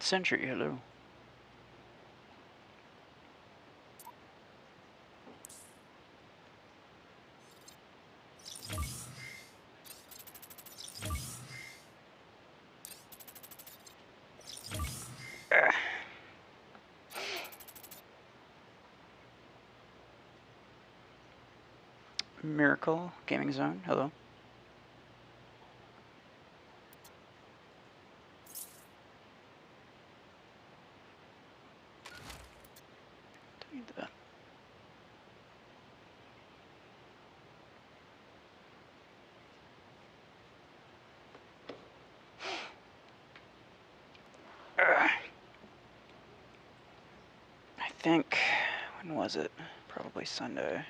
Sentry, hello. Miracle Gaming Zone, hello. Need that. I think, when was it? Probably Sunday.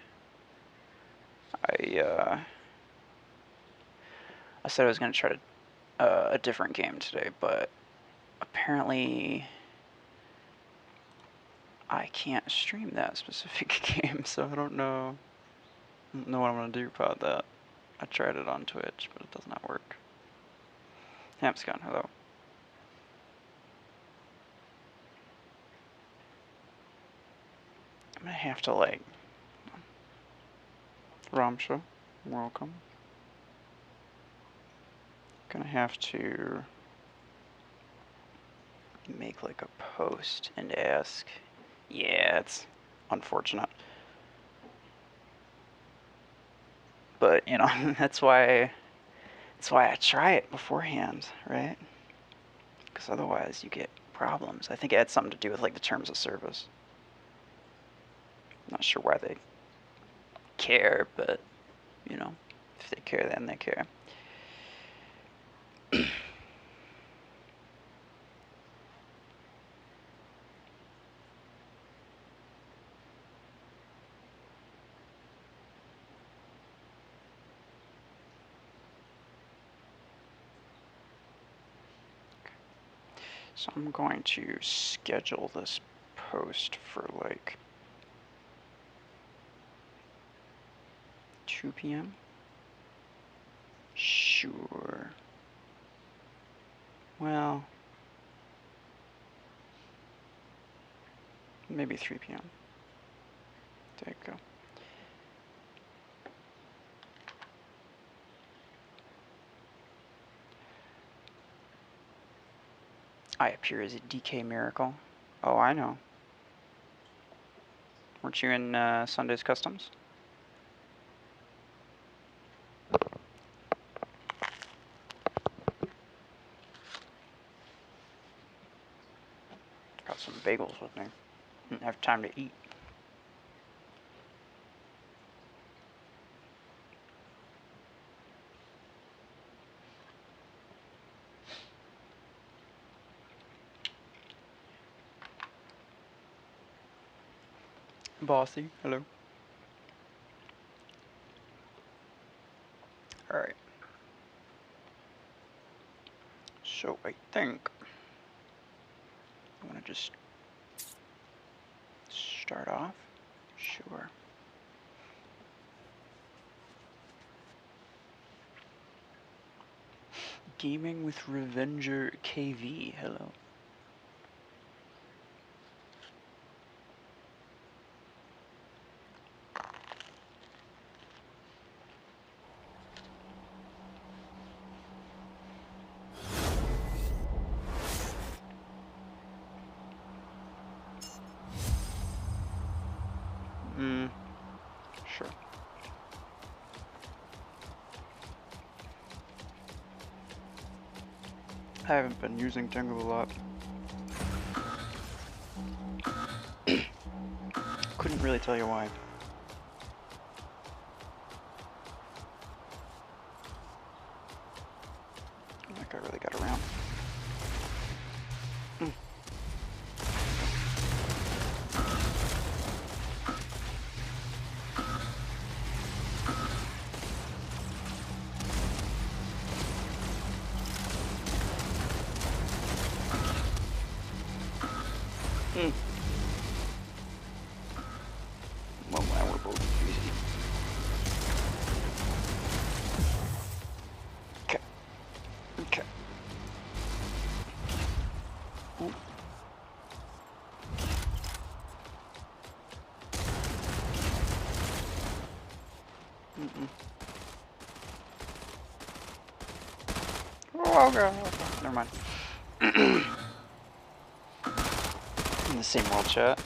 I said I was gonna try to a different game today, but apparently I can't stream that specific game, so I don't know what I'm gonna do about that. I tried it on Twitch, but it does not work. Hamscon, hello. I'm gonna have to like Ramsha, welcome. Gonna have to make like a post and ask. Yeah, it's unfortunate. But, you know, that's why I try it beforehand, right? Because otherwise you get problems. I think it had something to do with like the terms of service. Not sure why they care, but, you know, if they care, then they care. So I'm going to schedule this post for like 2 p.m. Sure. Well, maybe 3 p.m. There you go. I appear as a DK Miracle. Oh, I know. Weren't you in Sunday's Customs? Got some bagels with me. Didn't have time to eat. Bossy, hello. Alright. So I think I want to just start off. Sure. Gaming with Revenger KV, hello. Sure. I haven't been using Tengu a lot. Couldn't really tell you why. I don't think I really got around. Well, now we're both easy. Okay. Okay. Ooh. Oh god. Never mind. In the same world chat.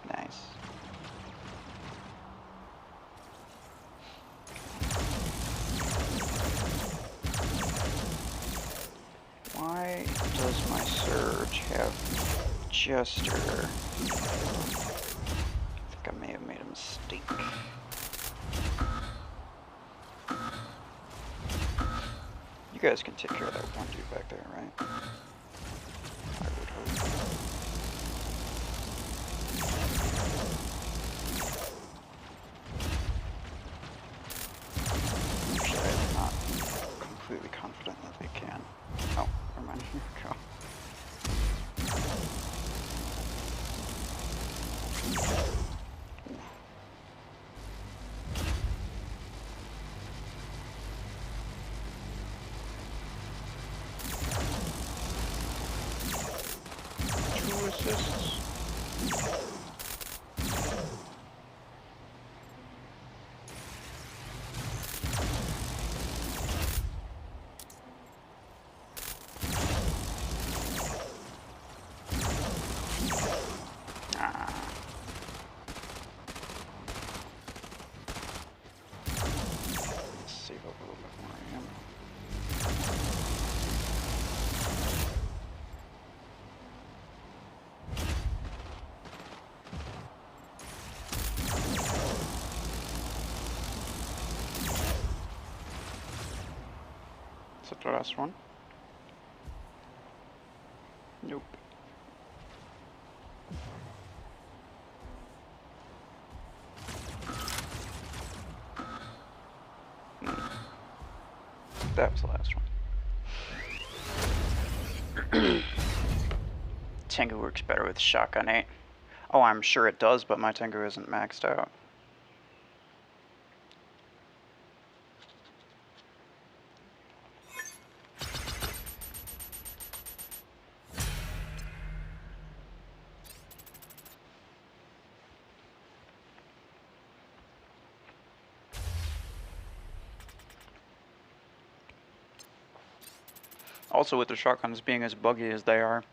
Nice. Why does my Surge have Jester? I think I may have made a mistake. You guys can take care of that one dude back there, right? I would hope. Actually, I'm not completely confident that they can. Oh, never mind. Here we go. Two assists. Save up a little bit more ammo. Is that the last one? Nope. That was the last one. Tengu works better with shotgun 8. Oh, I'm sure it does, but my Tengu isn't maxed out. Also, with the shotguns being as buggy as they are,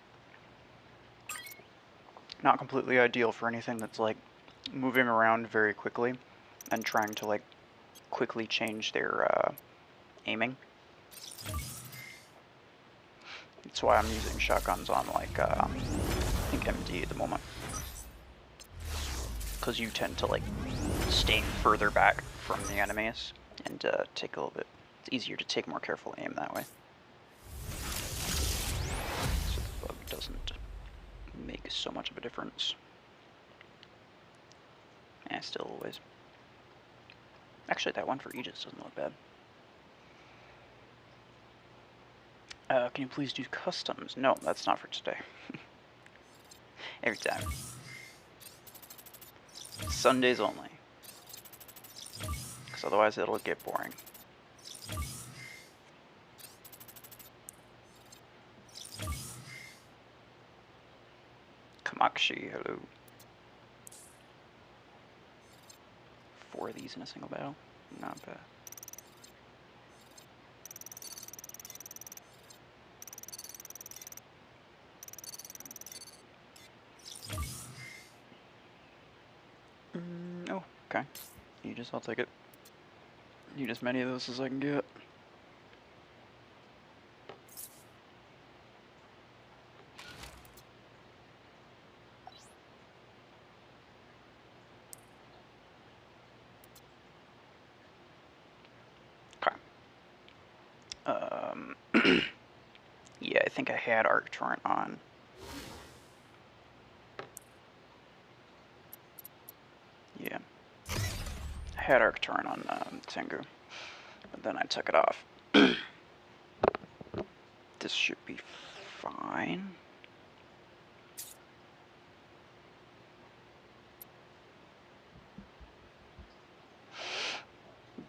not completely ideal for anything that's like moving around very quickly and trying to like quickly change their aiming. That's why I'm using shotguns on like I think MD at the moment, because you tend to like stay further back from the enemies and take a little bit. It's easier to take more careful aim that way. So the bug doesn't make so much of a difference. Yeah, still always. Actually, that one for Aegis doesn't look bad. Can you please do customs? No, that's not for today. Every time. Sundays only. Because otherwise it'll get boring. Kamakshi, hello. 4 of these in a single battle. Not bad. Oh, okay. Aegis, I'll take it. Need as many of those as I can get. Okay. Yeah, I think I had Arc Torrent on. Yeah. I had Arc Torrent on Tengu, but then I took it off. This should be fine.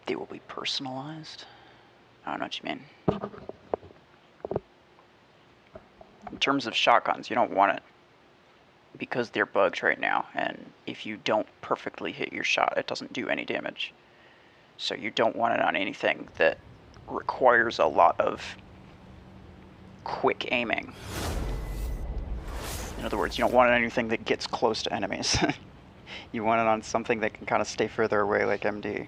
They will be personalized? I don't know what you mean. In terms of shotguns, you don't want it because they're bugged right now, and if you don't perfectly hit your shot, it doesn't do any damage. So you don't want it on anything that requires a lot of quick aiming. In other words, you don't want anything that gets close to enemies. You want it on something that can kind of stay further away, like MD.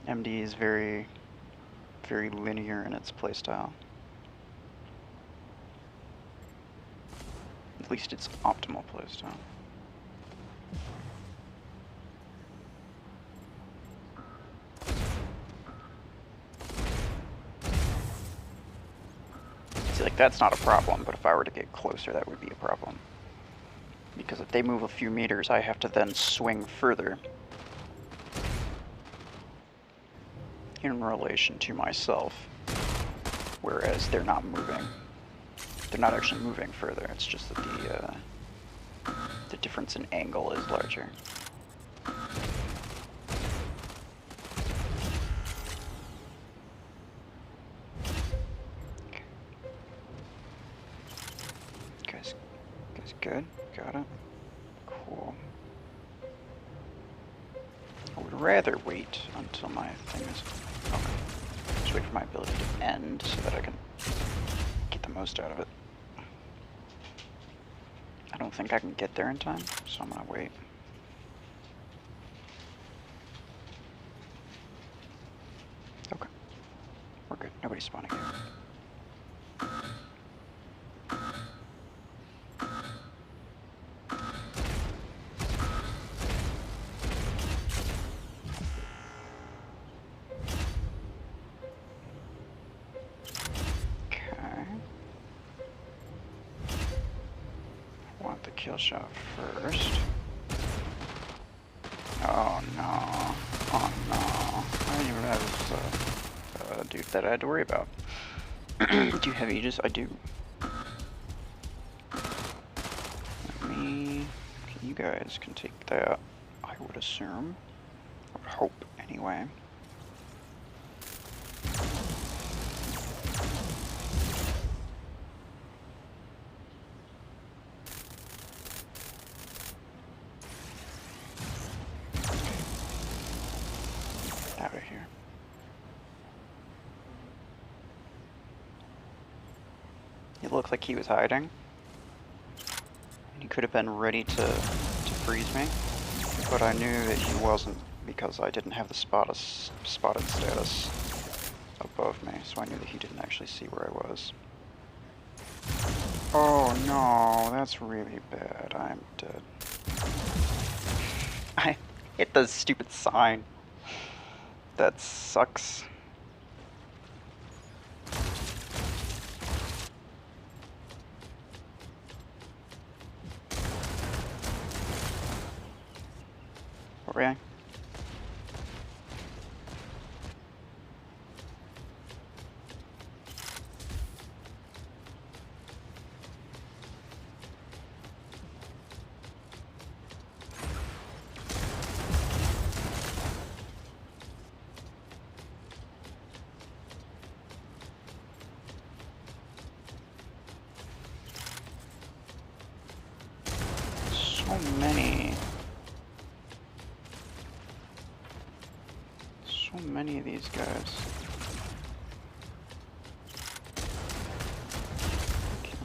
MD is very, very linear in its playstyle. At least its optimal playstyle. See, like, that's not a problem, but if I were to get closer, that would be a problem. Because if they move a few meters, I have to then swing further in relation to myself, whereas they're not moving. They're not actually moving further, it's just that the difference in angle is larger. Guys good? Got it? Cool. I would rather wait until my thing is... Okay. Just wait for my ability to end so that I can get the most out of it. I don't think I can get there in time, so I'm gonna wait. Okay. We're good. Nobody's spawning here. Kill shot first. Oh no. Oh no. I didn't even have this dude that I had to worry about. Do you have Aegis? I do. You guys can take that, I would assume. I would hope, anyway. Out of here. It looked like he was hiding. He could have been ready to freeze me, but I knew that he wasn't because I didn't have the spotted status above me, so I knew that he didn't actually see where I was. Oh no, that's really bad. I'm dead. I hit the stupid sign. That sucks. What were I? So many of these guys. Okay.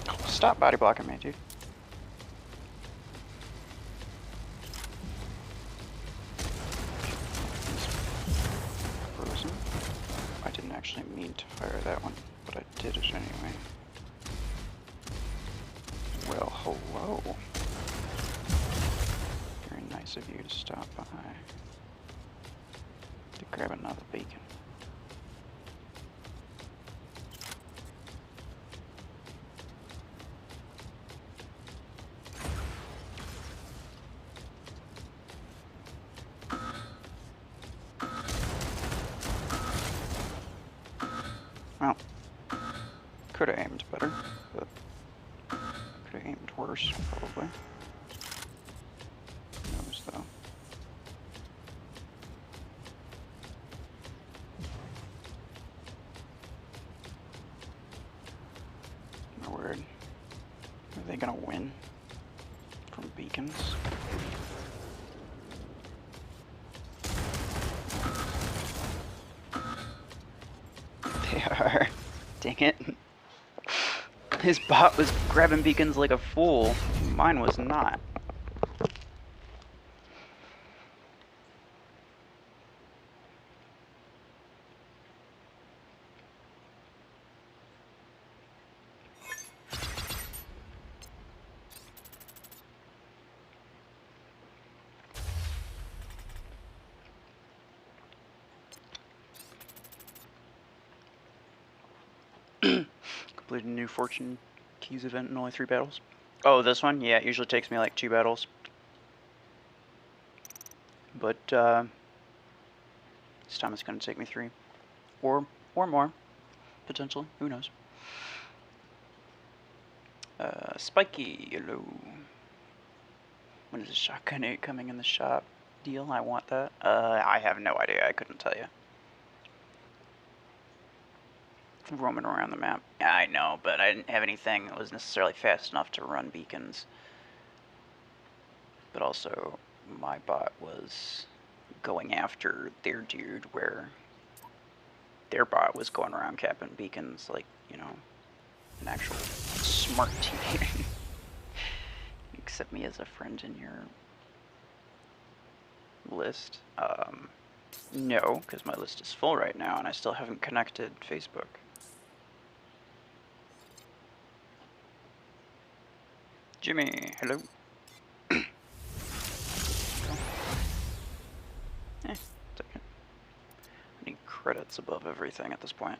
Oh, stop body blocking me, dude. Frozen. I didn't actually mean to fire that one, but I did it anyway. Well, hello. Very nice of you to stop by. To grab another beacon. Well, could have aimed better, but could have aimed worse, probably. Who knows, though. My word. Are they gonna win from beacons? They are. Dang it. His bot was grabbing beacons like a fool. Mine was not. Completed a new Fortune Keys event in only 3 battles. Oh, this one? Yeah, it usually takes me like 2 battles. But this time it's going to take me 3. Or more, potentially. Who knows? Spiky, hello. When is the Shotgun 8 coming in the shop? Deal, I want that. I have no idea, I couldn't tell you. Roaming around the map. Yeah, I know, but I didn't have anything that was necessarily fast enough to run beacons. But also, my bot was going after their dude where their bot was going around capping beacons like, you know, an actual smart teammate. Accept me as a friend in your list. No, because my list is full right now and I still haven't connected Facebook. Jimmy, hello. Take it. I need credits above everything at this point.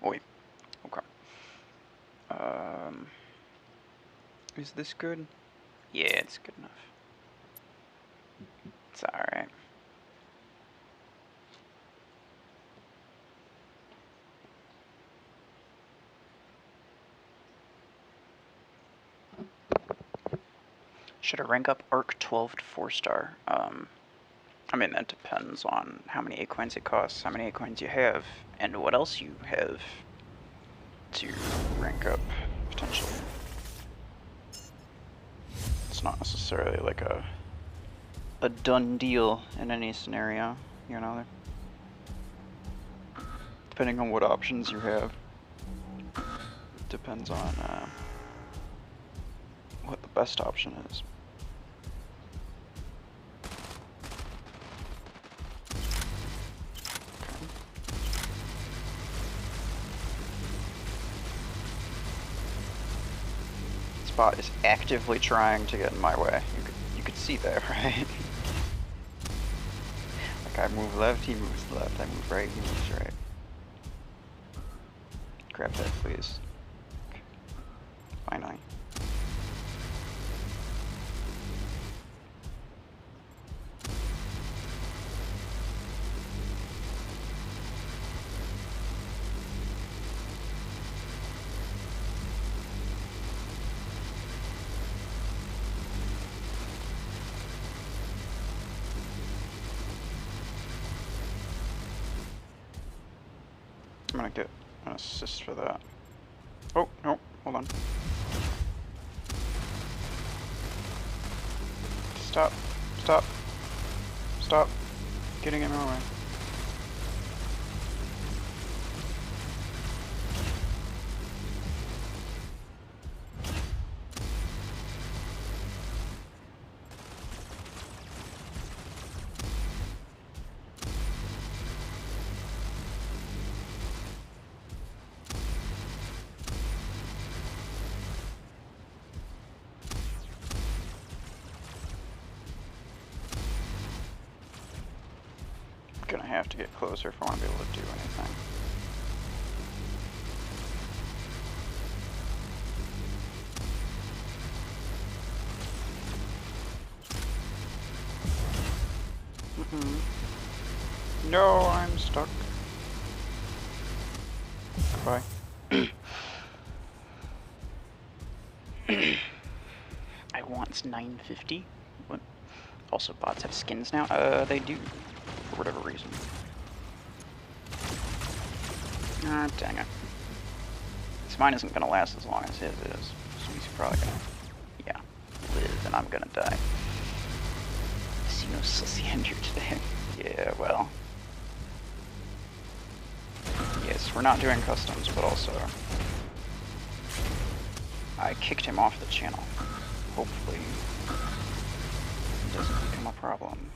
Oi. Okay. Is this good? Yeah, it's good enough. It's alright. Should I rank up Arc 12 to 4-star? I mean, that depends on how many A-coins it costs, how many A-coins you have, and what else you have to rank up, potentially. It's not necessarily like a done deal in any scenario, you know? Depending on what options you have. It depends on what the best option is. Bot is actively trying to get in my way. You could see that, right? Like I move left, he moves left. I move right, he moves right. Grab that, please. Finally. I'm gonna get an assist for that. Oh, no, hold on. Stop, stop, stop getting in my way. Gonna have to get closer if I want to be able to do anything. No, I'm stuck. Goodbye. I want 950. What? Also, bots have skins now? They do, for whatever reason. Ah, dang it. This mine isn't gonna last as long as his is. So he's probably gonna, yeah, live, and I'm gonna die. I see no sussy end here today. Yeah, well. Yes, we're not doing customs, but also I kicked him off the channel. Hopefully it doesn't become a problem.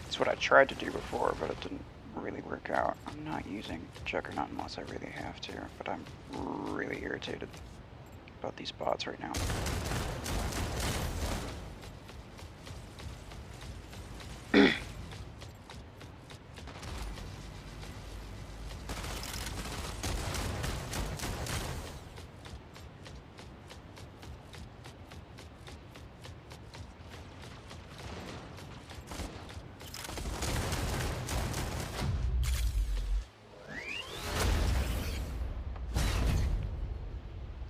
It's what I tried to do before, but it didn't really work out. I'm not using the Juggernaut unless I really have to, but I'm really irritated about these bots right now.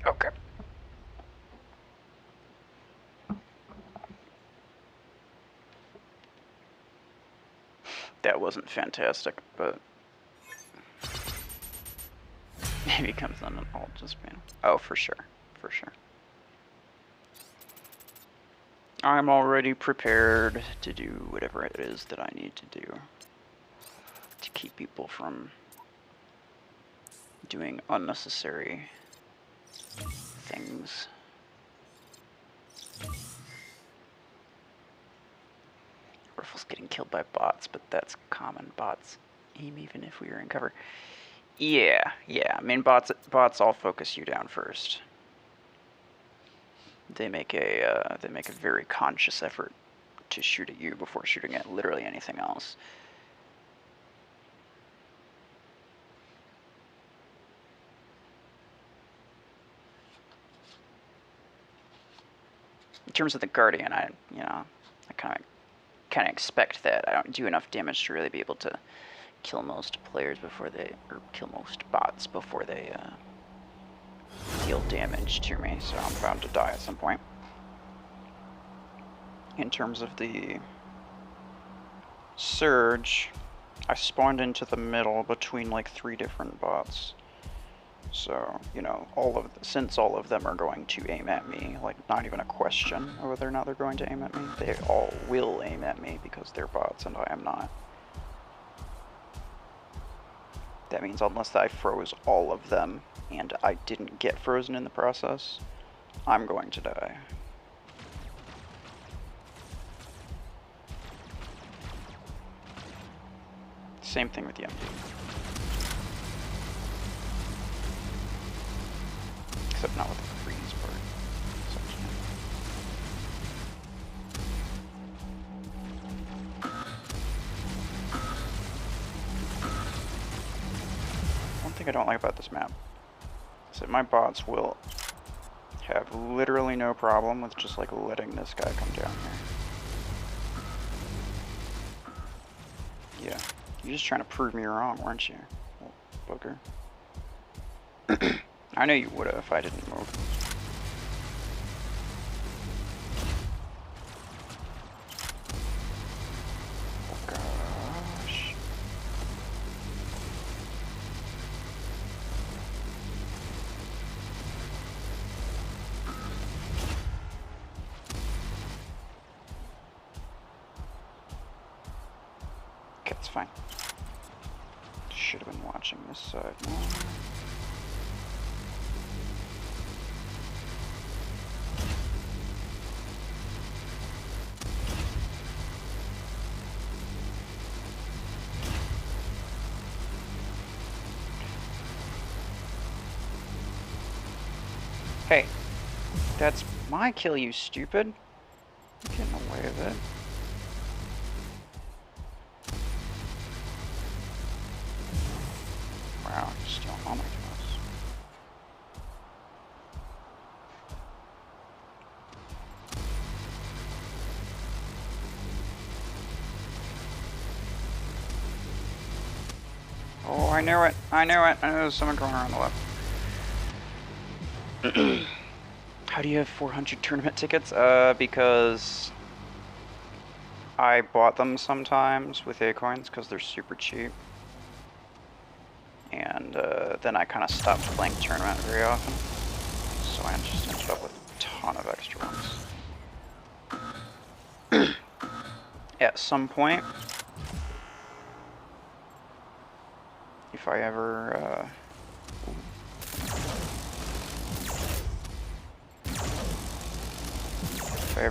Okay. That wasn't fantastic, but maybe it comes on an alt just panel. Oh, for sure. For sure. I'm already prepared to do whatever it is that I need to do to keep people from doing unnecessary things. Riffle's getting killed by bots, but that's common. Bots aim even if we are in cover. Yeah. I mean, bots all focus you down first. They make a very conscious effort to shoot at you before shooting at literally anything else. In terms of the Guardian, I kind of expect that. I don't do enough damage to really be able to kill most players before they, or kill most bots before they deal damage to me, so I'm bound to die at some point. In terms of the Surge, I spawned into the middle between like 3 different bots. So, you know, since all of them are going to aim at me, like not even a question of whether or not they're going to aim at me, they all will aim at me because they're bots and I am not. That means unless I froze all of them and I didn't get frozen in the process, I'm going to die. Same thing with the MD. Except not with the freeze part. One thing I don't like about this map is that my bots will have literally no problem with just like letting this guy come down here. Yeah, you're just trying to prove me wrong, weren't you, booger? I know you would have if I didn't move. Oh gosh. Okay, it's fine. Should have been watching this side more. Hey, that's my kill, you stupid. I'm getting away with it. Wow, you're still, oh my goodness. Oh, I knew it. I knew it. I knew there was someone going around the left. How do you have 400 tournament tickets? Because I bought them sometimes with A-coins because they're super cheap. And then I kind of stopped playing tournament very often. So I just ended up with a ton of extra ones. At some point, if I ever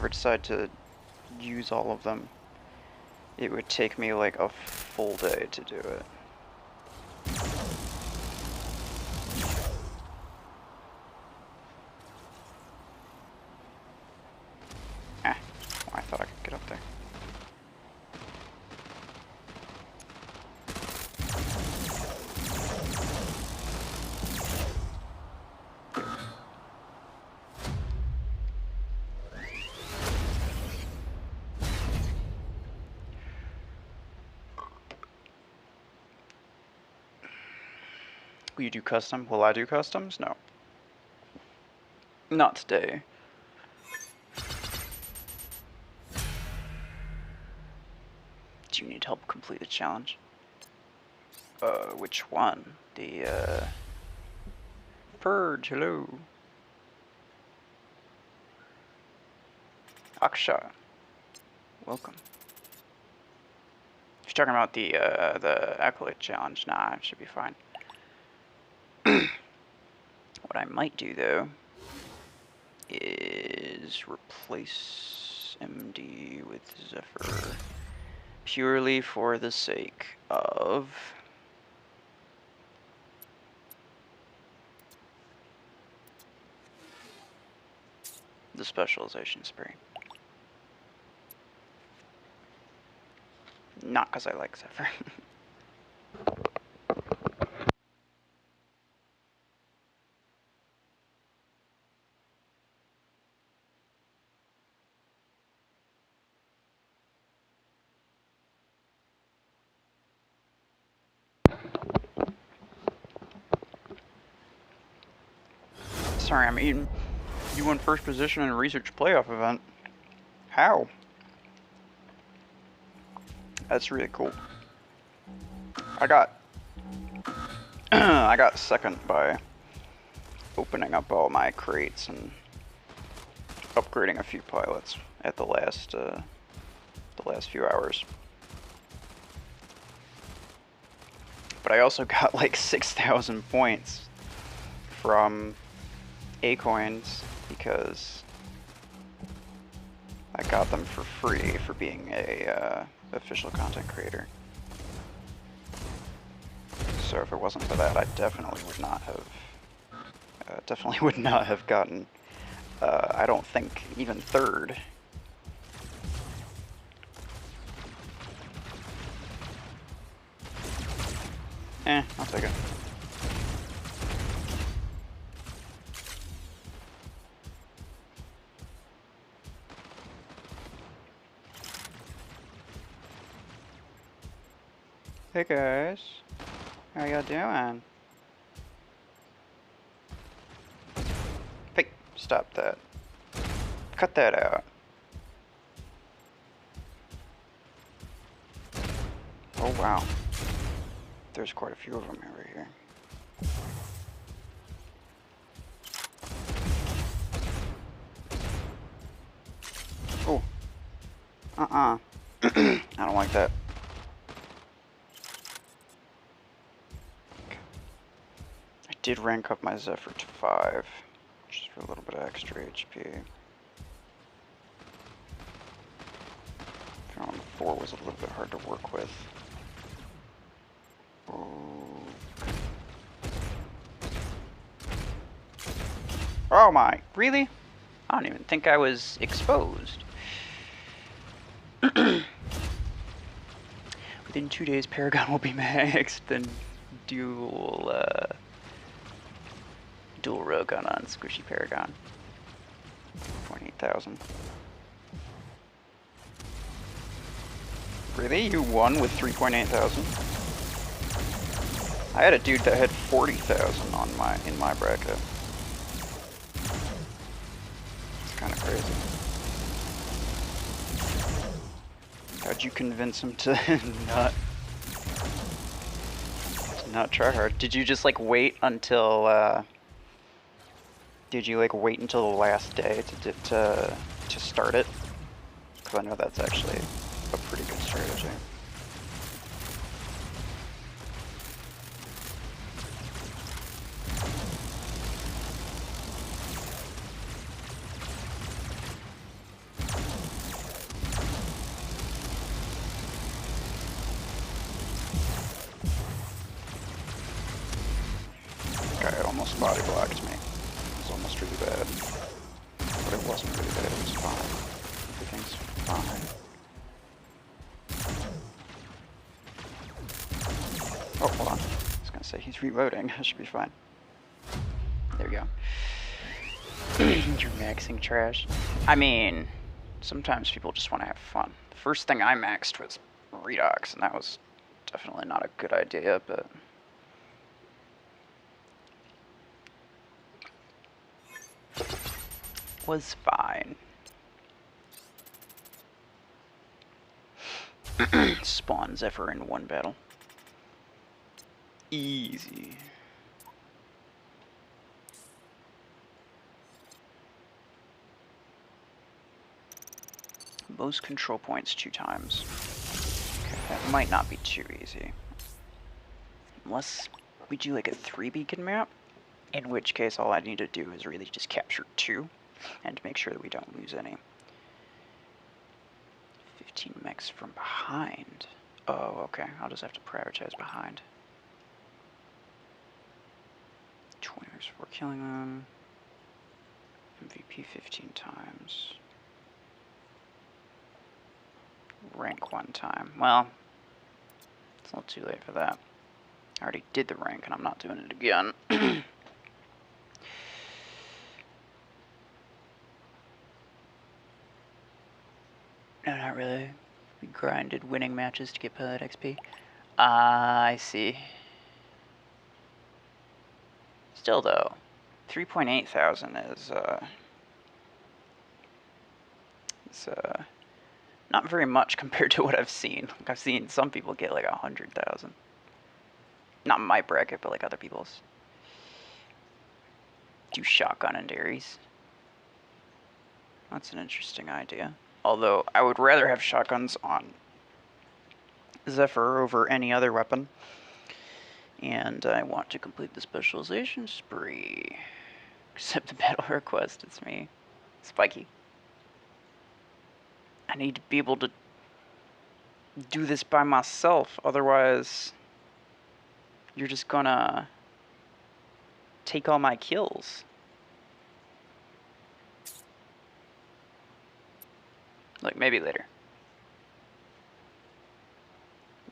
decide to use all of them, it would take me like a full day to do it. I thought I could get up there. Will you do custom? Will I do customs? No. Not today. Do you need help complete the challenge? Which one? The, Purge, hello. Aksha, welcome. If you're talking about the Acolyte challenge, nah, it should be fine. What I might do, though, is replace MD with Zephyr purely for the sake of the specialization spree. Not because I like Zephyr. Sorry, I'm eating. You won first position in a research playoff event. How? That's really cool. I got I got second by opening up all my crates and upgrading a few pilots at the last few hours. But I also got like 6,000 points from A-coins because I got them for free for being a official content creator. So if it wasn't for that, I definitely would not have gotten, I don't think, even third. I'll take it. Hey guys, how y'all doing? Hey, stop that. Cut that out. Oh wow. There's quite a few of them over here. Oh. I don't like that. I did rank up my Zephyr to 5, just for a little bit of extra HP. 4 was a little bit hard to work with. Oh my, really? I don't even think I was exposed. Within 2 days, Paragon will be maxed, then dual railgun on Squishy Paragon. 28,000. Really? You won with 3,800? I had a dude that had 40,000 in my bracket. It's kind of crazy. How'd you convince him to not try hard? Did you just like wait until did you like wait until the last day to start it? Because I know that's actually a pretty good strategy. Guy almost body blocked me. It was almost really bad. But it wasn't really bad, it was fine. Everything's fine. Oh, hold on. I was gonna say he's reloading. That should be fine. There we go. You're maxing trash. I mean, sometimes people just want to have fun. The first thing I maxed was Redox, and that was definitely not a good idea, but... was fine. Spawn Zephyr in one battle. Easy. Most control points 2 times. Okay, that might not be too easy. Unless we do like a 3 beacon map, in which case all I need to do is really just capture 2 and make sure that we don't lose any. 15 mechs from behind. Oh, okay. I'll just have to prioritize behind. 20ers for killing them. MVP 15 times. Rank 1 time. Well, it's a little too late for that. I already did the rank and I'm not doing it again. No, not really. We grinded winning matches to get pilot XP. I see. Still though, 3.8 thousand is not very much compared to what I've seen. Like I've seen some people get like 100,000. Not my bracket, but like other people's. Do shotgun and Ares. That's an interesting idea. Although I would rather have shotguns on Zephyr over any other weapon. And I want to complete the specialization spree. Accept the battle request, it's me. Spiky. I need to be able to do this by myself, otherwise you're just gonna take all my kills. Like, maybe later.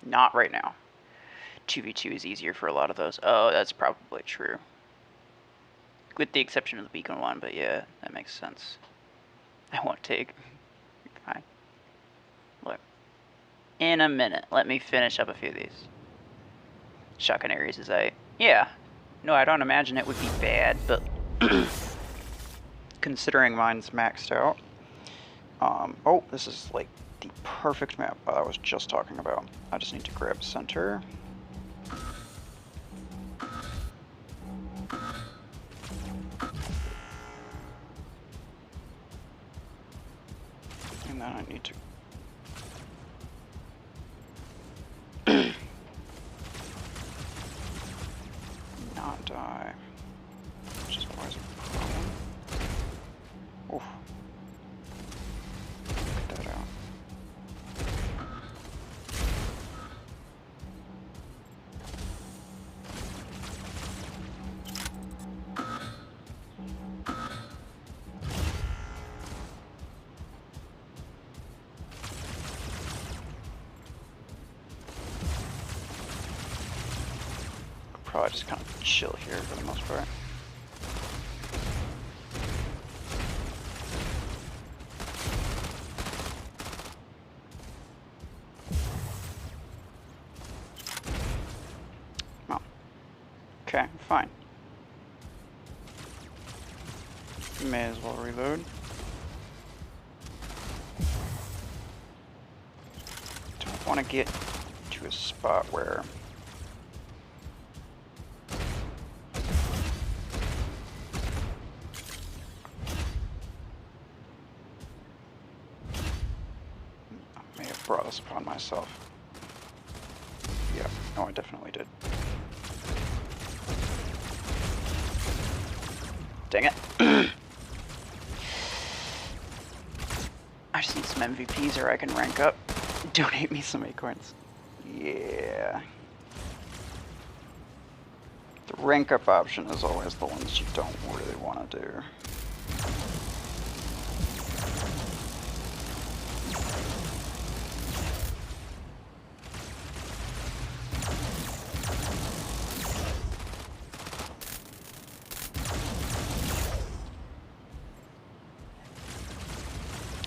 Not right now. 2v2 is easier for a lot of those. Oh, that's probably true. With the exception of the beacon one, but yeah, that makes sense. I won't take. Fine. Look. In a minute. Let me finish up a few of these. Shotgun Ares is a... Yeah. No, I don't imagine it would be bad, but... considering mine's maxed out. Oh, this is like the perfect map I was just talking about. I just need to grab center. And then I need to not die, which is always a problem. Oof. Get that out. Probably just kind of chill here for the most part. Oh. Okay, fine. May as well reload. want to get to a spot where I may have brought this upon myself. Yeah, no, I definitely did. Dang it. I just need some MVPs or I can rank up. Donate me some acorns. Yeah. The rank up option is always the ones you don't really want to do.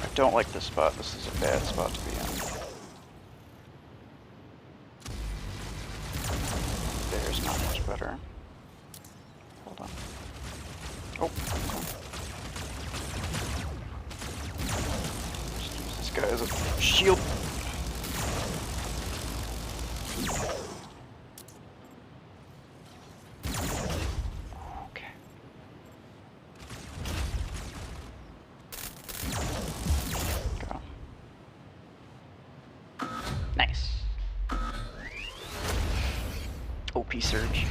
I don't like this spot. This is a bad spot to be in. There's not much better. Hold on. Oh, okay. Just use this guy as a shield. Okay. Go. Nice. OP Surge.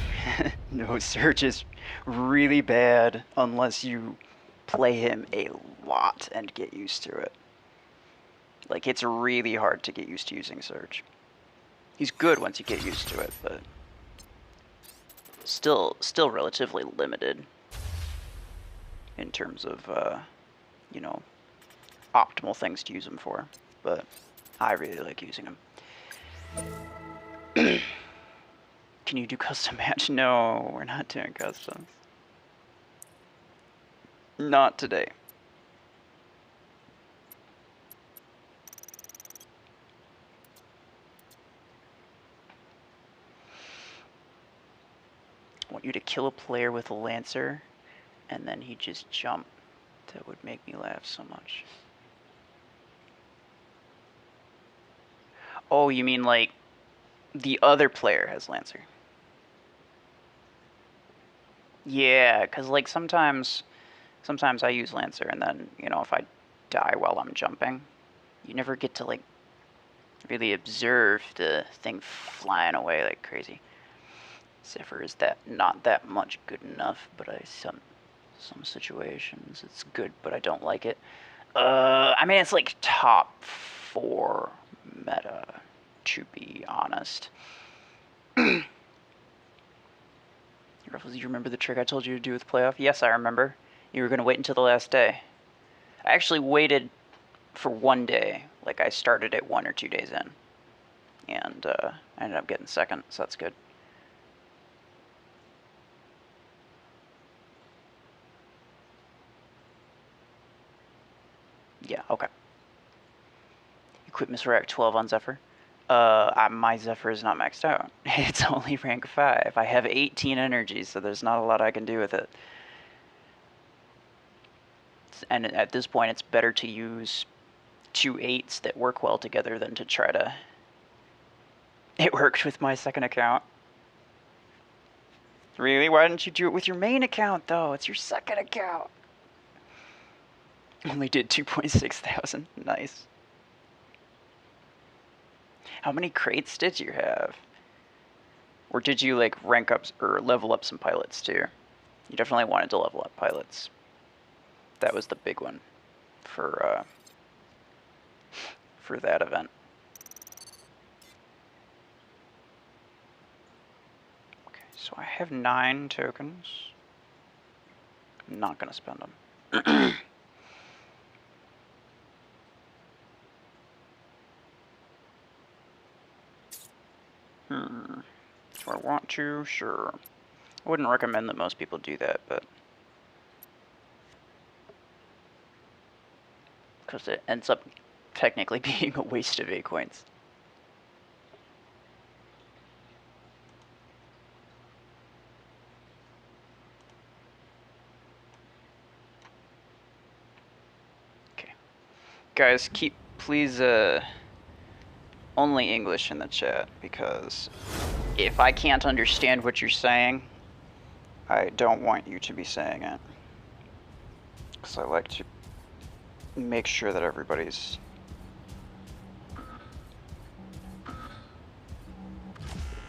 No, Surge is really bad unless you play him a lot and get used to it. Like, it's really hard to get used to using Surge. He's good once you get used to it, but still relatively limited in terms of, you know, optimal things to use him for. But I really like using him. Can you do custom match? No, we're not doing customs. Not today. I want you to kill a player with a Lancer, and then he just jump. That would make me laugh so much. Oh, you mean like the other player has Lancer? Yeah, because like sometimes I use Lancer, and then, you know, if I die while I'm jumping, you never get to like really observe the thing flying away like crazy. Zephyr is not that much good enough, but some situations it's good, but I don't like it. I mean, it's like top 4 meta, to be honest. Ruffles, you remember the trick I told you to do with playoff? Yes, I remember. You were going to wait until the last day. I actually waited for 1 day. Like, I started it 1 or 2 days in. And I ended up getting second, so that's good. Yeah, okay. Equip Misrack 12 on Zephyr. My Zephyr is not maxed out. It's only rank 5. I have 18 energy, so there's not a lot I can do with it. And at this point, it's better to use 2 8s that work well together than to try to... It worked with my second account. Really? Why didn't you do it with your main account, though? It's your second account. Only did 2.6 thousand. Nice. How many crates did you have? Or did you, like, rank up or level up some pilots, too? You definitely wanted to level up pilots. That was the big one for that event. Okay, so I have 9 tokens. I'm not going to spend them. Do I want to? Sure. I wouldn't recommend that most people do that, but... because it ends up technically being a waste of 8 coins. Okay. Guys, please, only English in the chat, because if I can't understand what you're saying, I don't want you to be saying it. Because I like to make sure that everybody's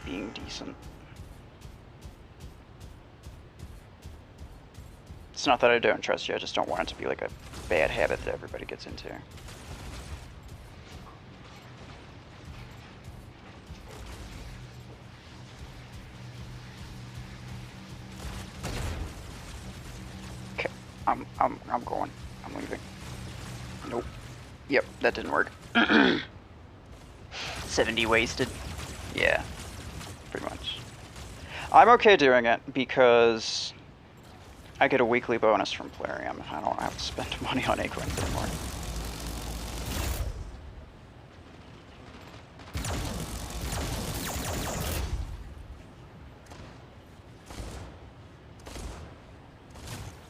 being decent. It's not that I don't trust you, I just don't want it to be like a bad habit that everybody gets into. Okay, I'm going. I'm leaving. Nope. Yep, that didn't work. 70 wasted. Yeah, pretty much. I'm okay doing it because I get a weekly bonus from Plarium. I don't have to spend money on acorns anymore.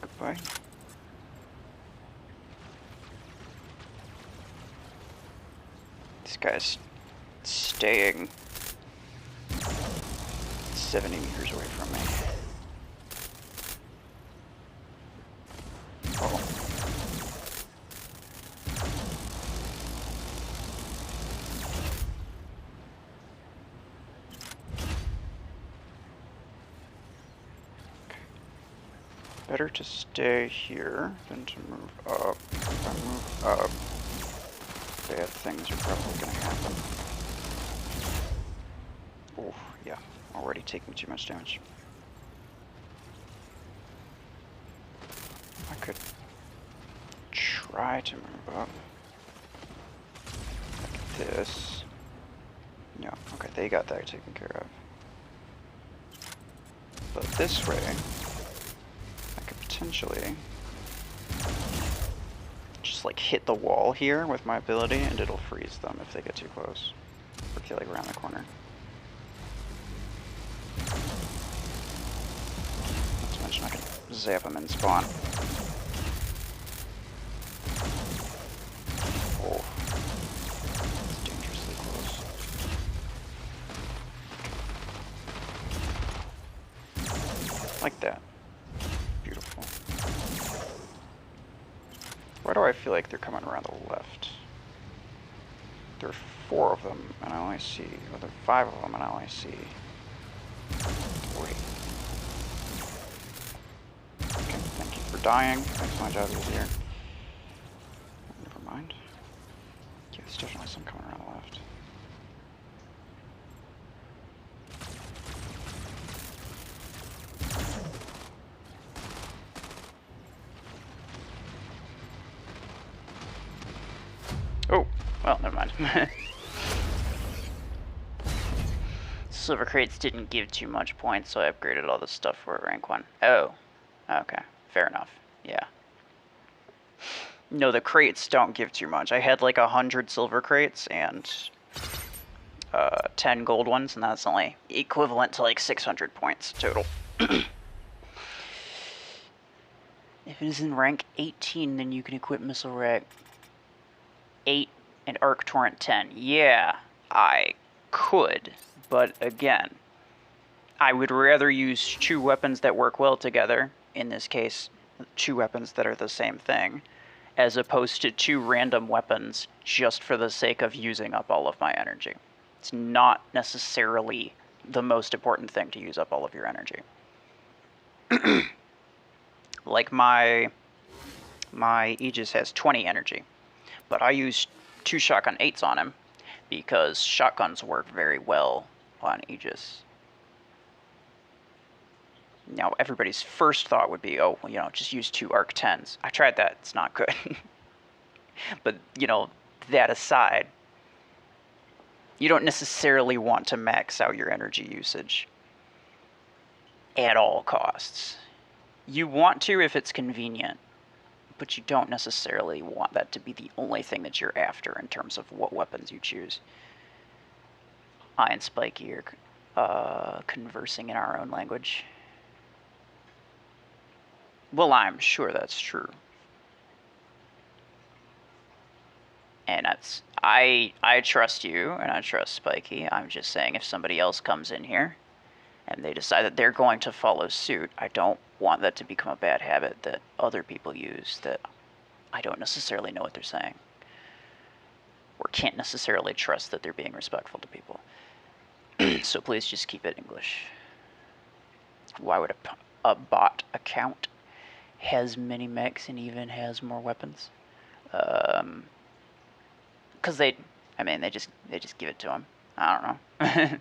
Goodbye. This guy's staying 70 meters away from me. Oh. Better to stay here than to move up. If I move up, bad things are probably going to happen. Oh, yeah. Already taking too much damage. I could try to move up. Like this. Yeah, okay, they got that taken care of. But this way, I could potentially just like hit the wall here with my ability and it'll freeze them if they get too close. Or if they like around the corner. Not to mention I can zap them in spawn. Oh. It's dangerously close. Like that. Beautiful. Why do I feel like they're coming around the left? There are 4 of them, and I only see... Well, there are 5 of them, and I only see 3. Okay, thank you for dying. Makes my job easier. Never mind. Yeah, there's definitely some coming around the left. Oh, well, never mind. Silver crates didn't give too much points, so I upgraded all this stuff for rank 1. Oh, okay, fair enough. Yeah. No, the crates don't give too much. I had like 100 silver crates and 10 gold ones, and that's only equivalent to like 600 points total. If it is in rank 18, then you can equip Missile Rack 8 and Arc Torrent 10. Yeah, I could, but again, I would rather use 2 weapons that work well together, in this case, 2 weapons that are the same thing, as opposed to 2 random weapons just for the sake of using up all of my energy. It's not necessarily the most important thing to use up all of your energy. Like my Aegis has 20 energy, but I use 2 shotgun 8s on him because shotguns work very well on Aegis. Now, everybody's first thought would be, oh, you know, just use 2 Arc 10s. I tried that, it's not good. But, you know, that aside, you don't necessarily want to max out your energy usage at all costs. You want to if it's convenient, but you don't necessarily want that to be the only thing that you're after in terms of what weapons you choose. I and Spiky are conversing in our own language. Well, I'm sure that's true. And I trust you, and I trust Spiky. I'm just saying if somebody else comes in here and they decide that they're going to follow suit, I don't want that to become a bad habit that other people use that I don't necessarily know what they're saying. Or can't necessarily trust that they're being respectful to people. So please just keep it English. Why would a bot account has many mechs and even has more weapons? Because they just give it to them. I don't know.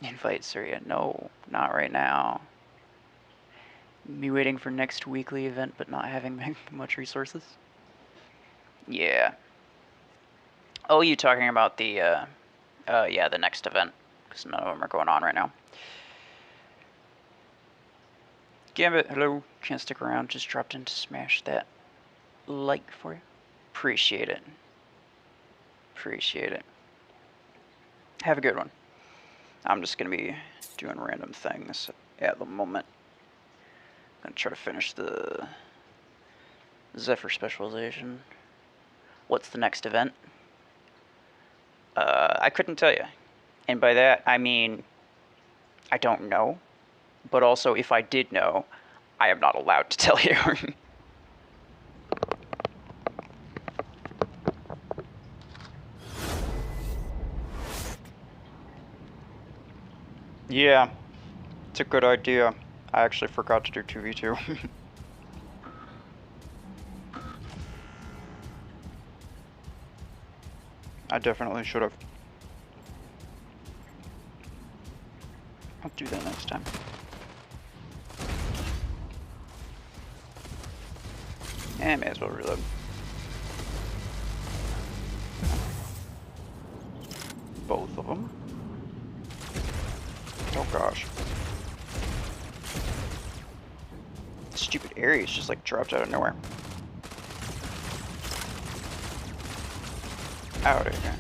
Invite Surya. No, not right now. Me waiting for next weekly event, but not having much resources. Yeah. Oh, you talking about the, yeah, the next event, because none of them are going on right now. Gambit, hello. Can't stick around, just dropped in to smash that like for you. Appreciate it. Appreciate it. Have a good one. I'm just going to be doing random things at the moment. I'm going to try to finish the Zephyr specialization. What's the next event? I couldn't tell you. And by that, I mean, I don't know. But also, if I did know, I am not allowed to tell you. Yeah, it's a good idea. I actually forgot to do 2v2. I definitely should have. I'll do that next time. And may as well reload. Both of them. Oh gosh. Stupid Ares just like dropped out of nowhere. Out of here.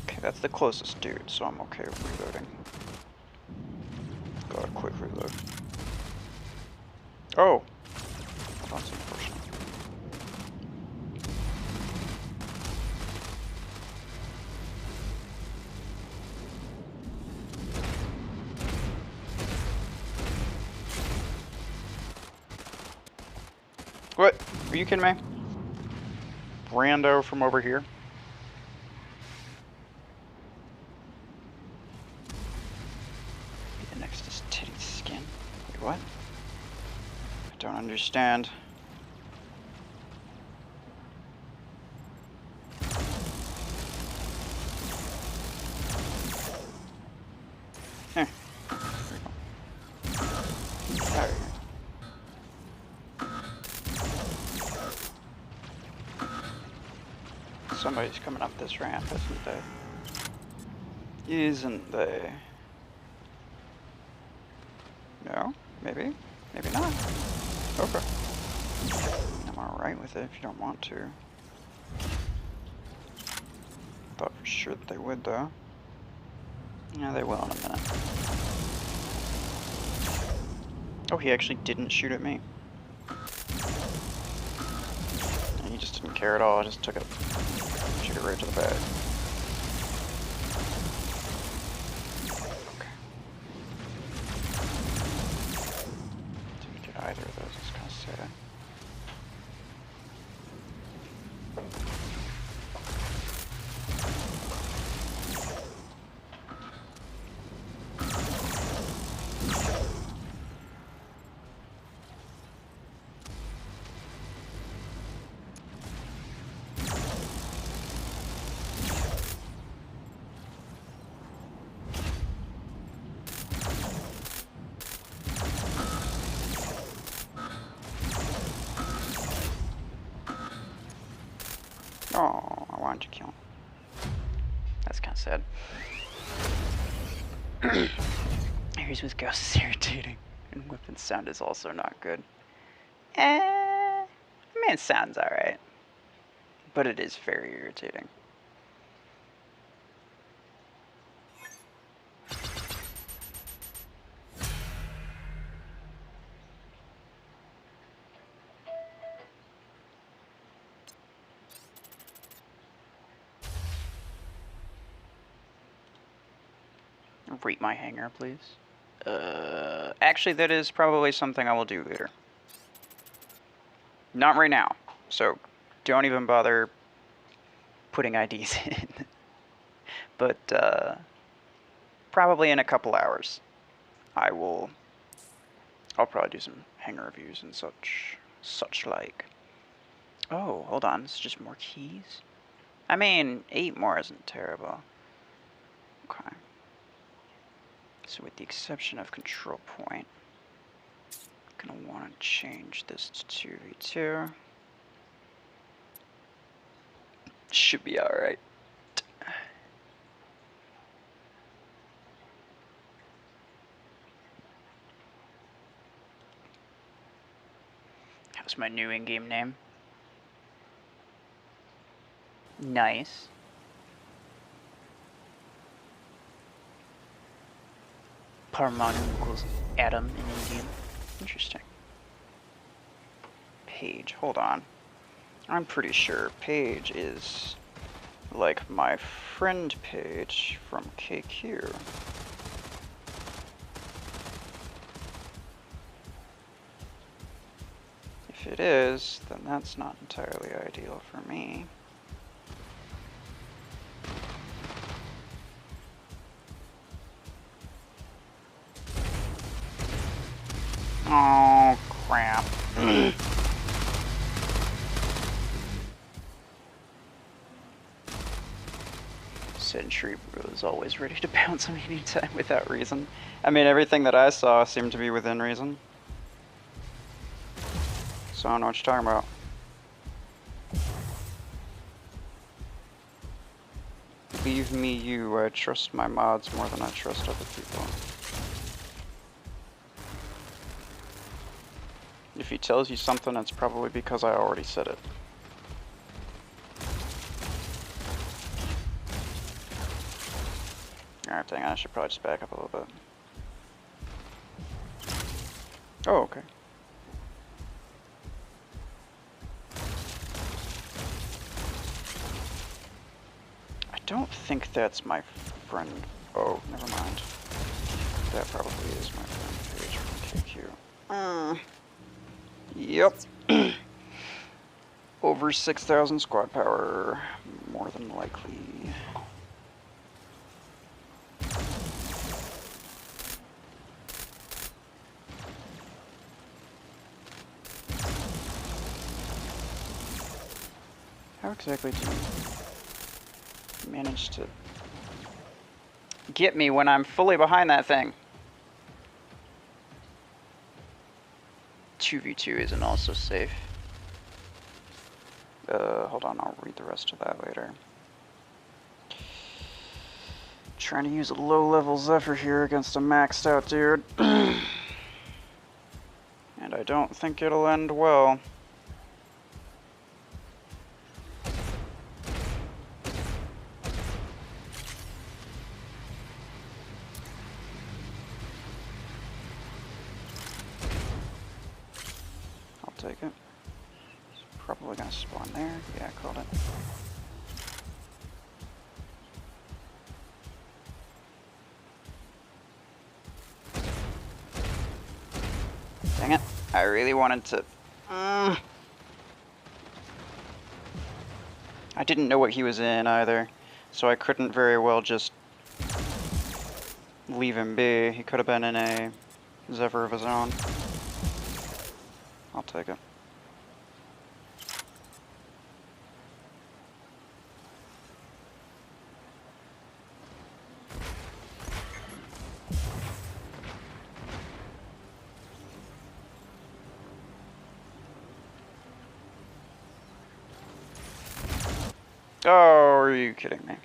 Okay, that's the closest dude, so I'm okay with reloading. Got a quick reload. Oh! Well, that's unfortunate. What? Are you kidding me? Rando from over here? Be the next is titty skin. Wait, what? I don't understand. Here. There we go. Somebody's coming up this ramp, isn't they? Isn't they? No? Maybe? Maybe not. Okay. I'm alright with it if you don't want to. Thought for sure that they would, though. Yeah, they will in a minute. Oh, he actually didn't shoot at me. And he just didn't care at all, I just took it. Shoot it right to the back. Okay. Didn't get either of those, it's kind of sad. Oh, I wanted to kill him. That's kind of sad. Ares with ghosts is irritating. And weapon sound is also not good. I mean, it sounds alright. But it is very irritating. Rate my hangar, please. Actually, that is probably something I will do later. Not right now, so don't even bother putting IDs in. But probably in a couple hours, I'll probably do some hangar reviews and such like. Oh, hold on, it's just more keys? I mean, 8 more isn't terrible. Okay. So with the exception of control point, I'm gonna want to change this to 2v2. Should be alright. How's my new in-game name? Nice. Parmanu equals atom in Indian. Interesting. Page, hold on. I'm pretty sure Page is like my friend Page from KQ. If it is, then that's not entirely ideal for me. Oh, crap. Sentry was always ready to bounce on me anytime without reason. I mean, everything that I saw seemed to be within reason. So I don't know what you're talking about. Leave me you. I trust my mods more than I trust other people. If he tells you something, it's probably because I already said it. Alright, dang, I should probably just back up a little bit. Oh, okay. I don't think that's my friend. Oh, never mind. That probably is my friend Page from KQ. Yep. Over 6,000 squad power, more than likely. How exactly do you manage to get me when I'm fully behind that thing? 2v2 isn't also safe. Hold on, I'll read the rest of that later. Trying to use a low-level Zephyr here against a maxed out dude. And I don't think it'll end well. Take it. It's probably gonna spawn there. Yeah, I called it. Dang it. I really wanted to... I didn't know what he was in either, so I couldn't very well just leave him be. He could have been in a Zephyr of his own. I'll take it. Oh, are you kidding me?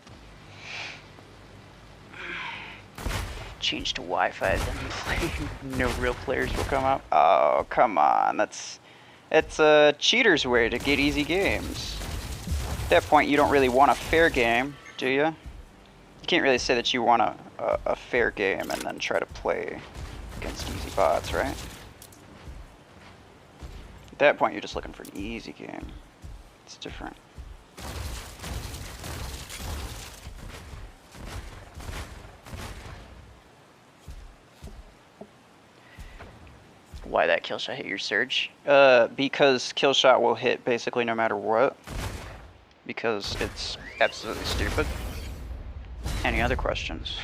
Change to Wi-Fi, then no real players will come out. Oh, come on. It's a cheater's way to get easy games. At that point, you don't really want a fair game, do you? You can't really say that you want a fair game and then try to play against easy bots, right? At that point, you're just looking for an easy game. It's different. Why that kill shot hit your surge? Because kill shot will hit basically no matter what. Because it's absolutely stupid. Any other questions?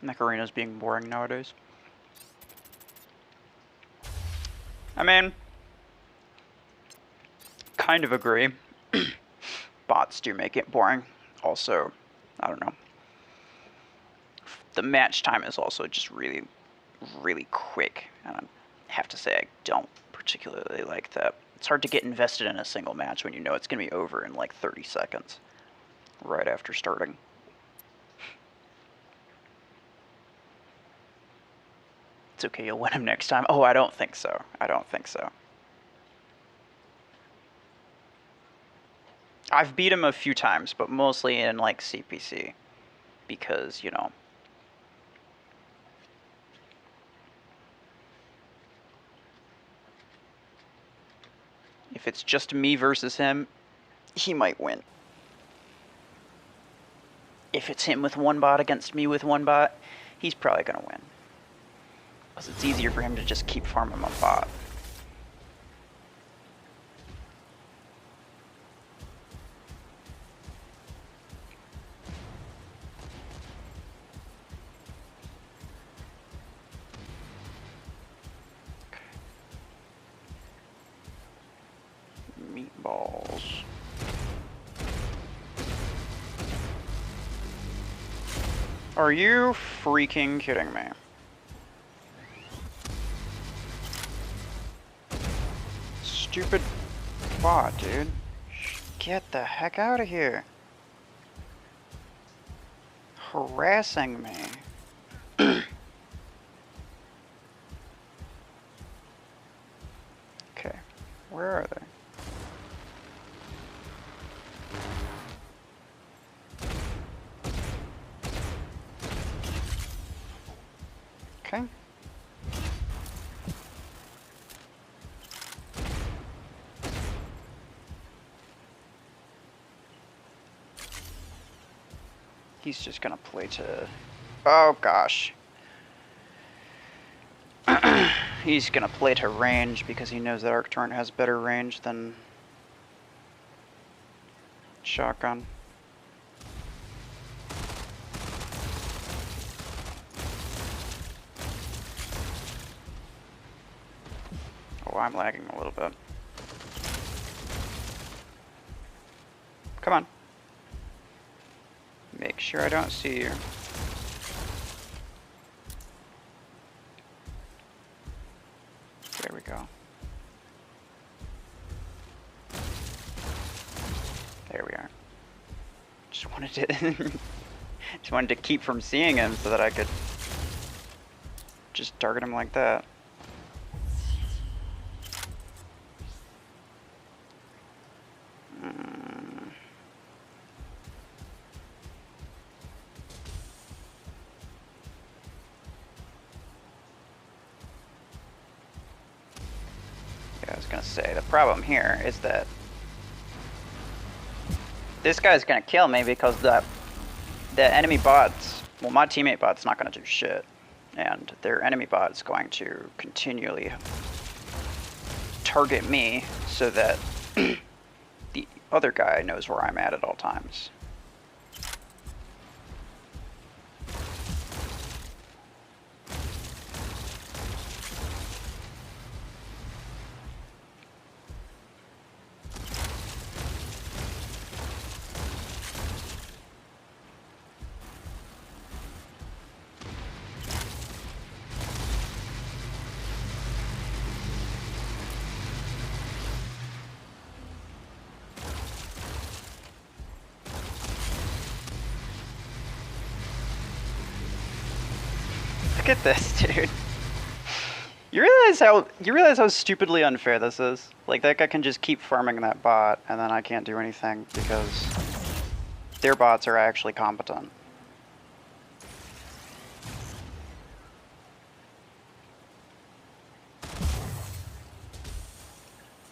Mech Arena's being boring nowadays. I mean, kind of agree. Bots do make it boring. Also, I don't know. The match time is also just really, really quick. And I have to say, I don't particularly like that. It's hard to get invested in a single match when you know it's going to be over in like 30 seconds. Right after starting. It's okay, you'll win him next time. Oh, I don't think so. I don't think so. I've beat him a few times, but mostly in like CPC. Because, you know. If it's just me versus him, he might win. If it's him with one bot against me with one bot, he's probably gonna win. Because it's easier for him to just keep farming my bot. Meatballs. Are you freaking kidding me? Stupid bot, dude. Get the heck out of here. Harassing me. Okay, where are they? Okay. He's just gonna play to... Oh gosh. He's gonna play to range because he knows that Arc Torrent has better range than shotgun. Oh, I'm lagging a little bit. Come on. Make sure I don't see you. There we go. There we are. Just wanted to just wanted to keep from seeing him so that I could just target him like that. I was gonna say, the problem here is that this guy's gonna kill me because the enemy bots, well, my teammate bot's not gonna do shit, and their enemy bot is going to continually target me so that the other guy knows where I'm at all times. Look at this, dude. You realize how stupidly unfair this is? Like, that guy can just keep farming that bot, and then I can't do anything because their bots are actually competent.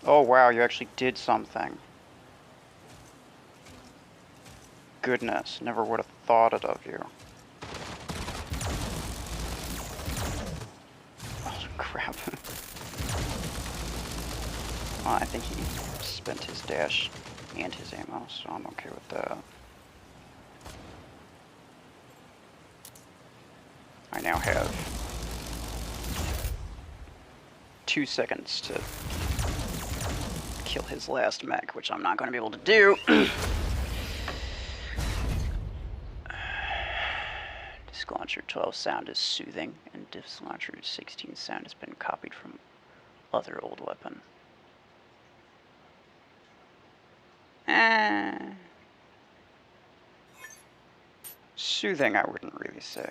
Oh wow, you actually did something. Goodness, never would have thought it of you. Oh crap. Well, I think he spent his dash and his ammo, so I'm okay with that. I now have 2 seconds to kill his last mech, which I'm not going to be able to do. Disc Launcher 12 sound is soothing, and Disc Launcher 16 sound has been copied from other old weapon. Soothing, I wouldn't really say.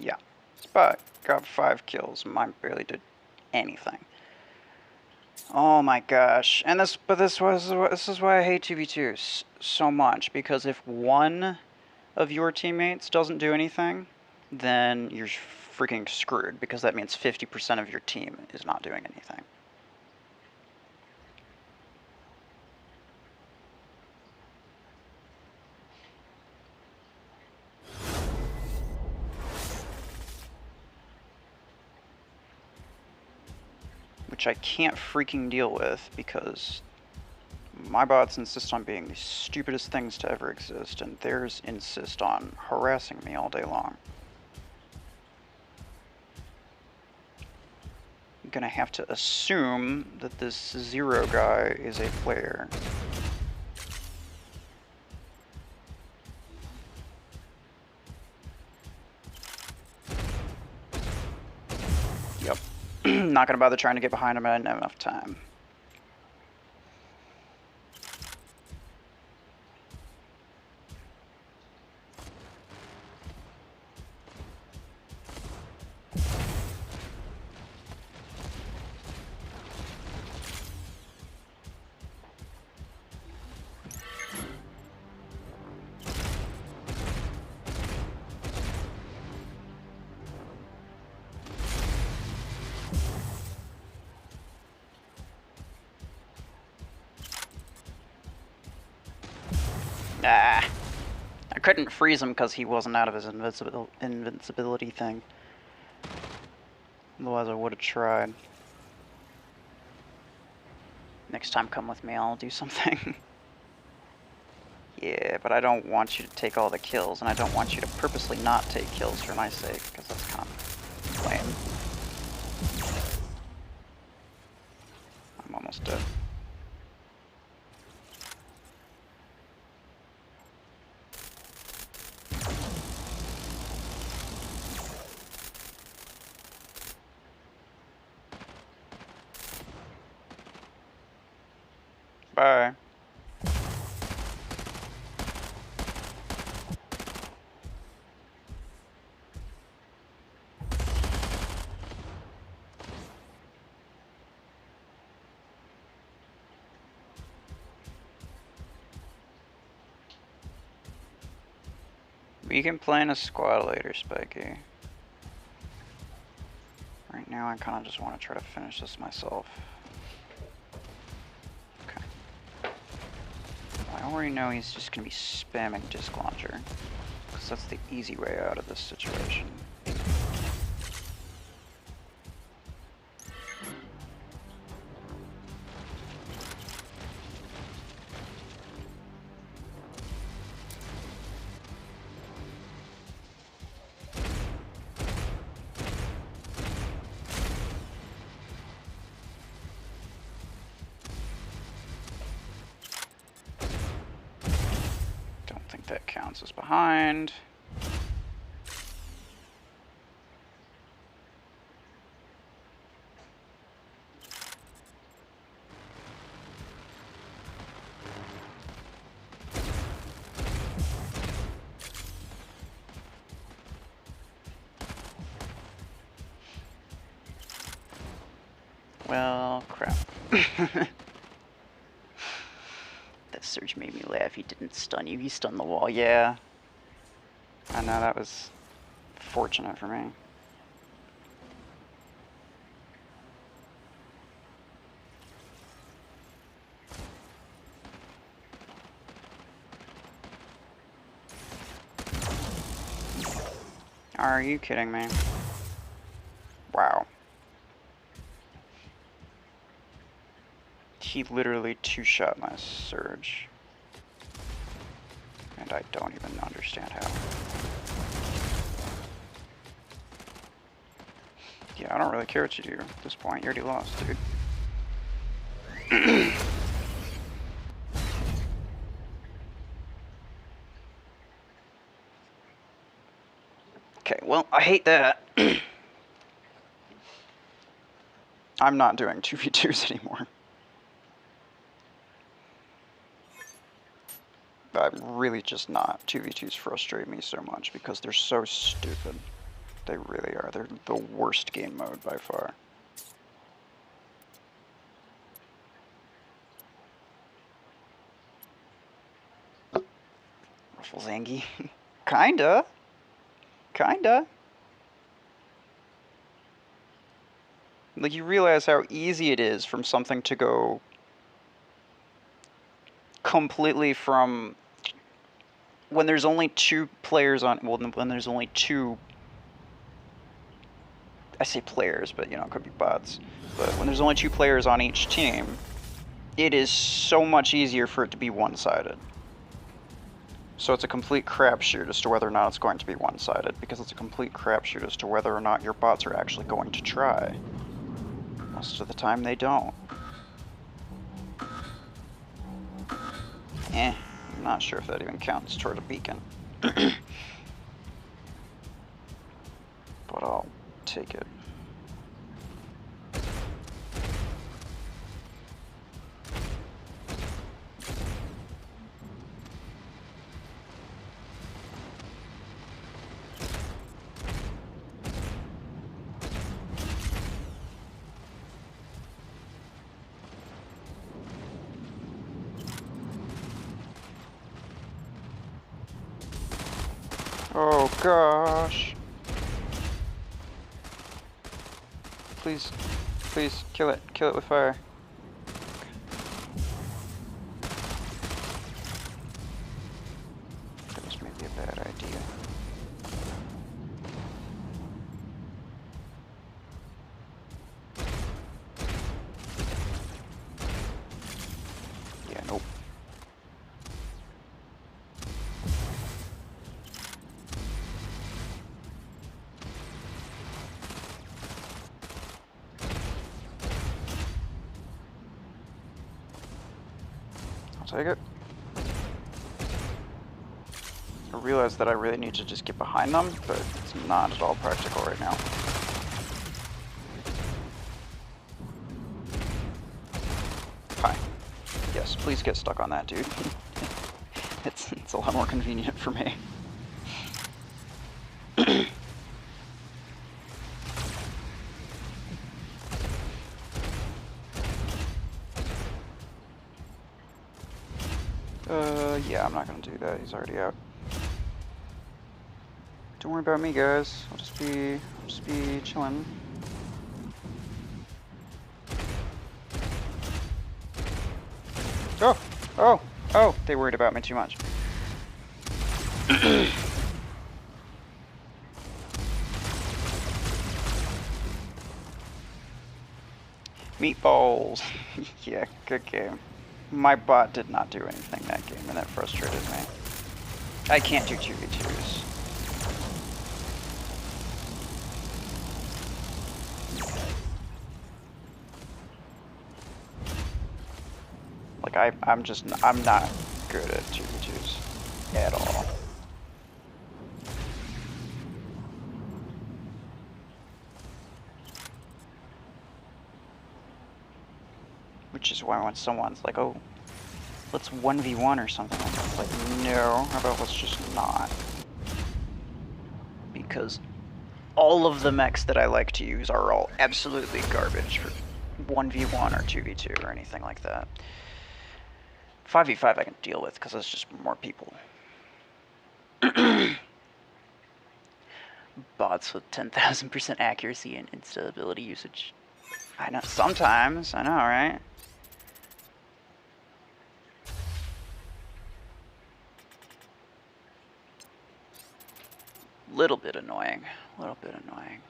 Yeah. But got 5 kills. Mine barely did anything. Oh my gosh. And this is why I hate 2v2s so much, because if one of your teammates doesn't do anything, then you're freaking screwed, because that means 50% of your team is not doing anything. Which I can't freaking deal with, because my bots insist on being the stupidest things to ever exist, and theirs insist on harassing me all day long. I'm gonna have to assume that this Zero guy is a player. Yep. Not gonna bother trying to get behind him, I didn't have enough time. Ah, I couldn't freeze him because he wasn't out of his invincibility thing. Otherwise I would have tried. Next time come with me, I'll do something. Yeah, but I don't want you to take all the kills, and I don't want you to purposely not take kills for my sake, because that's kind of lame. I'm almost dead. Bye. We can plan a squad later, Spiky. Right now I kind of just want to try to finish this myself. Okay. I already know he's just going to be spamming Disc Launcher, because that's the easy way out of this situation. That counts as behind. Well, crap. That surge made me laugh. He didn't stun you, he stunned the wall. Yeah. I know, that was fortunate for me. Are you kidding me? Wow. He literally two-shot my surge. And I don't even understand how. Yeah, I don't really care what you do at this point. You already lost, dude. Okay, well, I hate that. I'm not doing 2v2s anymore. I'm really just not. 2v2s frustrate me so much because they're so stupid. They really are. They're the worst game mode by far. Ruffles Angie. Kinda. Kinda. Like, you realize how easy it is from something to go completely from when there's only two players on, well, when there's only two, I say players, but you know, it could be bots, but when there's only two players on each team, it is so much easier for it to be one-sided. So it's a complete crapshoot as to whether or not it's going to be one-sided, because it's a complete crapshoot as to whether or not your bots are actually going to try. Most of the time they don't. I'm not sure if that even counts toward a beacon. But I'll take it. Oh gosh. Please, please, kill it. Kill it with fire. This may be a bad idea. Yeah, nope. I'll take it. I realize that I really need to just get behind them, but it's not at all practical right now. Hi. Yes, please get stuck on that, dude. It's a lot more convenient for me. Yeah, I'm not gonna do that. He's already out. Don't worry about me, guys. I'll just be chilling. Oh, oh, oh! They worried about me too much. Meatballs. Yeah, good game. My bot did not do anything that game, and that frustrated me. I can't do 2v2s. Like, I'm not good at 2v2s at all. Which is why when someone's like, oh, let's 1v1 or something like that, it's like, no, how about let's just not? Because all of the mechs that I like to use are all absolutely garbage for 1v1 or 2v2 or anything like that. 5v5 I can deal with because it's just more people. Bots with 10,000% accuracy and instability usage. I know, sometimes, I know, right? Little bit annoying. A little bit annoying.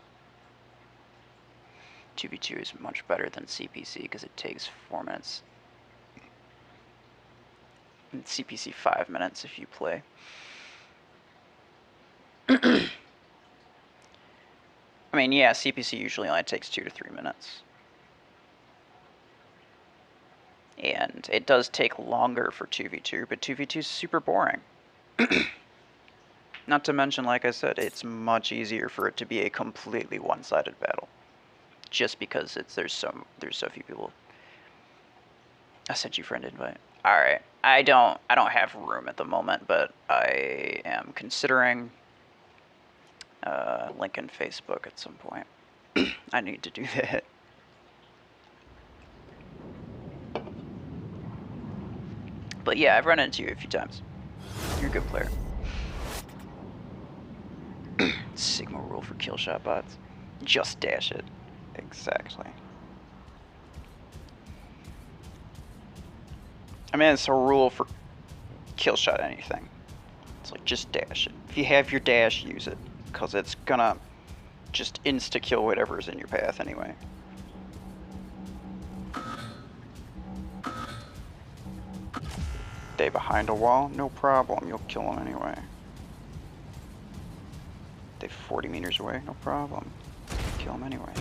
2v2 is much better than CPC because it takes 4 minutes. And CPC 5 minutes if you play. I mean, yeah, CPC usually only takes 2 to 3 minutes. And it does take longer for 2v2, but 2v2 is super boring. Not to mention, like I said, it's much easier for it to be a completely one-sided battle. Just because there's so few people. I sent you friend invite. Alright. I don't have room at the moment, but I am considering linking Facebook at some point. I need to do that. But yeah, I've run into you a few times. You're a good player. Sigma rule for kill shot bots. Just dash it. Exactly. I mean, it's a rule for kill shot anything. It's like, just dash it. If you have your dash, use it. Because it's gonna just insta-kill whatever's in your path anyway. They behind a wall? No problem. You'll kill them anyway. They 40 meters away? No problem. Kill them anyway.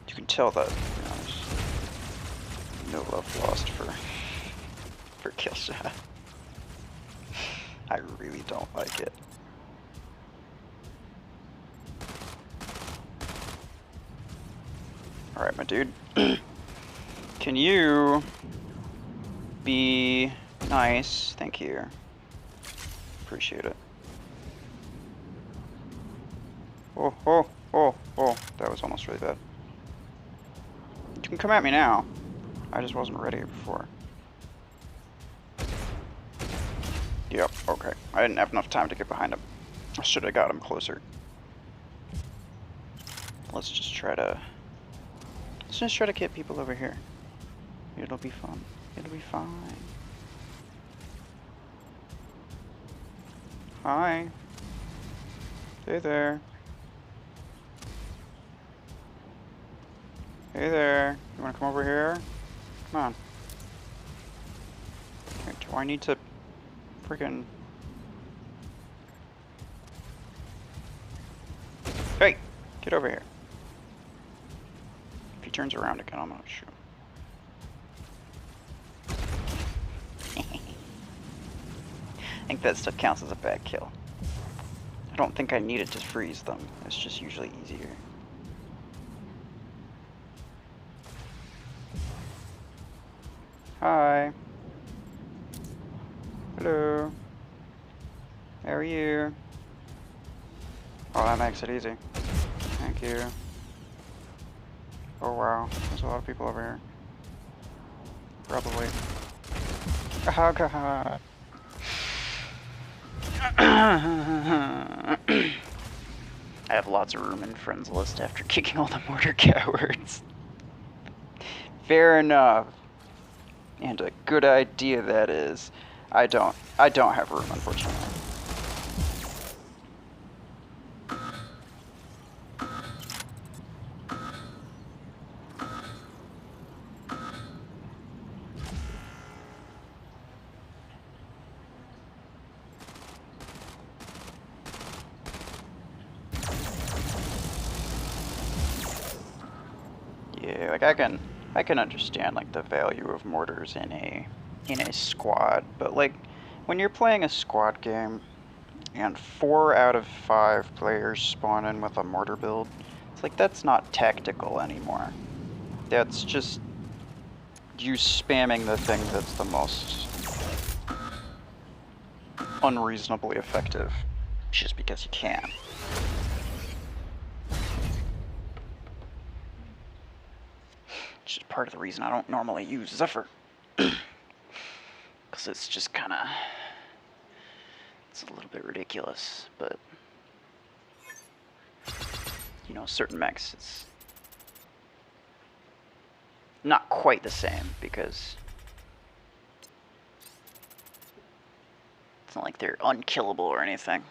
You can tell that, you know, there's no love lost for kill shot. I really don't like it. Alright, my dude. Can you be nice? Thank you. Appreciate it. Oh, oh, oh, oh. That was almost really bad. You can come at me now. I just wasn't ready before. Yep, okay. I didn't have enough time to get behind him. I should have got him closer. Let's just try to get people over here. It'll be fun. It'll be fine. Hi. Hey there. Hey there. You wanna come over here? Come on. Okay, do I need to freaking... Hey! Get over here. If he turns around again, I'm gonna shoot. I think that still counts as a bad kill. I don't think I needed to freeze them. It's just usually easier. Hi. Hello. How are you? Oh, that makes it easy. Thank you. Oh wow, there's a lot of people over here. Probably. Oh god. I have lots of room in friends list after kicking all the mortar cowards. Fair enough. And a good idea that is. I don't have room, unfortunately. Yeah, like I can understand like the value of mortars in a squad, but like when you're playing a squad game and 4 out of 5 players spawn in with a mortar build, it's like that's not tactical anymore. That's just you spamming the thing that's the most unreasonably effective just because you can. Which is part of the reason I don't normally use Zephyr. Because it's just kind of... it's a little bit ridiculous, but... you know, certain mechs, Not quite the same, because it's not like they're unkillable or anything.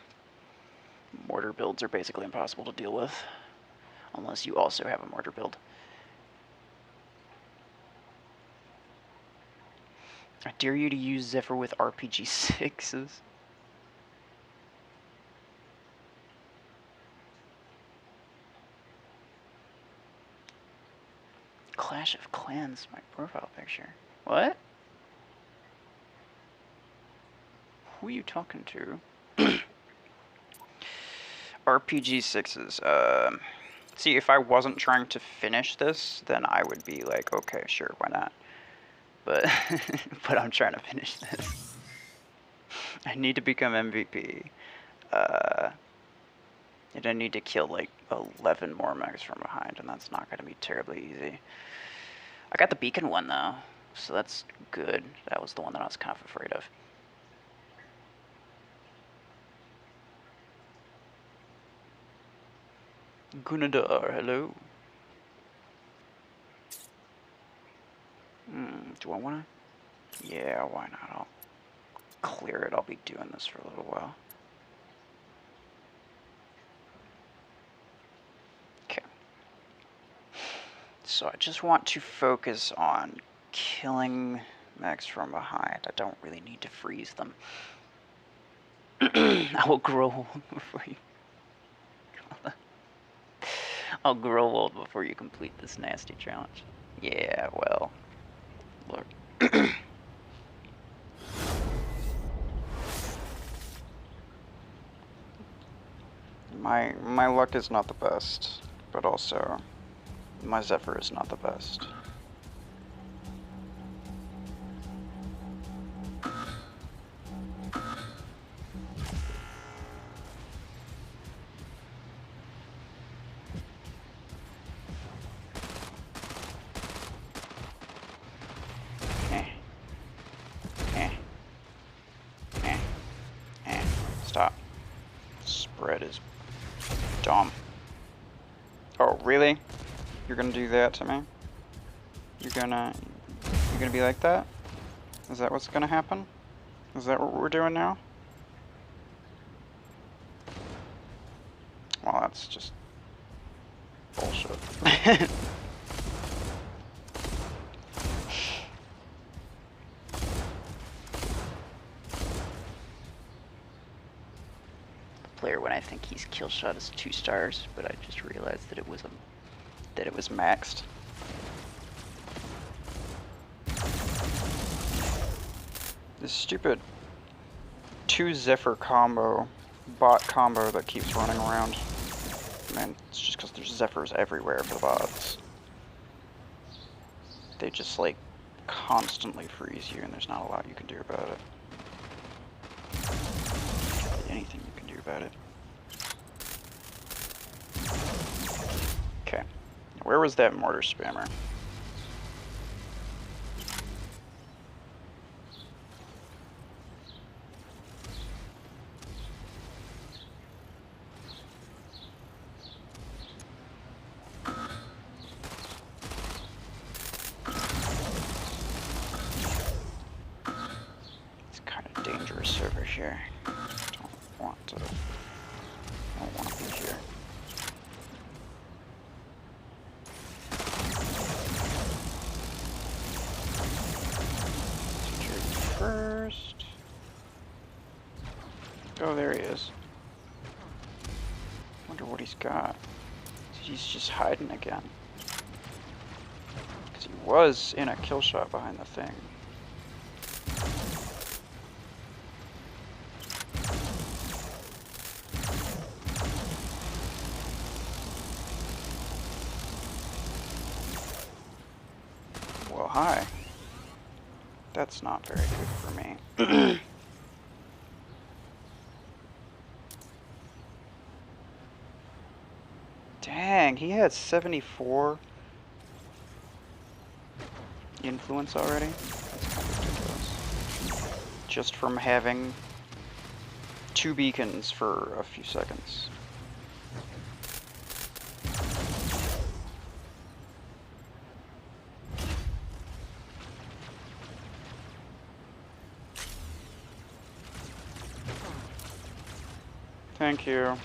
Mortar builds are basically impossible to deal with, unless you also have a mortar build. I dare you to use Zephyr with RPG 6s. Clash of Clans, my profile picture. What? Who are you talking to? RPG 6s. See, if I wasn't trying to finish this, then I would be like, okay, sure, why not? But, but I'm trying to finish this. I need to become MVP. And I need to kill like 11 more mechs from behind, and that's not going to be terribly easy. I got the beacon one though, so that's good. That was the one that I was kind of afraid of. Gunadar, hello. Do I want to? Yeah, why not? I'll clear it. I'll be doing this for a little while. Okay. So I just want to focus on killing mechs from behind. I don't really need to freeze them. I will grow old before you... I'll grow old before you complete this nasty challenge. Yeah, well, look. My luck is not the best, but also my Zephyr is not the best. Stop. Spread is dumb. Oh, really? You're gonna do that to me? You're gonna be like that? Is that what's gonna happen? Is that what we're doing now? Well, that's just bullshit. Player when I think he's kill shot is 2 stars, but I just realized that it was maxed. This stupid 2 Zephyr combo, bot combo that keeps running around. Man, it's just because there's Zephyrs everywhere for the bots. They just like constantly freeze you, and there's not a lot you can do about it. Anything you can do about it. Okay, where was that mortar spammer? It's kind of dangerous over here. I don't want to be here. Security first. Oh, there he is. Wonder what he's got. He's just hiding again. Because he was in a kill shot behind the thing. Well, hi. That's not very good for me. Dang, he had 74 influence already? That's kind of ridiculous. Just from having 2 beacons for a few seconds. Thank you.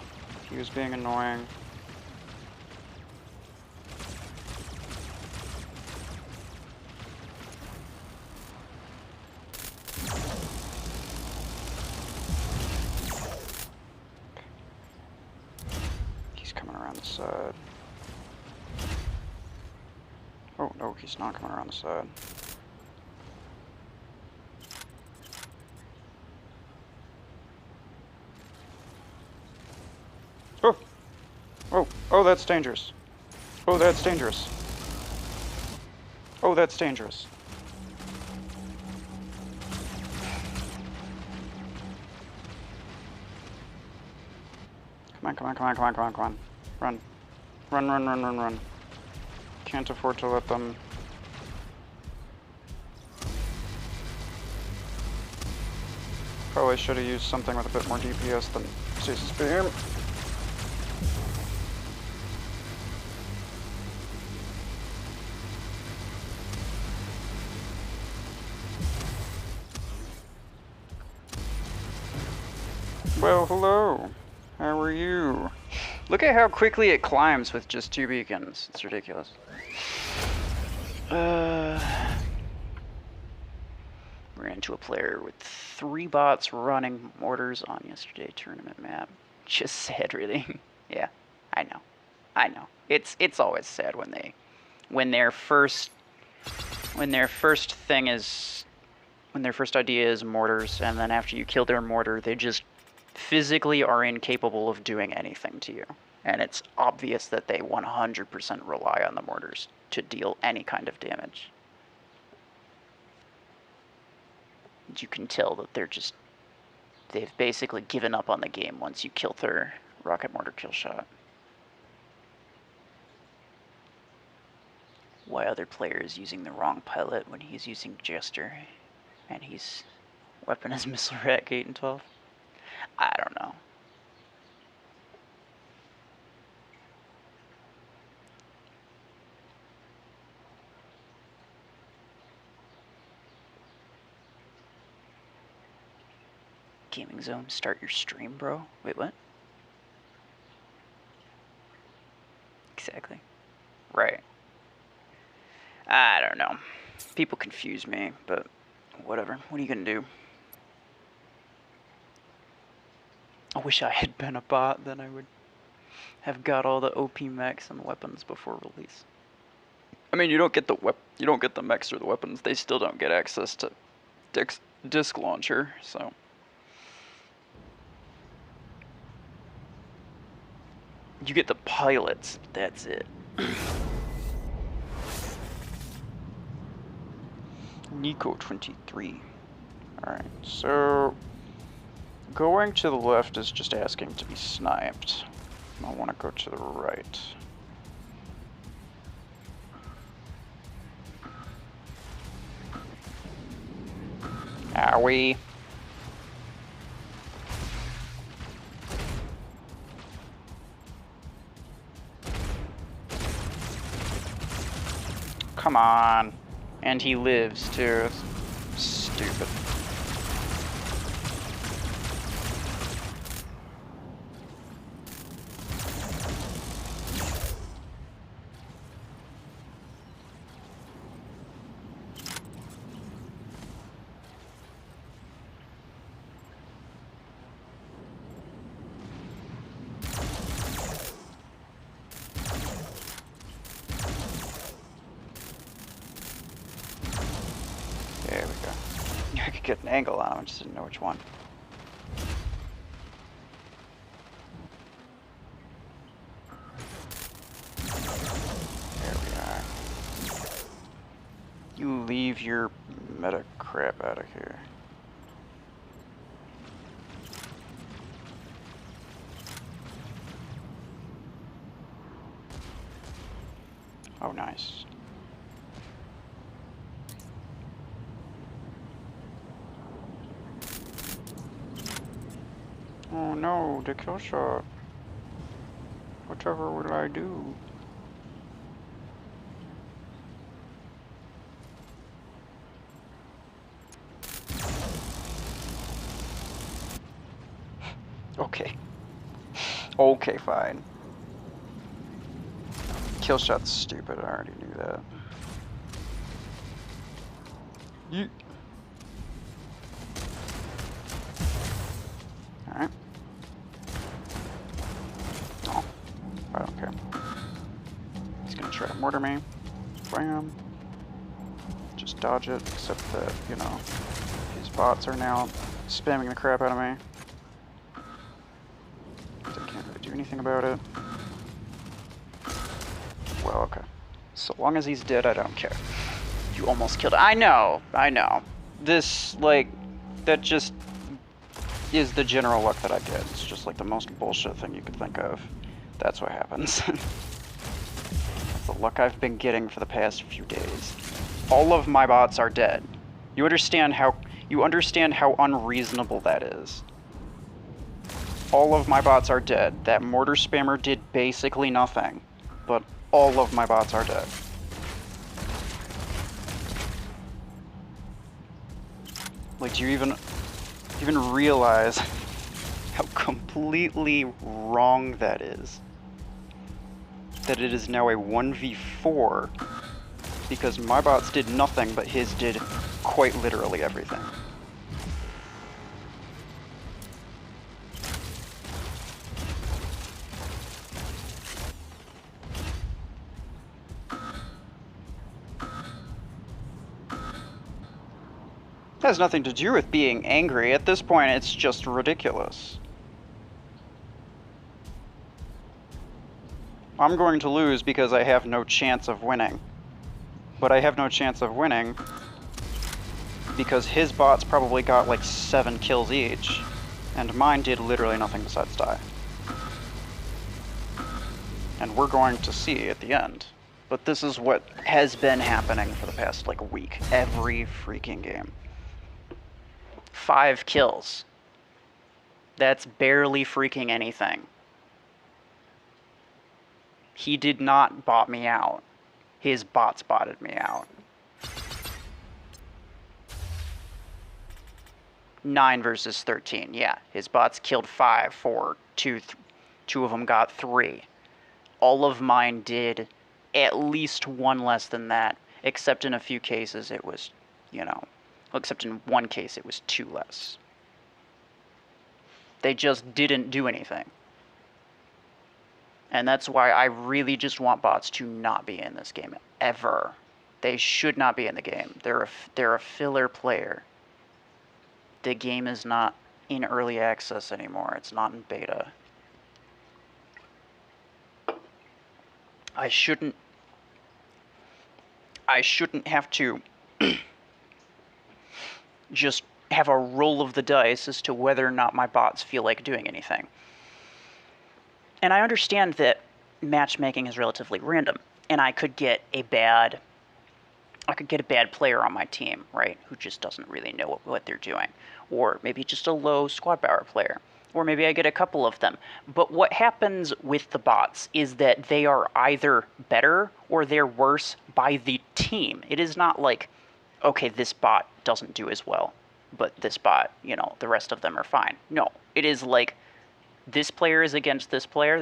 He was being annoying. He's coming around the side. Oh, no, he's not coming around the side. Oh! Oh, oh, that's dangerous. Oh, that's dangerous. Oh, that's dangerous. Come on, come on, come on, come on, come on, come on. Run. Run, run, run, run, run. Can't afford to let them... Probably should have used something with a bit more DPS than Stasis Beam. Well, hello. How are you? Look at how quickly it climbs with just 2 beacons. It's ridiculous. Ran into a player with 3 bots running mortars on yesterday tournament map. Just sad, really. Yeah, I know. I know. It's always sad when their first idea is mortars, and then after you kill their mortar, they just physically are incapable of doing anything to you. And it's obvious that they 100% rely on the mortars to deal any kind of damage. You can tell that they've basically given up on the game once you kill their rocket mortar kill shot. Why other player is using the wrong pilot when he's using Jester, and he's weapon is missile rat gate and 12? I don't know. Gaming Zone, start your stream, bro. Wait, what? Exactly. Right. I don't know. People confuse me, but whatever. What are you gonna do? I wish I had been a bot, then I would have got all the OP mechs and weapons before release. I mean, you don't get the mechs or the weapons. They still don't get access to disc launcher, so. You get the pilots, that's it. Nico 23. Alright, so going to the left is just asking to be sniped. I want to go to the right. Owie. Come on. And he lives too. Stupid. There we go. I could get an angle on him, I just didn't know which one. There we are. You leave your meta crap out of here. Oh, nice. Oh no, the kill shot. Whatever will I do? Okay. Okay, fine. Kill shot's stupid, I already knew that. Alright. Oh, I don't care. He's gonna try to mortar me. Bam. Just dodge it, except that, you know, his bots are now spamming the crap out of me. I can't really do anything about it. Well, okay. So long as he's dead, I don't care. You almost killed it. I know. This, like, that just is the general luck that I get. It's just like the most bullshit thing you could think of. That's what happens. That's the luck I've been getting for the past few days. All of my bots are dead. You understand how unreasonable that is. All of my bots are dead. That mortar spammer did basically nothing, but all of my bots are dead. Like, do you even realize how completely wrong that is? That it is now a 1v4 because my bots did nothing, but his did quite literally everything. It has nothing to do with being angry. At this point, it's just ridiculous. I'm going to lose because I have no chance of winning. But I have no chance of winning because his bots probably got like 7 kills each, and mine did literally nothing besides die. And we're going to see at the end. But this is what has been happening for the past like a week. Every freaking game. 5 kills. That's barely freaking anything. He did not bot me out. His bots botted me out. 9 versus 13. Yeah, his bots killed 5, 4, 2 of them got 3. All of mine did at least 1 less than that, except in a few cases it was, you know, except in one case it was 2 less. They just didn't do anything. And that's why I really just want bots to not be in this game ever. They should not be in the game. They're a filler player. The game is not in early access anymore. It's not in beta. I shouldn't have to just have a roll of the dice as to whether or not my bots feel like doing anything. And I understand that matchmaking is relatively random, and I could get a bad player on my team, right, who just doesn't really know what they're doing, or maybe just a low squad power player, or maybe I get a couple of them. But what happens with the bots is that they are either better or they're worse by the team. It is not like, okay, this bot doesn't do as well, but this bot, you know, the rest of them are fine. No, it is like, this player is against this player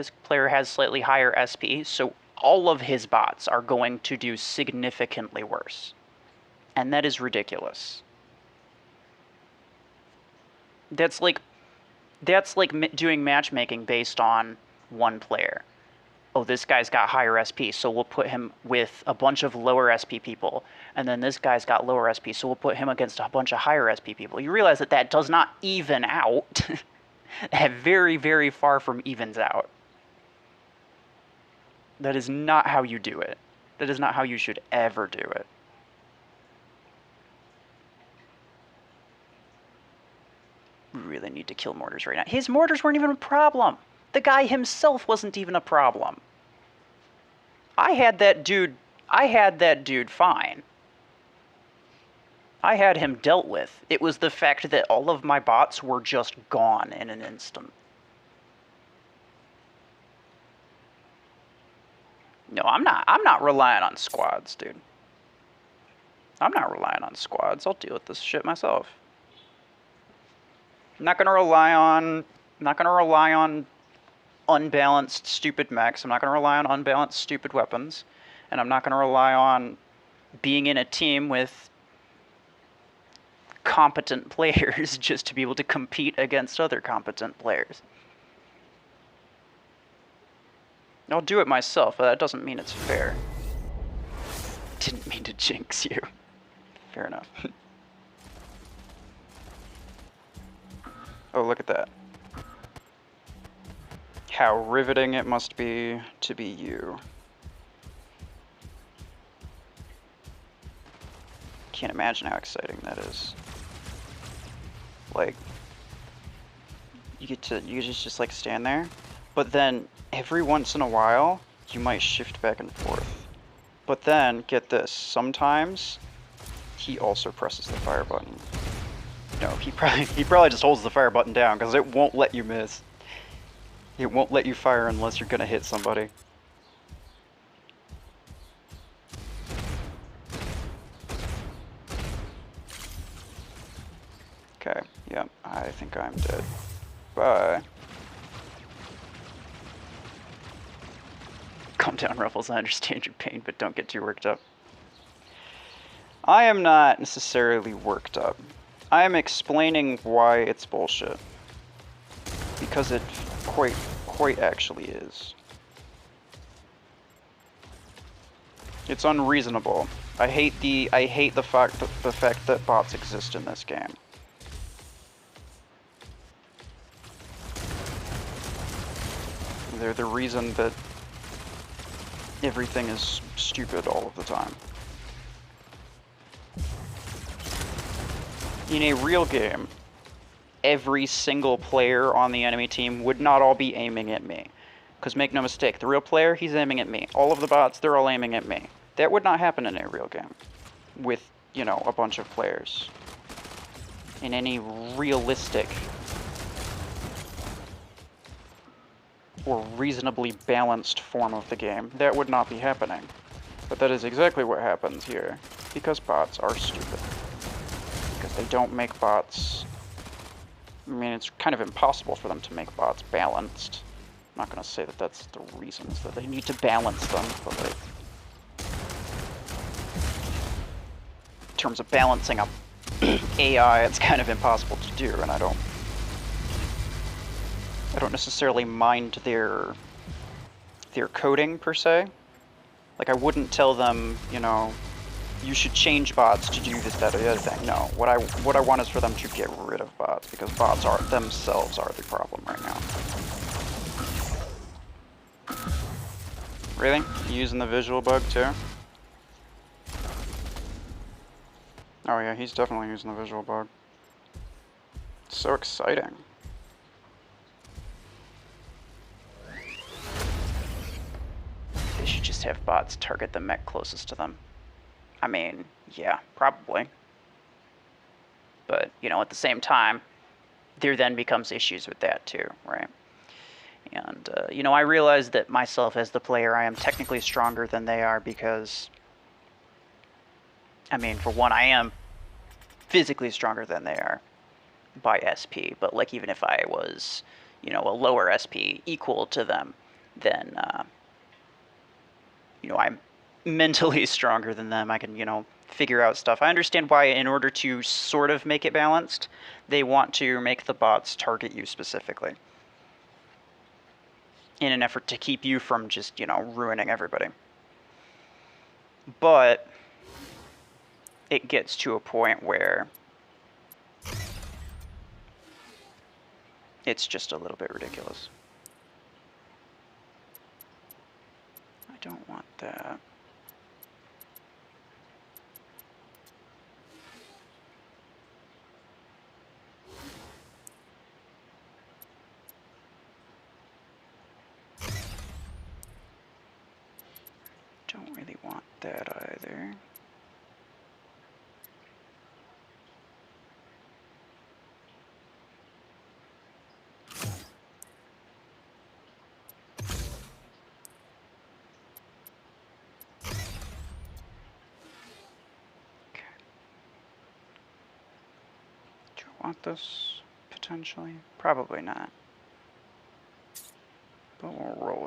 has slightly higher SP, so all of his bots are going to do significantly worse. And that is ridiculous. That's like doing matchmaking based on one player. Oh, this guy's got higher SP, so we'll put him with a bunch of lower SP people. And then this guy's got lower SP, so we'll put him against a bunch of higher SP people. You realize that that does not even out. That very, very far from evens out. That is not how you do it. That is not how you should ever do it. We really need to kill mortars right now. His mortars weren't even a problem. The guy himself wasn't even a problem. I had that dude fine. I had him dealt with. It was the fact that all of my bots were just gone in an instant. No, I'm not relying on squads, dude. I'm not relying on squads. I'll deal with this shit myself. I'm not gonna rely on unbalanced, stupid mechs. I'm not going to rely on unbalanced, stupid weapons. And I'm not going to rely on being in a team with competent players just to be able to compete against other competent players. I'll do it myself, but that doesn't mean it's fair. Didn't mean to jinx you. Fair enough. Oh, look at that. How riveting it must be to be you. Can't imagine how exciting that is. Like, you just like stand there, but then every once in a while you might shift back and forth. But then, get this, sometimes he also presses the fire button. No, he probably just holds the fire button down because it won't let you miss. It won't let you fire unless you're gonna hit somebody. Okay, yep, I think I'm dead. Bye. Calm down, Ruffles, I understand your pain, but don't get too worked up. I am not necessarily worked up. I am explaining why it's bullshit. Because it quite actually is. It's unreasonable. I hate the fact that bots exist in this game. They're the reason that everything is stupid all of the time. In a real game, every single player on the enemy team would not all be aiming at me. Because make no mistake, the real player, he's aiming at me. All of the bots, they're all aiming at me. That would not happen in a real game. With, you know, a bunch of players. In any realistic or reasonably balanced form of the game, that would not be happening. But that is exactly what happens here. Because bots are stupid. Because they don't make bots... I mean, it's kind of impossible for them to make bots balanced. I'm not going to say that that's the reasons that they need to balance them, but like... in terms of balancing a AI, it's kind of impossible to do, and I don't necessarily mind their coding, per se. Like, I wouldn't tell them, you know, you should change bots to do this, that, or the other thing. No, what I want is for them to get rid of bots, because bots themselves are the problem right now. Really? You using the visual bug, too? Oh yeah, he's definitely using the visual bug. So exciting. They should just have bots target the mech closest to them. I mean, yeah, probably. But, you know, at the same time, there then becomes issues with that too, right? And, you know, I realize that myself as the player, I am technically stronger than they are because, I mean, for one, I am physically stronger than they are by SP, but, like, even if I was, you know, a lower SP equal to them, then, you know, I'm mentally stronger than them. I can, you know, figure out stuff. I understand why, in order to sort of make it balanced, they want to make the bots target you specifically. In an effort to keep you from just, you know, ruining everybody. But it gets to a point where it's just a little bit ridiculous. I don't want that. Don't really want that either. Okay. Do I want this, potentially? Probably not.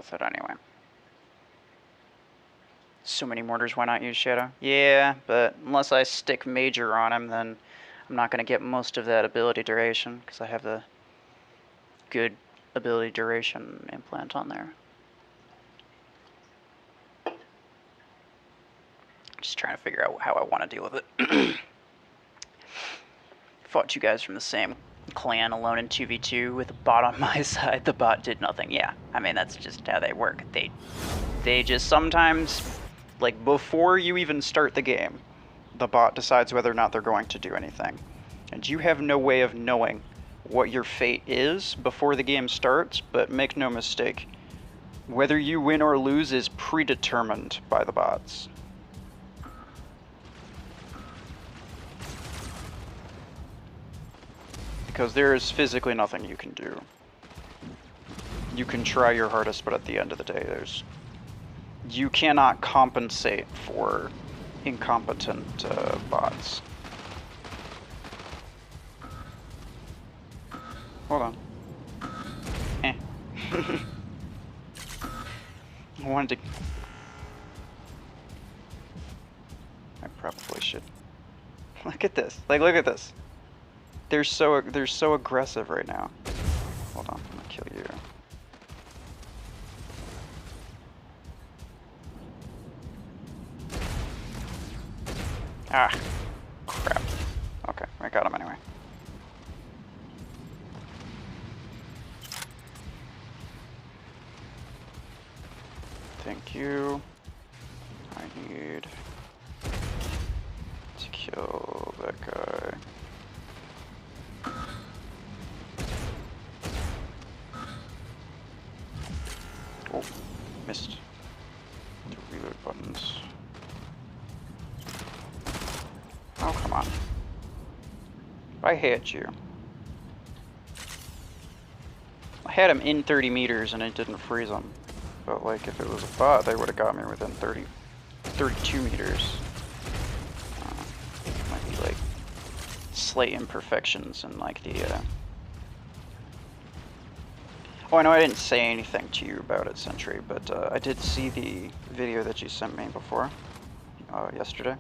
with it anyway. So many mortars, why not use Shadow? Yeah, but unless I stick Major on him, then I'm not going to get most of that ability duration, because I have the good ability duration implant on there. Just trying to figure out how I want to deal with it. Fought you guys from the same clan alone in 2v2 with a bot on my side. The bot did nothing. Yeah, I mean, that's just how they work. They just sometimes, like, before you even start the game, the bot decides whether or not they're going to do anything. And you have no way of knowing what your fate is before the game starts, but make no mistake, whether you win or lose is predetermined by the bots. Because there is physically nothing you can do. You can try your hardest, but at the end of the day, you cannot compensate for incompetent bots. Hold on. Eh. I wanted to... I probably should. Look at this. Like, look at this. They're so aggressive right now. Hold on, I'm gonna kill you. Ah, crap. Okay, I got him anyway. Thank you. I need to kill that guy. Oh, missed the reload buttons. Oh, come on. I hit you. I had him in 30 meters and it didn't freeze him. But, like, if it was a bot, they would have got me within 32 meters. Might be, like, slight imperfections in, like, the, Oh, I know I didn't say anything to you about it, Sentry, but I did see the video that you sent me before, yesterday.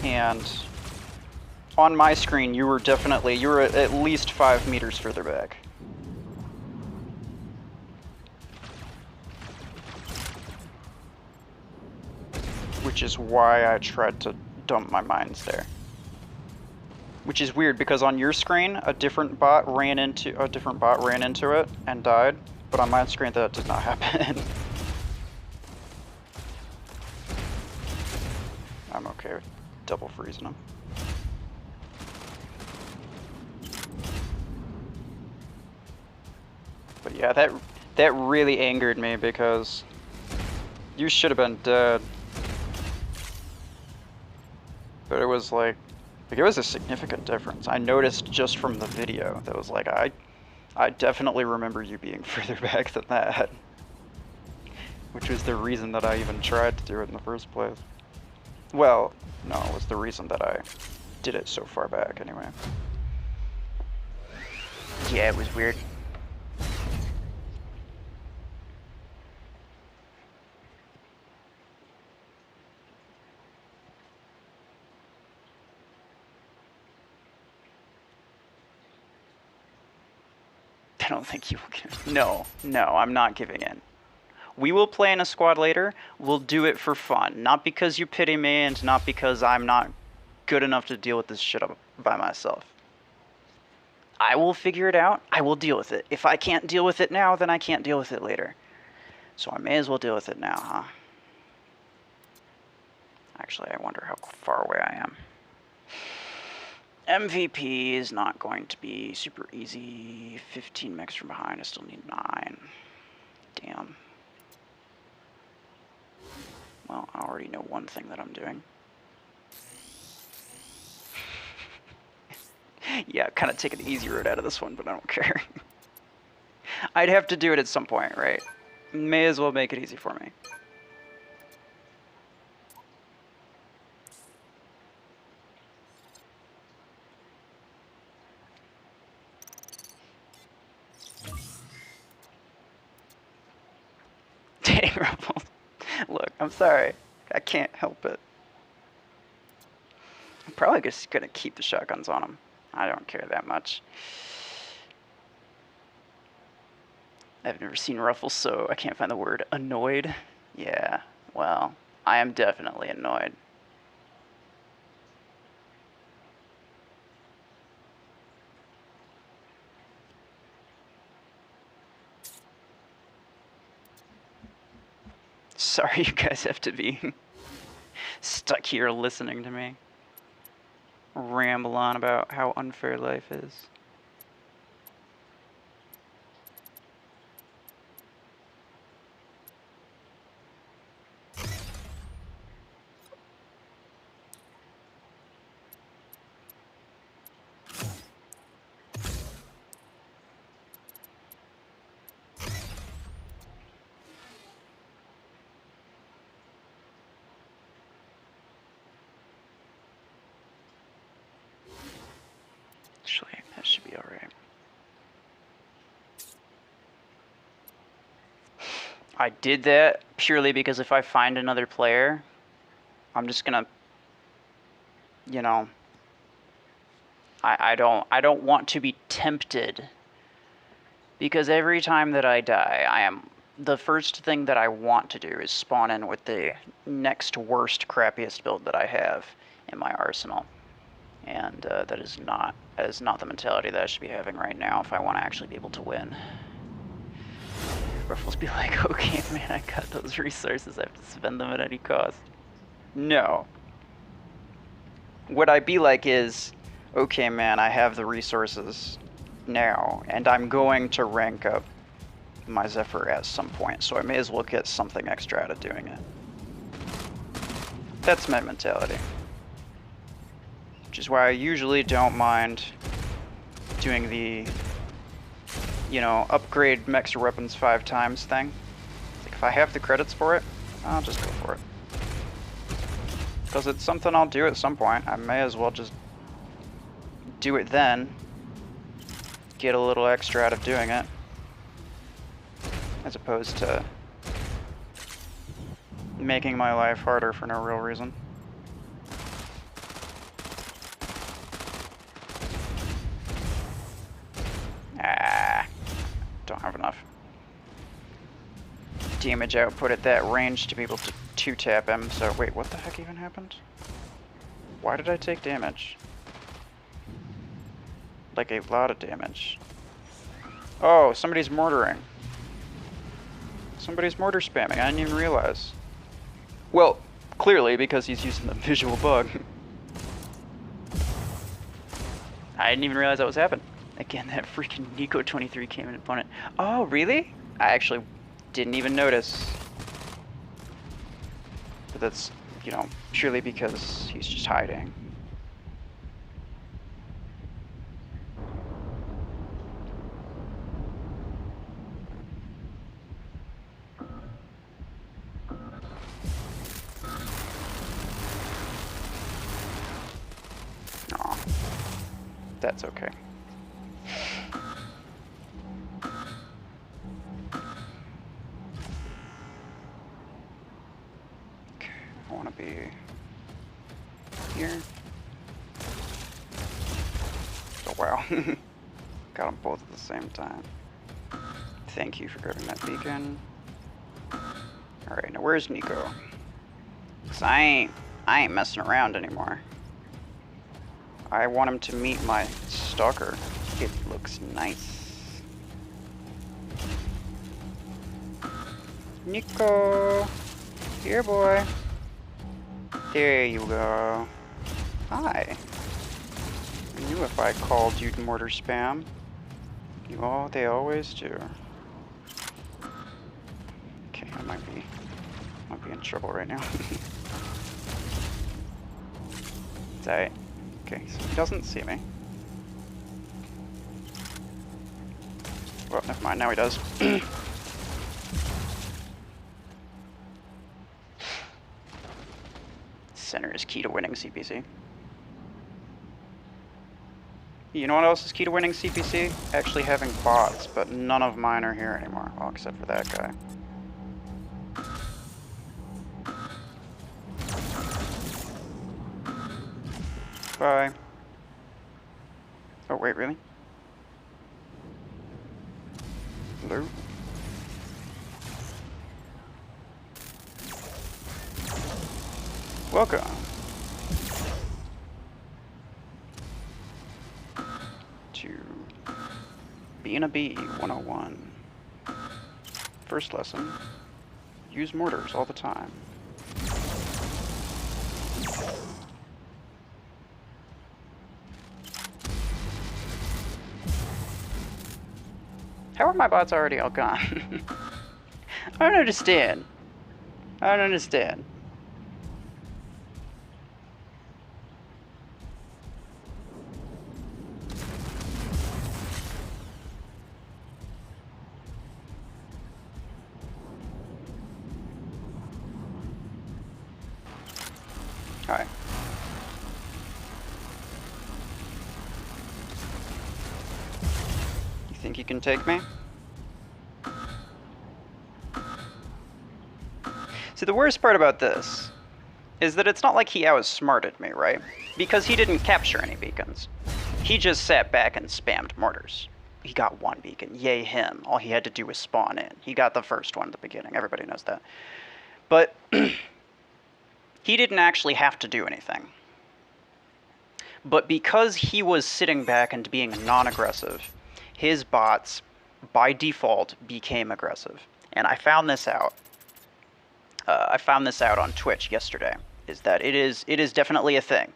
And on my screen, you were at least 5 meters further back. Which is why I tried to dump my mines there. Which is weird because on your screen, a different bot ran into it and died, but on my screen that did not happen. I'm okay with double freezing them. But yeah, that really angered me because you should have been dead. But it was like it was a significant difference. I noticed just from the video that was like, I definitely remember you being further back than that. Which was the reason that I even tried to do it in the first place. Well, no, it was the reason that I did it so far back anyway. Yeah, it was weird. I don't think you will give. No, I'm not giving in. We will play in a squad later. We'll do it for fun. Not because you pity me and not because I'm not good enough to deal with this shit by myself. I will figure it out. I will deal with it. If I can't deal with it now, then I can't deal with it later. So I may as well deal with it now, huh? Actually, I wonder how far away I am. MVP is not going to be super easy. 15 mechs from behind. I still need 9. Damn. Well, I already know one thing that I'm doing. Yeah, kind of taking the easy road out of this one, but I don't care. I'd have to do it at some point, right? May as well make it easy for me. Ruffles. Look, I'm sorry. I can't help it. I'm probably just gonna keep the shotguns on him. I don't care that much. I've never seen Ruffles, so I can't find the word annoyed. Yeah, well, I am definitely annoyed. Sorry you guys have to be stuck here listening to me ramble on about how unfair life is. Actually, that should be alright. I did that purely because if I find another player, I'm just gonna, you know, I don't want to be tempted, because every time that I die, the first thing that I want to do is spawn in with the next worst, crappiest build that I have in my arsenal. And that is not the mentality that I should be having right now if I want to actually be able to win. Ruffles be like, okay man, I got those resources, I have to spend them at any cost. No. What I'd be like is, okay man, I have the resources now, and I'm going to rank up my Zephyr at some point, so I may as well get something extra out of doing it. That's my mentality. Which is why I usually don't mind doing the, you know, upgrade mechs or weapons 5 times thing. Like, if I have the credits for it, I'll just go for it. Because it's something I'll do at some point. I may as well just do it then. Get a little extra out of doing it. As opposed to making my life harder for no real reason. Don't have enough damage output at that range to be able to 2-tap him, so wait, what the heck even happened? Why did I take damage? Like a lot of damage. Oh, somebody's mortaring. Somebody's mortar spamming, I didn't even realize. Well, clearly because he's using the visual bug. I didn't even realize that was happening. Again, that freaking Nico 23 came in opponent. Oh, really? I actually didn't even notice. But that's, you know, purely because he's just hiding. Aw. That's okay. I want to be here. Oh wow. Got them both at the same time. Thank you for grabbing that beacon. Alright, now where's Nico? 'Cause I ain't messing around anymore. I want him to meet my stalker. It looks nice. Nico! Here, boy. There you go. Hi. I knew if I called you mortar spam. They always do. Okay, I might be in trouble right now. It's alright. Okay, so he doesn't see me. Well, never mind, now he does. Center is key to winning CPC. You know what else is key to winning CPC? Actually having bots, but none of mine are here anymore. Well, except for that guy. Bye. Oh, wait, really? Hello? Welcome to Being a Bee 101. First lesson, use mortars all the time. How are my bots already all gone? I don't understand. I don't understand. Alright. You think you can take me? See, the worst part about this is that it's not like he outsmarted me, right? Because he didn't capture any beacons. He just sat back and spammed mortars. He got one beacon. Yay him. All he had to do was spawn in. He got the first one at the beginning. Everybody knows that. But he didn't actually have to do anything. But because he was sitting back and being non-aggressive, his bots, by default, became aggressive. And I found this out. On Twitch yesterday, is that it is definitely a thing.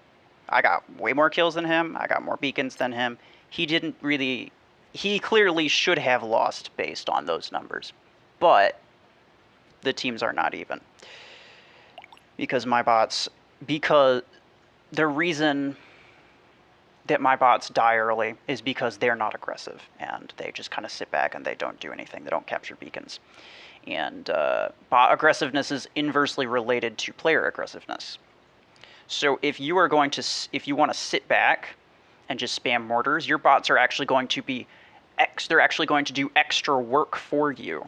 I got way more kills than him. I got more beacons than him. He clearly should have lost based on those numbers. But the teams are not even. Because the reason that my bots die early is because they're not aggressive and they just kind of sit back and they don't do anything. They don't capture beacons. And bot aggressiveness is inversely related to player aggressiveness. So if you want to sit back and just spam mortars, your bots are actually going to be they're actually going to do extra work for you.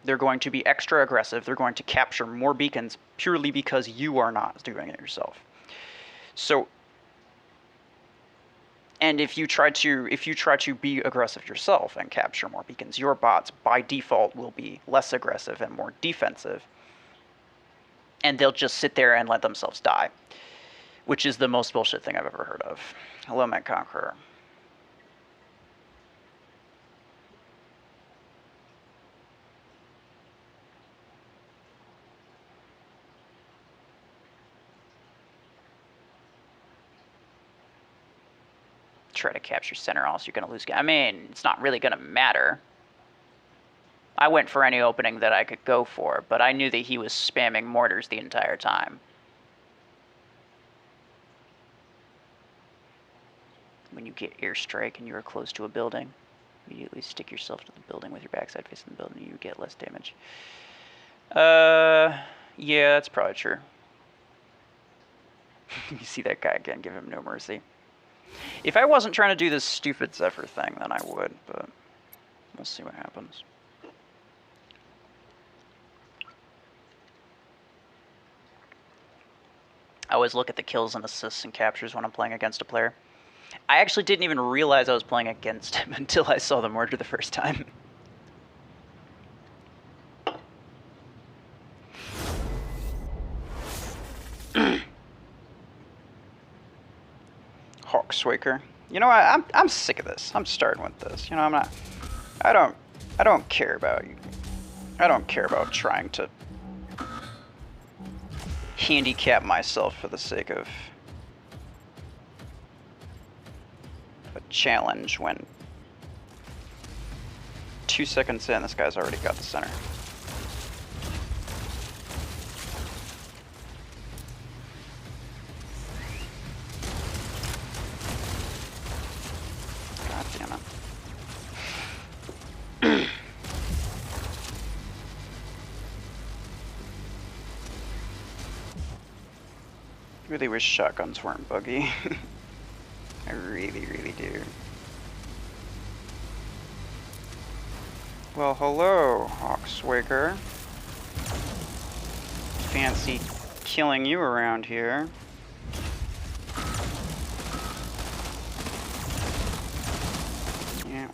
They're going to be extra aggressive. They're going to capture more beacons purely because you are not doing it yourself. So, and if you try to be aggressive yourself and capture more beacons, your bots by default will be less aggressive and more defensive. And they'll just sit there and let themselves die, which is the most bullshit thing I've ever heard of. Hello, Mech Conqueror. Try to capture center, else you're going to lose. I mean, it's not really going to matter. I went for any opening that I could go for, but I knew that he was spamming mortars the entire time. When you get airstrike and you are close to a building, immediately stick yourself to the building with your backside facing the building, you get less damage. Yeah, that's probably true. You see that guy again, give him no mercy. If I wasn't trying to do this stupid Zephyr thing, then I would, but we'll see what happens. I always look at the kills and assists and captures when I'm playing against a player. I actually didn't even realize I was playing against him until I saw the mortar the first time. Hawkswaker. You know what? I'm sick of this. I'm starting with this. You know, I don't care about you. I don't care about trying to handicap myself for the sake of a challenge when 2 seconds in, this guy's already got the center. God damn it. I really wish shotguns weren't buggy. I really, really do. Well, hello, Hawkswaker. Fancy killing you around here.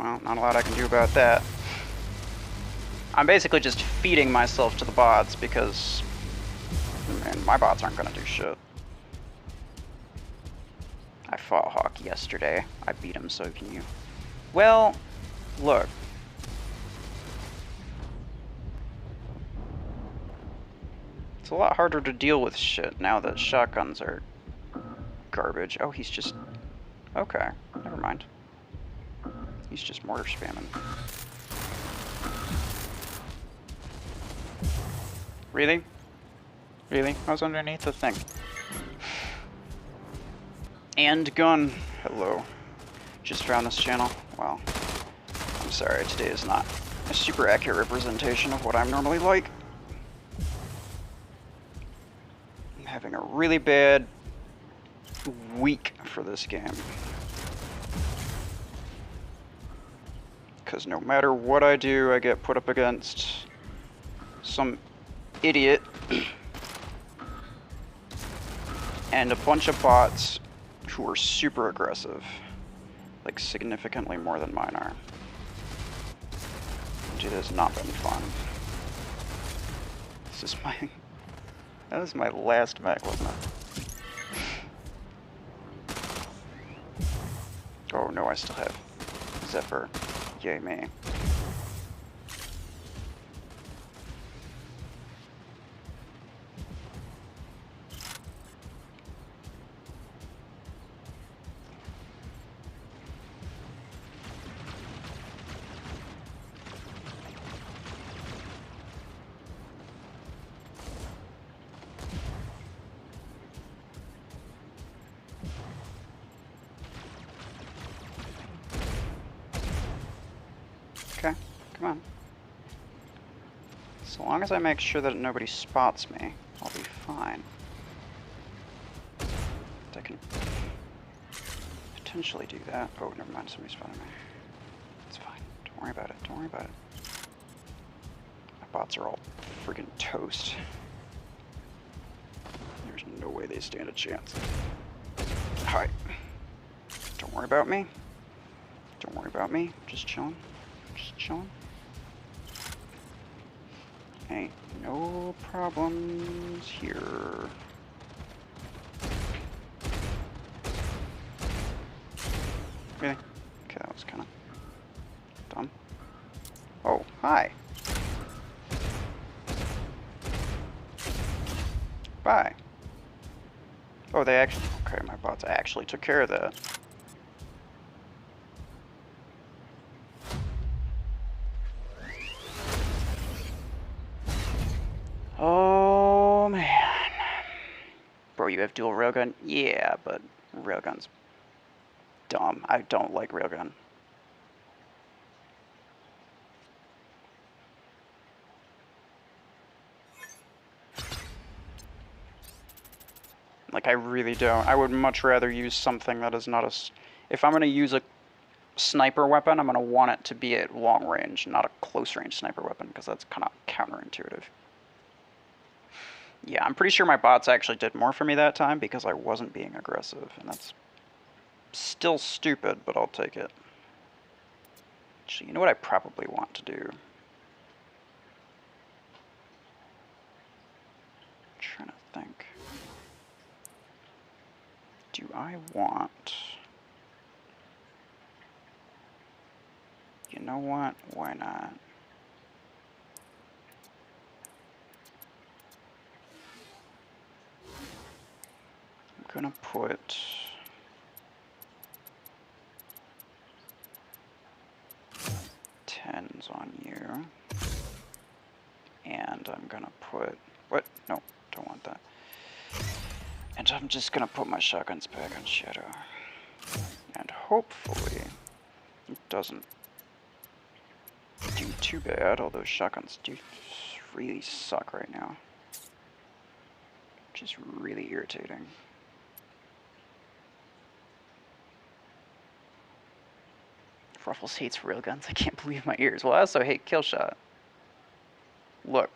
Well, not a lot I can do about that. I'm basically just feeding myself to the bots because, man, my bots aren't gonna do shit. I fought Hawk yesterday. I beat him, so can you. Well, look. It's a lot harder to deal with shit now that shotguns are garbage. Oh, he's just... Okay, never mind. He's just mortar spamming. Really? Really? I was underneath the thing. And gun. Hello. Just found this channel. Well, I'm sorry, today is not a super accurate representation of what I'm normally like. I'm having a really bad week for this game. Because no matter what I do, I get put up against some idiot and a bunch of bots who are super aggressive. Like, significantly more than mine are. It has not been fun. This is my... That was my last mech, wasn't it? Oh no, I still have Zephyr. Yay me. Okay, come on. So long as I make sure that nobody spots me, I'll be fine. I can potentially do that. Oh, never mind, somebody spotted me. It's fine. Don't worry about it. Don't worry about it. My bots are all freaking toast. There's no way they stand a chance. Hi. Don't worry about me. Don't worry about me. Just chilling. Just chilling. Ain't no problems here. Really? Okay, that was kind of dumb. Oh, hi. Bye. Oh, they actually... Okay, my bots actually took care of that. Oh, man. Bro, you have dual railgun? Yeah, but railgun's dumb. I don't like railgun. Like, I really don't. I would much rather use something that is not a... If I'm going to use a sniper weapon, I'm going to want it to be at long range, not a close range sniper weapon, because that's kind of counterintuitive. Yeah, I'm pretty sure my bots actually did more for me that time because I wasn't being aggressive, and that's still stupid, but I'll take it. Actually, you know what I probably want to do? I'm trying to think. Do I want... You know what? Why not? I'm gonna put... tens on you. And I'm gonna put... What? No, don't want that. And I'm just gonna put my shotguns back on Shadow. And hopefully it doesn't do too bad, although shotguns do really suck right now. Which is really irritating. Ruffles hates railguns. I can't believe my ears. Well, I also hate Killshot. Look,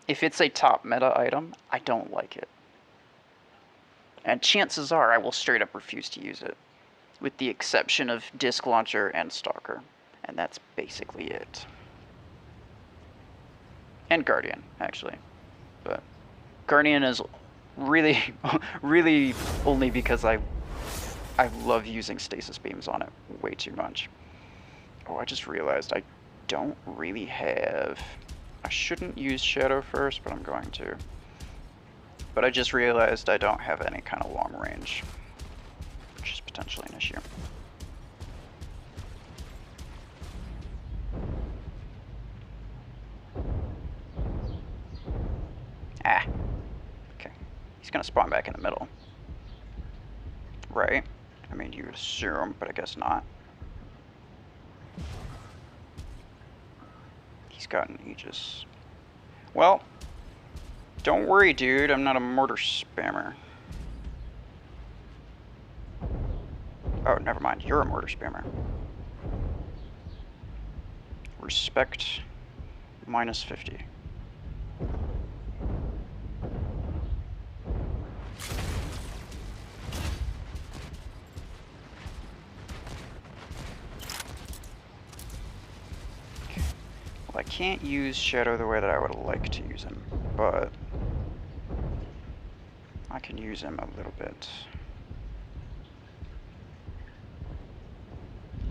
if it's a top meta item, I don't like it. And chances are I will straight up refuse to use it, with the exception of Disc Launcher and Stalker. And that's basically it. And Guardian, actually. But Guardian is really, really only because I love using stasis beams on it way too much. Oh, I just realized I don't really have... I shouldn't use Shadow first, but I'm going to. But I just realized I don't have any kind of long range, which is potentially an issue. Ah. Okay. He's gonna spawn back in the middle. Right? I mean, you would assume, but I guess not. He's got an Aegis. Well, don't worry, dude. I'm not a mortar spammer. Oh, never mind. You're a mortar spammer. Respect minus 50. Well, I can't use Shadow the way that I would like to use him, but I can use him a little bit.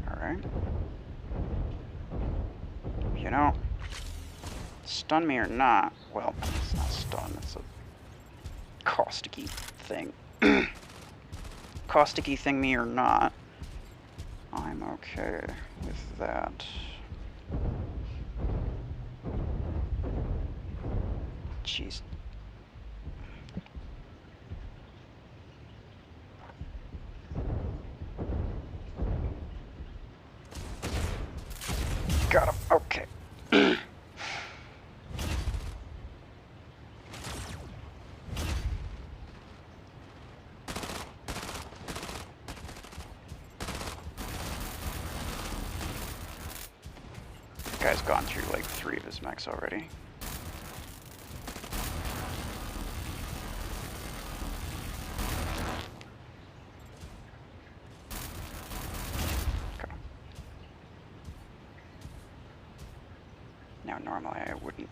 Alright. You know, stun me or not, well, it's not stun, it's a caustic-y thing. Caustic-y thing me or not, I'm okay with that. Jeez. Got him. Okay. Guy's gone through like 3 of his mechs already. Okay. Now normally I wouldn't.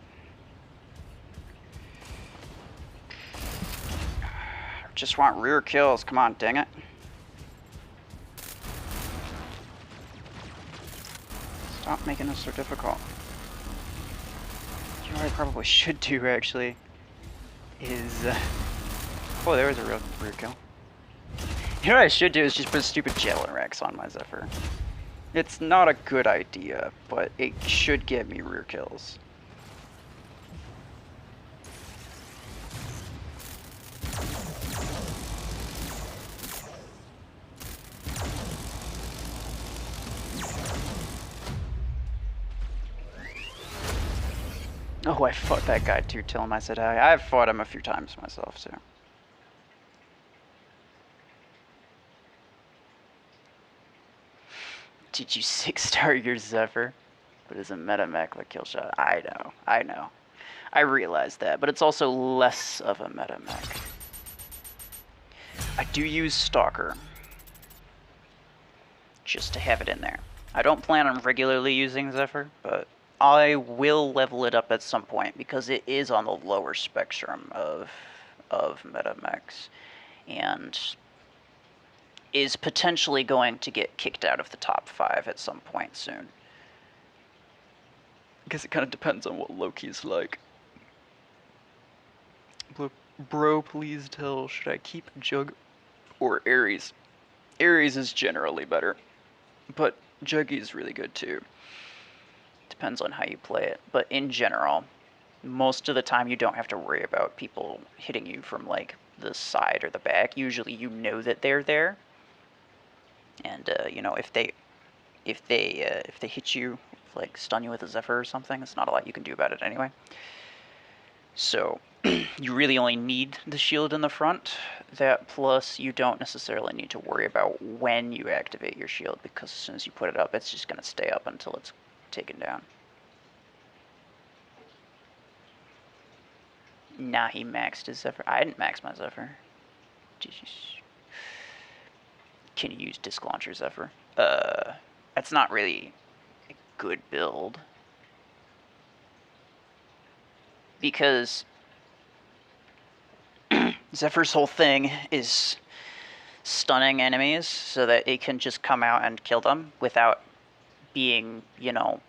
Just want rear kills, come on, dang it. Stop making this so difficult. You know what I probably should do, actually, is... oh, there was a real rear kill. You know what I should do is just put stupid Javelin Rex on my Zephyr. It's not a good idea, but it should get me rear kills. Oh, I fought that guy too, tell him I said hi. I've fought him a few times myself, too. Did you 6-star your Zephyr? But it's a meta mech like Killshot. I know. I realize that, but it's also less of a meta mech. I do use Stalker, just to have it in there. I don't plan on regularly using Zephyr, but I will level it up at some point because it is on the lower spectrum of meta mechs, and is potentially going to get kicked out of the top 5 at some point soon. I guess it kind of depends on what Loki's like. Bro, please tell, should I keep Jug or Ares? Ares is generally better, but Juggy is really good too. Depends on how you play it, but in general, most of the time you don't have to worry about people hitting you from like the side or the back. Usually you know that they're there, and you know, if they hit you, like stun you with a Zephyr or something, it's not a lot you can do about it anyway. So you really only need the shield in the front. That plus you don't necessarily need to worry about when you activate your shield, because as soon as you put it up, it's just going to stay up until it's taken down. Nah, he maxed his Zephyr. I didn't max my Zephyr. Jesus. Can you use Disc Launcher Zephyr? That's not really good build. Because Zephyr's whole thing is stunning enemies so that it can just come out and kill them without being, you know,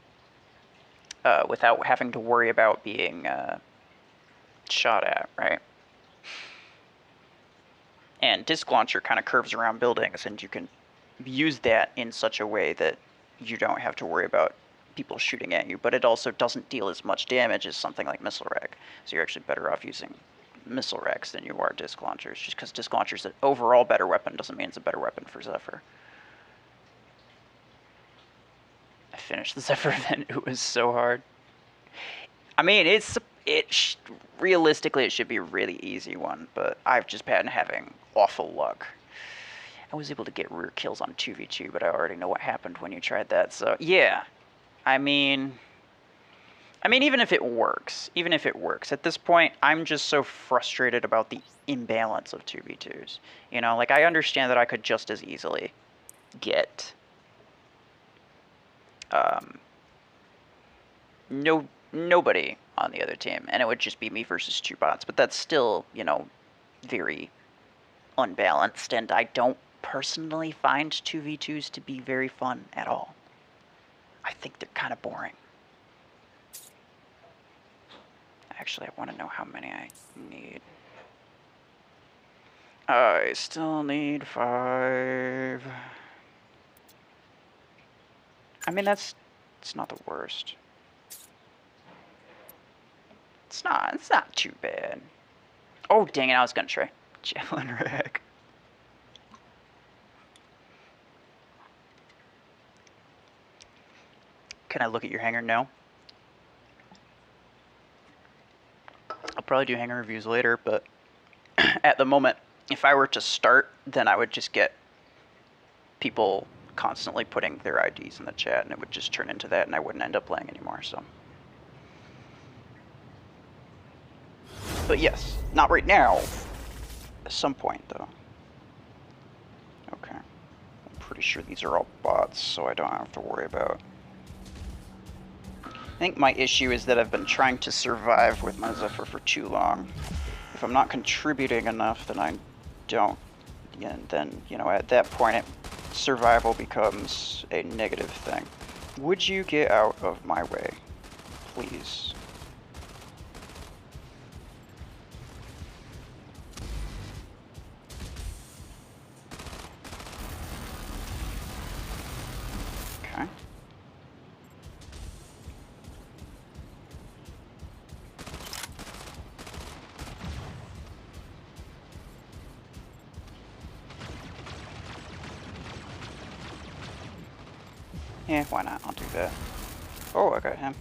without having to worry about being shot at, right? And Disc Launcher kind of curves around buildings, and you can use that in such a way that you don't have to worry about people shooting at you, but it also doesn't deal as much damage as something like Missile Rack. So you're actually better off using Missile Racks than you are Disc Launchers, just because Disc Launcher's an overall better weapon doesn't mean it's a better weapon for Zephyr. I finished the Zephyr event. It was so hard. I mean, realistically, it should be a really easy one, but I've just been having awful luck. I was able to get rear kills on 2v2, but I already know what happened when you tried that, so yeah. I mean, even if it works, at this point, I'm just so frustrated about the imbalance of 2v2s. You know, like, I understand that I could just as easily get, nobody on the other team, and it would just be me versus 2 bots, but that's still, you know, very unbalanced, and I don't personally find 2v2s to be very fun at all. I think they're kind of boring. Actually, I want to know how many I need. I still need 5. I mean, it's not the worst. It's not too bad. Oh, dang it, I was gonna try Javelin Rack. Can I look at your hanger? No. I'll probably do hanger reviews later, but at the moment, if I were to start, then I would just get people constantly putting their IDs in the chat, and it would just turn into that, and I wouldn't end up playing anymore, so. But yes, not right now. At some point, though. Okay. I'm pretty sure these are all bots, so I don't have to worry about. I think my issue is that I've been trying to survive with my Zephyr for too long. If I'm not contributing enough, then I don't. And then, you know, at that point, survival becomes a negative thing. Would you get out of my way, please? Okay. Yeah, why not? I'll do that. Oh, I got him.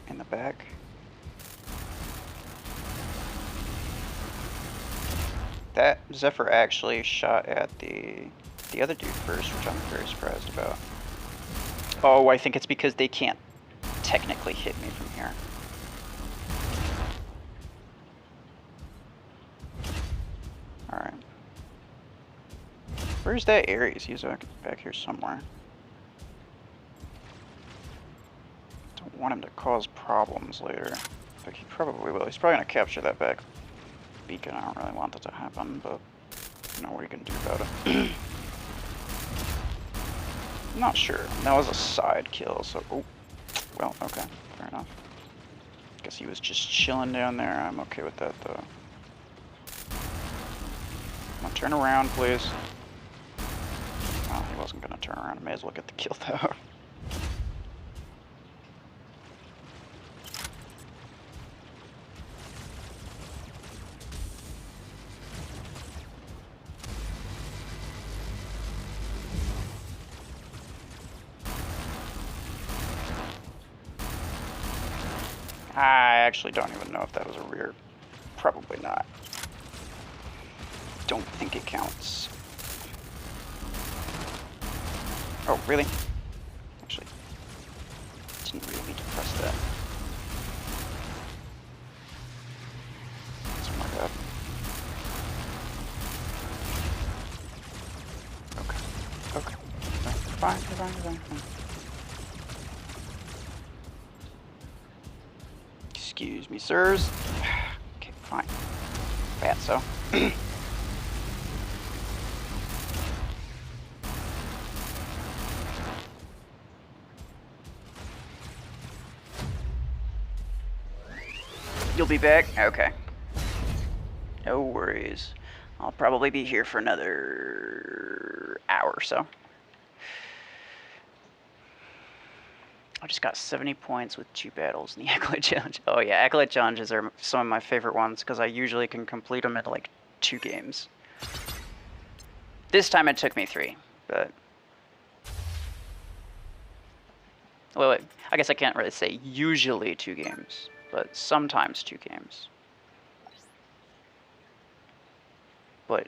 In the back. That Zephyr actually shot at the other dude first, which I'm very surprised about. Oh, I think it's because they can't technically hit me from here. Alright. Where's that Ares? He's back here somewhere. Don't want him to cause problems later. But he probably will. He's probably going to capture that back beacon. I don't really want that to happen, but you know what you can do about it. I'm not sure. That was a side kill, so... Oh. Well, okay. Fair enough. Guess he was just chilling down there. I'm okay with that, though. Come on, turn around, please. Oh, he wasn't going to turn around. I may as well get the kill, though. I actually don't even know if that was a rear. Probably not. Don't think it counts. Oh, really? Actually, didn't really need to press that. That's my bad. Okay. Okay. Fine, fine, fine, fine. me, sirs. Okay, fine. Bad, so. You'll be back? Okay. No worries. I'll probably be here for another hour or so. I just got 70 points with 2 battles in the Acolyte Challenge. Oh yeah, Acolyte Challenges are some of my favorite ones because I usually can complete them in like 2 games. This time it took me 3, but... Well, wait, I guess I can't really say usually 2 games, but sometimes 2 games. But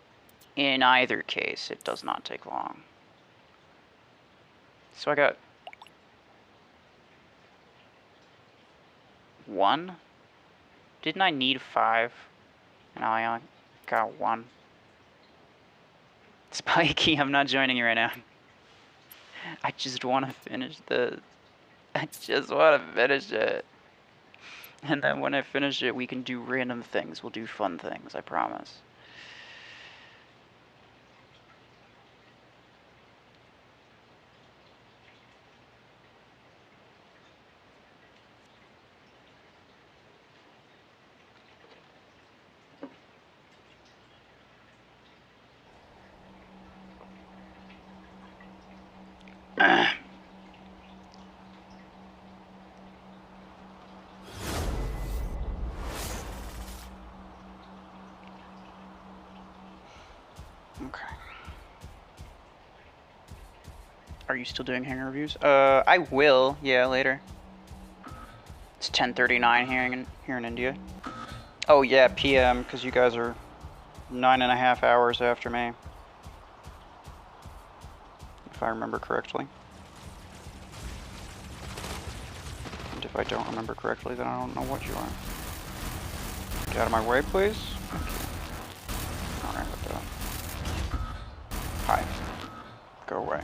in either case, it does not take long. So I got 1? Didn't I need 5? And I only got 1. Spikey, I'm not joining you right now. I just want to finish the... I just want to finish it. And then when I finish it, we can do random things. We'll do fun things, I promise. Okay. Are you still doing hangar reviews? I will, yeah, later. It's 10:39 here in India. Oh yeah, PM, because you guys are 9.5 hours after me. If I remember correctly. And if I don't remember correctly, then I don't know what you are. Get out of my way, please. Thank you. Alright with that. Hi. Go away.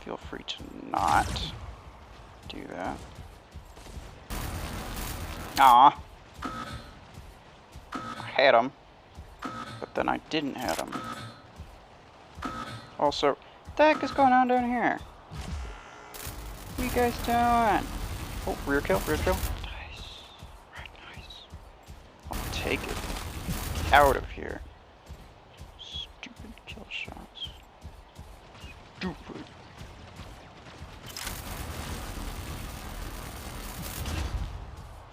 Feel free to not do that. Aw. I had him, but then I didn't have him. Also, what the heck is going on down here? What are you guys doing? Oh, rear kill, rear kill. Nice. Right, nice. I'll take it. Out of here. Stupid kill shots. Stupid.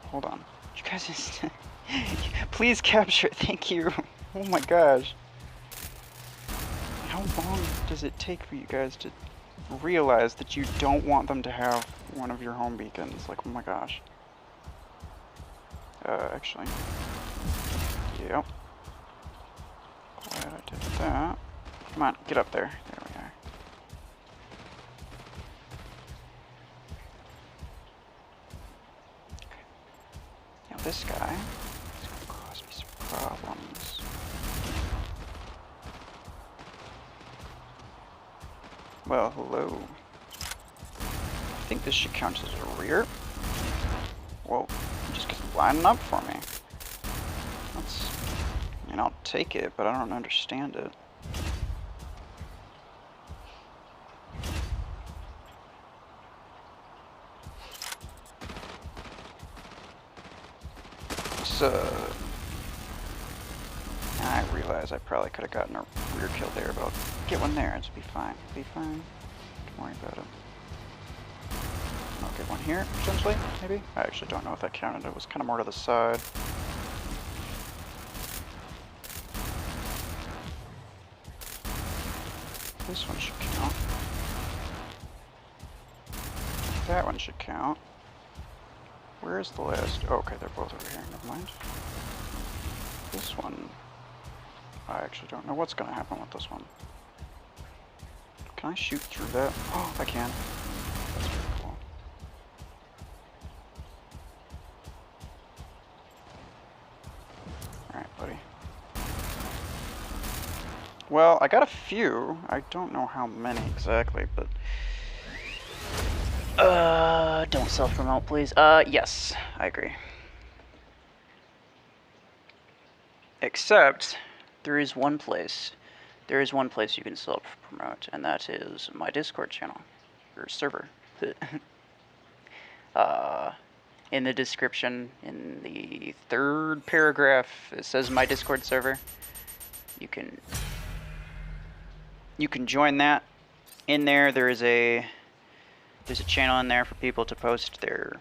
Hold on. You guys just... Please capture it, thank you. Oh my gosh. How long does it take for you guys to realize that you don't want them to have one of your home beacons? Like, oh my gosh. Actually. Yep. Glad I did that. Come on, get up there. There we are. Okay. Now this guy is going to cause me some problems. Well, hello. I think this should count as a rear. Whoa, just lining up for me. That's, I mean, I'll take it, but I don't understand it. So, I realize I probably could have gotten a rear kill there, but I'll get one there. It'll be fine. It'll be fine. Don't worry about it. I'll get one here, potentially, maybe? I actually don't know if that counted. It was kind of more to the side. This one should count. That one should count. Where is the last? Oh, okay, they're both over here. Never mind. This one, I actually don't know what's going to happen with this one. Can I shoot through that? Oh, I can. That's pretty cool. Alright, buddy. Well, I got a few. I don't know how many exactly, but... Don't self-promote, please. Yes, I agree. Except, there is one place you can self-promote, and that is my Discord channel, or server. In the description, in the third paragraph, it says my Discord server. You can join that. In there, there's a channel in there for people to post their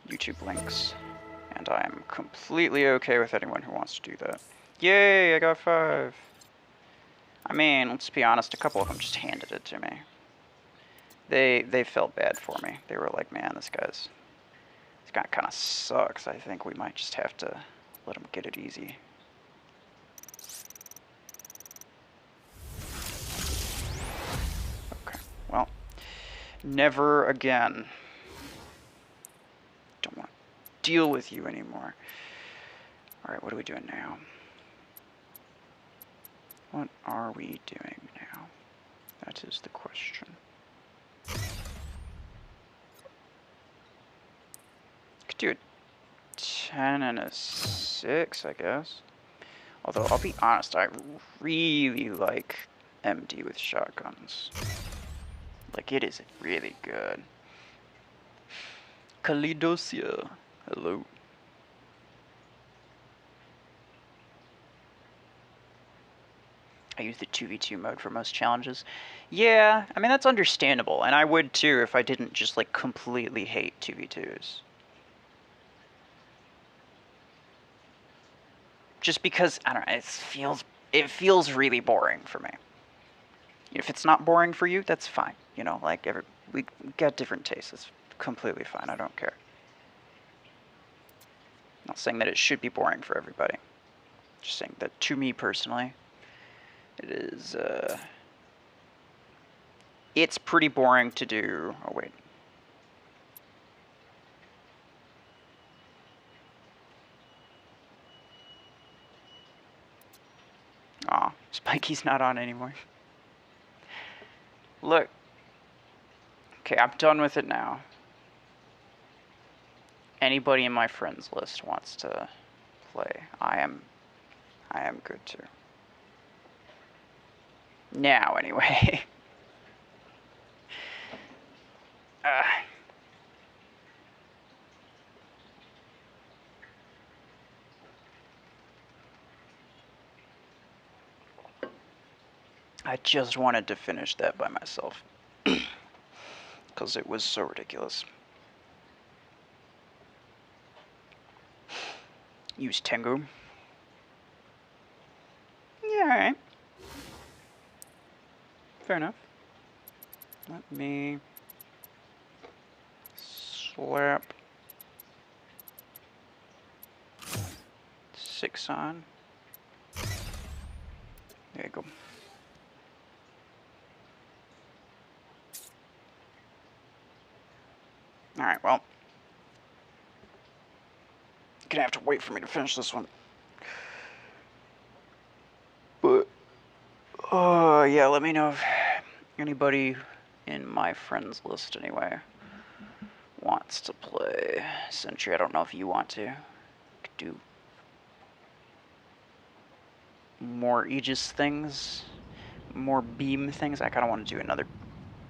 YouTube links, and I'm completely okay with anyone who wants to do that. Yay, I got 5. I mean, let's be honest, a couple of them just handed it to me. They felt bad for me. They were like, man, this guy kind of sucks. I think we might just have to let him get it easy. Okay, well, never again. Don't want to deal with you anymore. Alright, what are we doing now? What are we doing now? That is the question. Could do a 10 and a 6, I guess. Although, I'll be honest, I really like MD with shotguns. Like, it is really good. Kalidosia. Hello. I use the 2v2 mode for most challenges. Yeah, I mean, that's understandable, and I would too if I didn't just, like, completely hate 2v2s. Just because, I don't know, it feels really boring for me. If it's not boring for you, that's fine. You know, like, we got different tastes. It's completely fine. I don't care. Not saying that it should be boring for everybody. Just saying that to me personally, it is, it's pretty boring to do. Oh, wait. Aw, Spikey's not on anymore. Look. Okay, I'm done with it now. Anybody in my friends list wants to play, I am good too. Now, anyway. I just wanted to finish that by myself. Because it was so ridiculous. Use Tengu. Yeah, alright. Fair enough. Let me slap 6 on. There you go. Alright, well. You're gonna have to wait for me to finish this one. But, yeah, let me know if anybody in my friends list, anyway, wants to play Sentry. I don't know if you want to. Could do more Aegis things, more beam things. I kind of want to do another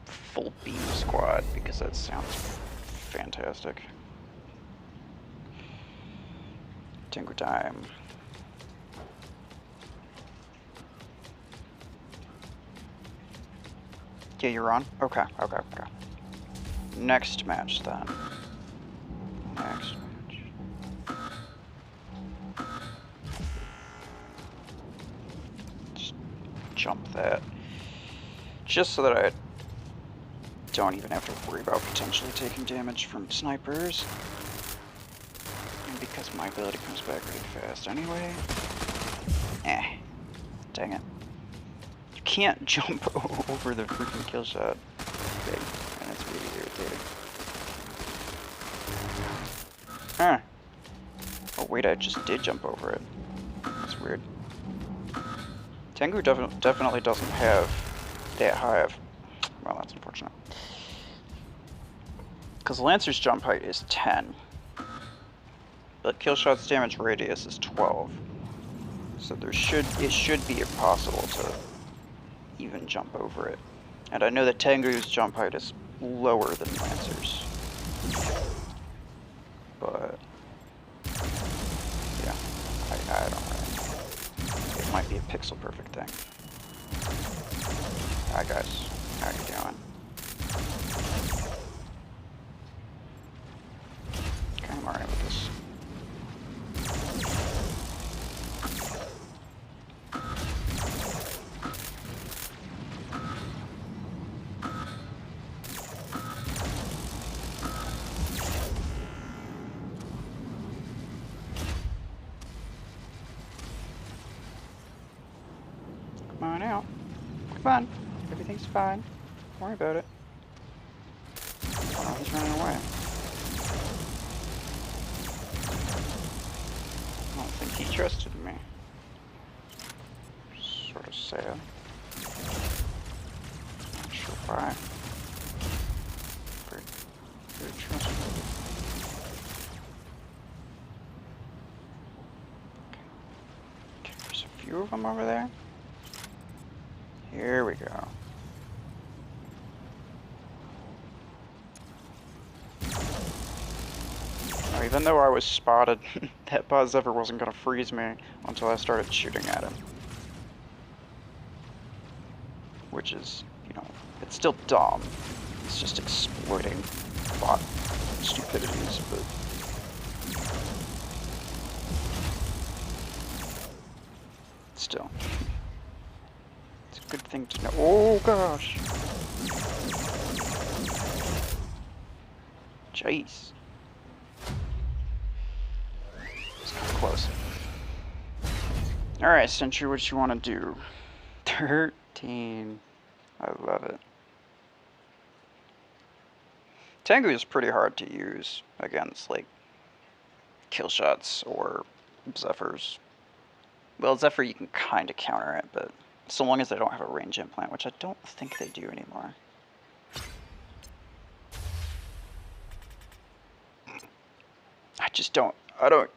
full beam squad because that sounds fantastic. Tinker time. Yeah, you're on? Okay. Next match, then. Next match. Just jump that. Just so that I don't even have to worry about potentially taking damage from snipers. And because my ability comes back really fast anyway. Dang it. You can't jump over the freaking kill shot thing, and it's really irritating. Huh. Oh wait, I just did jump over it. That's weird. Tengu definitely doesn't have that high of... Well, that's unfortunate. Because Lancer's jump height is 10. But Killshot's damage radius is 12. So it should be impossible to even jump over it. And I know that Tengu's jump height is lower than Lancer's. But yeah, I don't really know. It might be a pixel perfect thing. Hi guys, how you doing? Okay, I'm alright with this. Come on out. Come on. Everything's fine. Don't worry about it. Oh, he's running away. I don't think he trusted me. Sort of sad. Not sure why. Very trustworthy. Okay, there's a few of them over there. Here we go. Now, even though I was spotted, that Buzz ever wasn't going to freeze me until I started shooting at him. Which is, you know, it's still dumb. It's just exploiting bot stupidities, but... still. It's a good thing to know. Oh gosh! Jeez. It's kind of close. Alright, Sentry, what you want to do? 13. I love it. Tengu is pretty hard to use against, like, kill shots or Zephyrs. Well, Zephyr you can kind of counter it, but so long as they don't have a range implant, which I don't think they do anymore. I just don't. I don't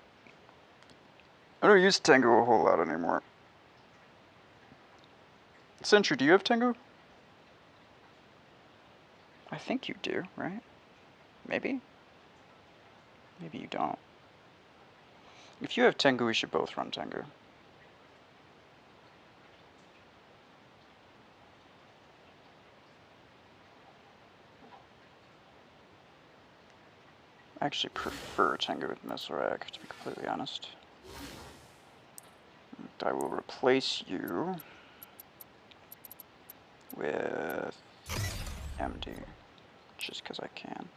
use Tengu a whole lot anymore. Sentry, do you have Tengu? I think you do, right? Maybe? Maybe you don't. If you have Tengu, we should both run Tengu. I actually prefer Tengu with Messerag, to be completely honest. And I will replace you with MD, just because I can.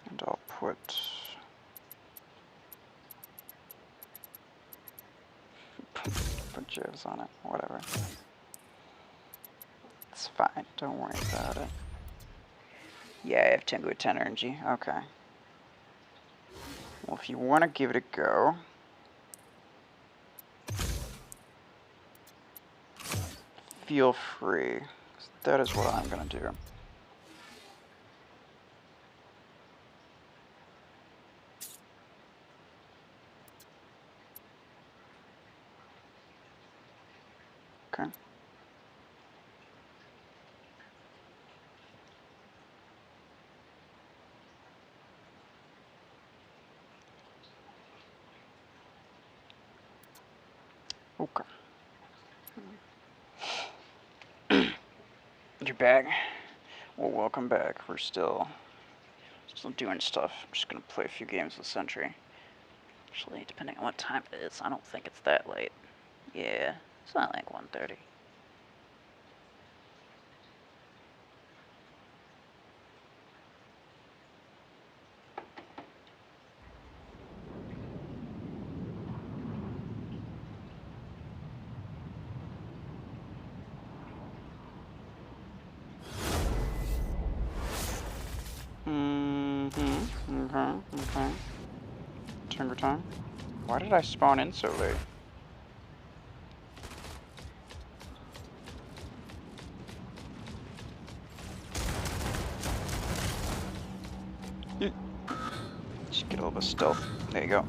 And I'll put... put Jivs on it, whatever. It's fine, don't worry about it. Yeah, I have Tengu with 10 energy, okay. Well, if you want to give it a go, feel free. That is what I'm going to do. Okay. Okay. You're back. Well, welcome back. We're still doing stuff. I'm just gonna play a few games with Sentry. Actually, depending on what time it is, I don't think it's that late. Yeah, it's not like 1:30. Okay. Timber time. Why did I spawn in so late? a stealth. There you go.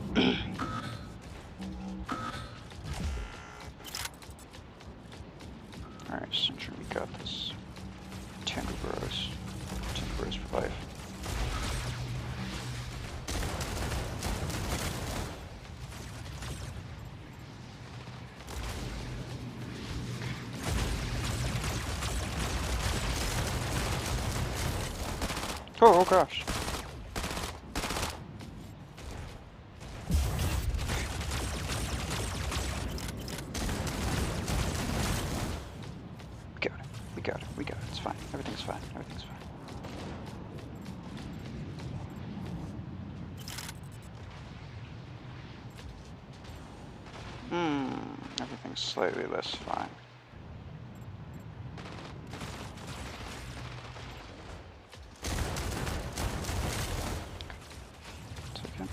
Alright, Sentry, we got this. Tengu Bros. Tengu Bros for life. Oh gosh. We got it. We got it. It's fine. Everything's fine. Everything's fine. Everything's slightly less fine. Take it.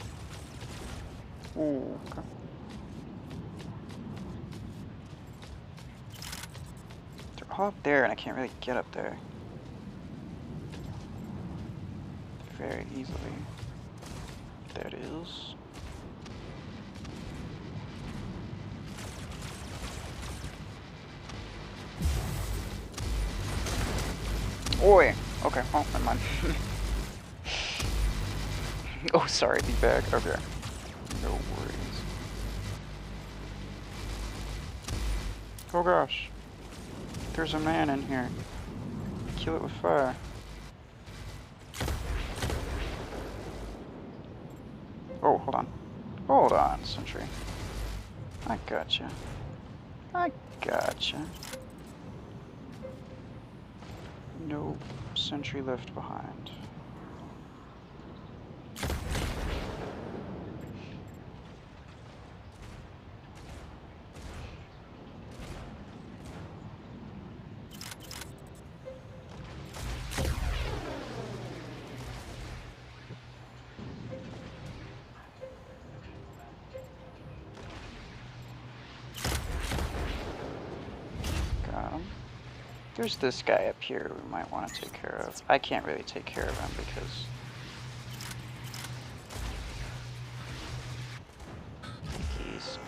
Ooh, okay. They're all up there, and I can't really get up there very easily. There it is. Oi! Okay, oh, never mind. Oh, sorry, be back. Okay. No worries. Oh gosh. There's a man in here. Kill it with fire. Oh, hold on. Hold on, Sentry. I gotcha. I gotcha. No Sentry left behind. There's this guy up here we might want to take care of. I can't really take care of him because... he's...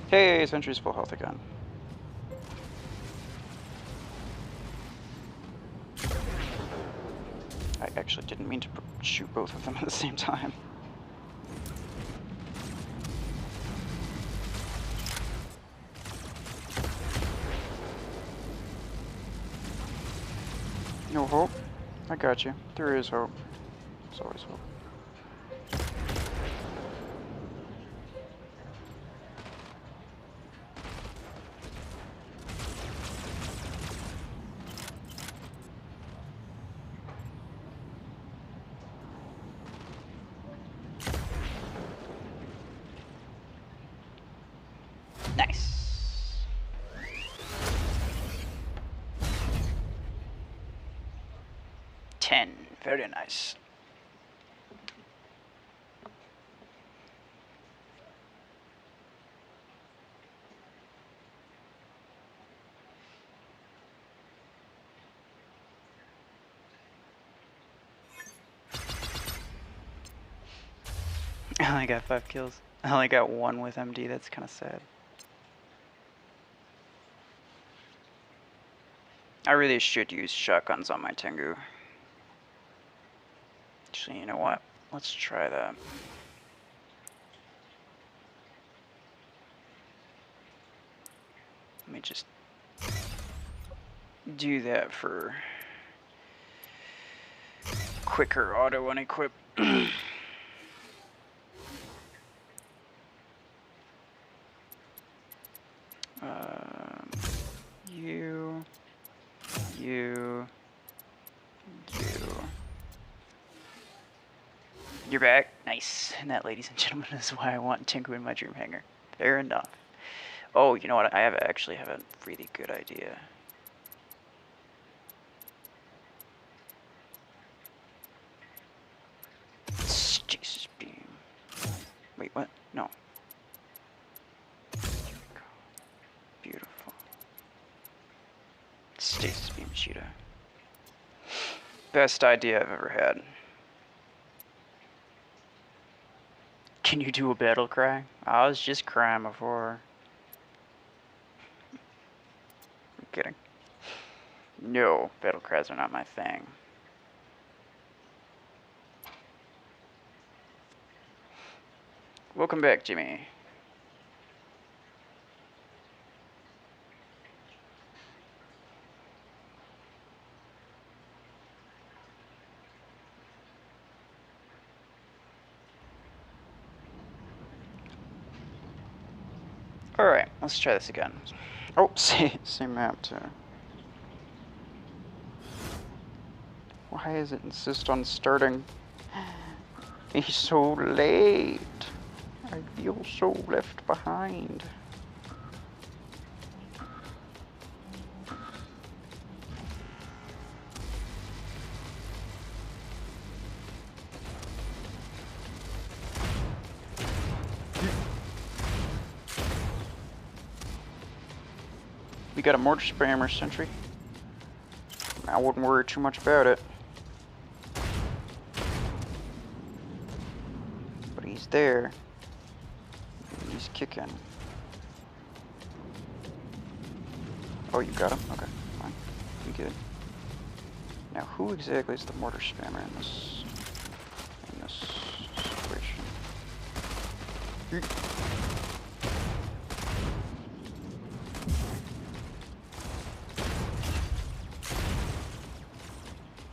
Hey, Sentry's full health again. I actually didn't mean to shoot both of them at the same time. No hope? I got you. There is hope. There's always hope. Nice. Very nice. I only got 5 kills. I only got 1 with MD, that's kind of sad. I really should use shotguns on my Tengu. Actually, you know what? Let's try that. Let me just do that for quicker auto unequip. You. You're back. Nice. And that, ladies and gentlemen, is why I want Tengu in my dream hangar. Fair enough. Oh, you know what? I actually have a really good idea. Jesus beam. Wait, what? No. Beautiful. Stasis beam cheetah. Best idea I've ever had. Can you do a battle cry? I was just crying before. I'm kidding. No, battle cries are not my thing. Welcome back, Jimmy. Alright, let's try this again. Oh, same map too. Why does it insist on starting? He's so late. I feel so left behind. We got a mortar spammer sentry. I wouldn't worry too much about it. But he's there. He's kicking. Oh, you got him? Okay, fine. You good. Now, who exactly is the mortar spammer in this situation?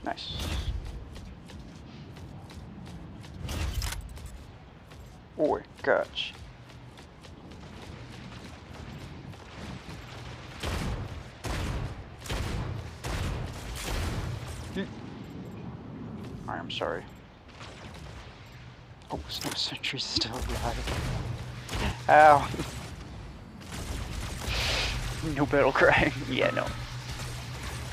Nice. Oi, catch. I am sorry. Oh, Snow Sentry's still alive. Ow. No battle cry. Yeah, no.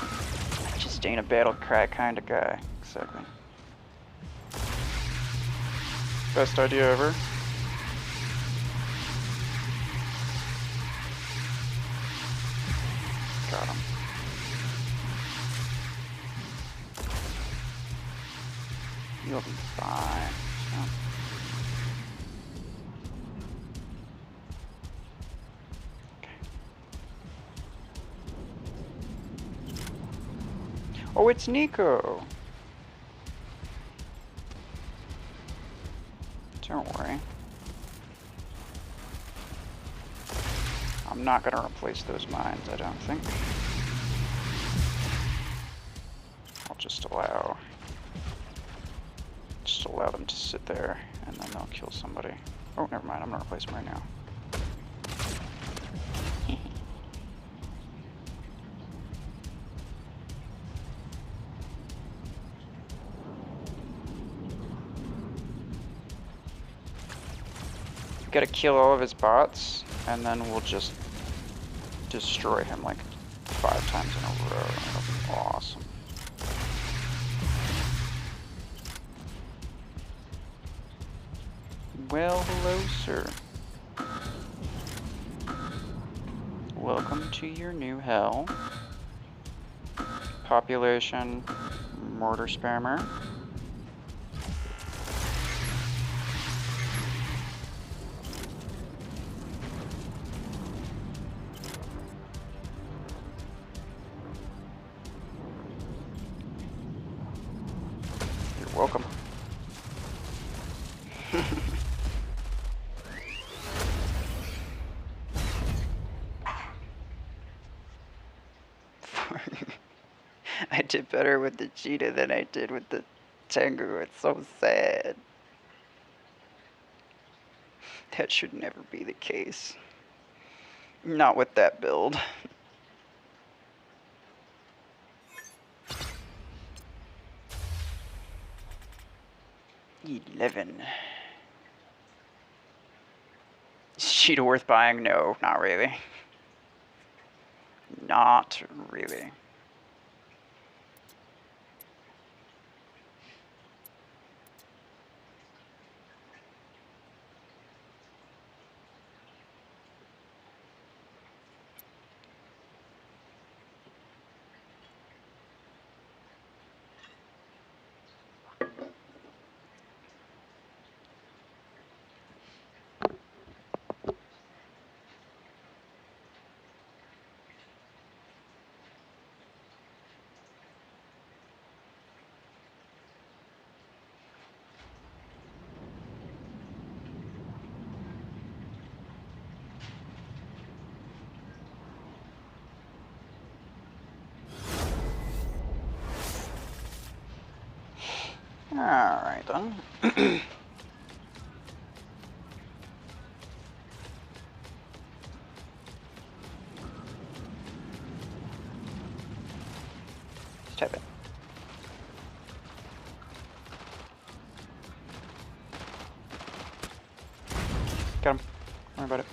I just ain't a battle cry kind of guy. Exactly. Best idea ever. Got him. You'll be fine. Oh. Oh, it's Nico. Don't worry. I'm not gonna replace those mines, I don't think. I'll just allow them to sit there, and then they'll kill somebody. Oh, never mind, I'm gonna replace them right now. We gotta kill all of his bots, and then we'll just destroy him like 5 times in a row. That'll be awesome. Well, hello, sir. Welcome to your new hell. Population mortar spammer. You're welcome. I did better with the cheetah than I did with the Tengu. It's so sad. That should never be the case. Not with that build. $11. Is cheetah worth buying? No, not really. Not really. Alright then. Just tap it. Got him. Don't worry about it.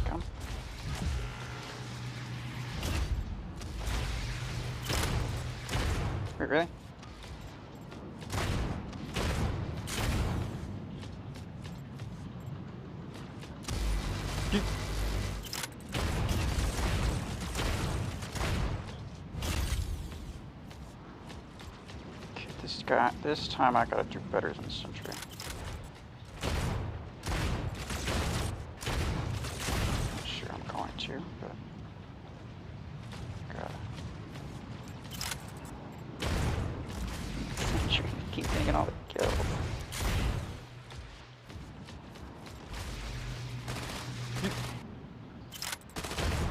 Come. Wait, really? Okay, this time I gotta do better than Sentry. Not sure I'm going to, but gotta. Sentry, keep taking all the kills.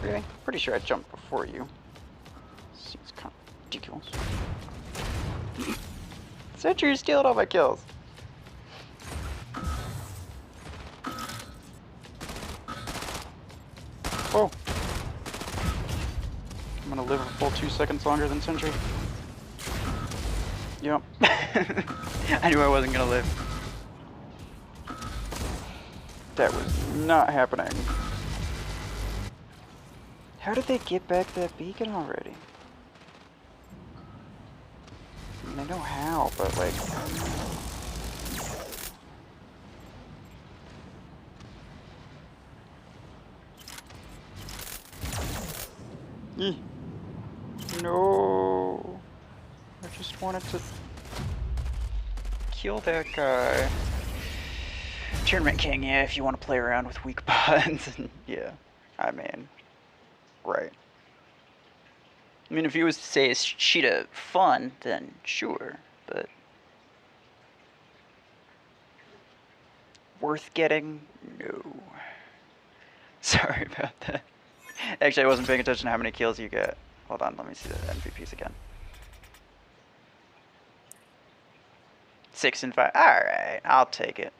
Really? Pretty sure I jumped before you. Seems kind of ridiculous. Sentry stealing all my kills. Oh. I'm gonna live a full 2 seconds longer than Sentry. Yep. I knew I wasn't gonna live. That was not happening. How did they get back that beacon already? I mean, I know how, but like... No. I just wanted to kill that guy. Tournament King, yeah, if you want to play around with weak buttons, yeah. I mean, right. I mean, if he was to say is Cheetah fun, then sure, but worth getting? No. Sorry about that. Actually, I wasn't paying attention to how many kills you get. Hold on, let me see the MVPs again. 6 and 5. Alright, I'll take it.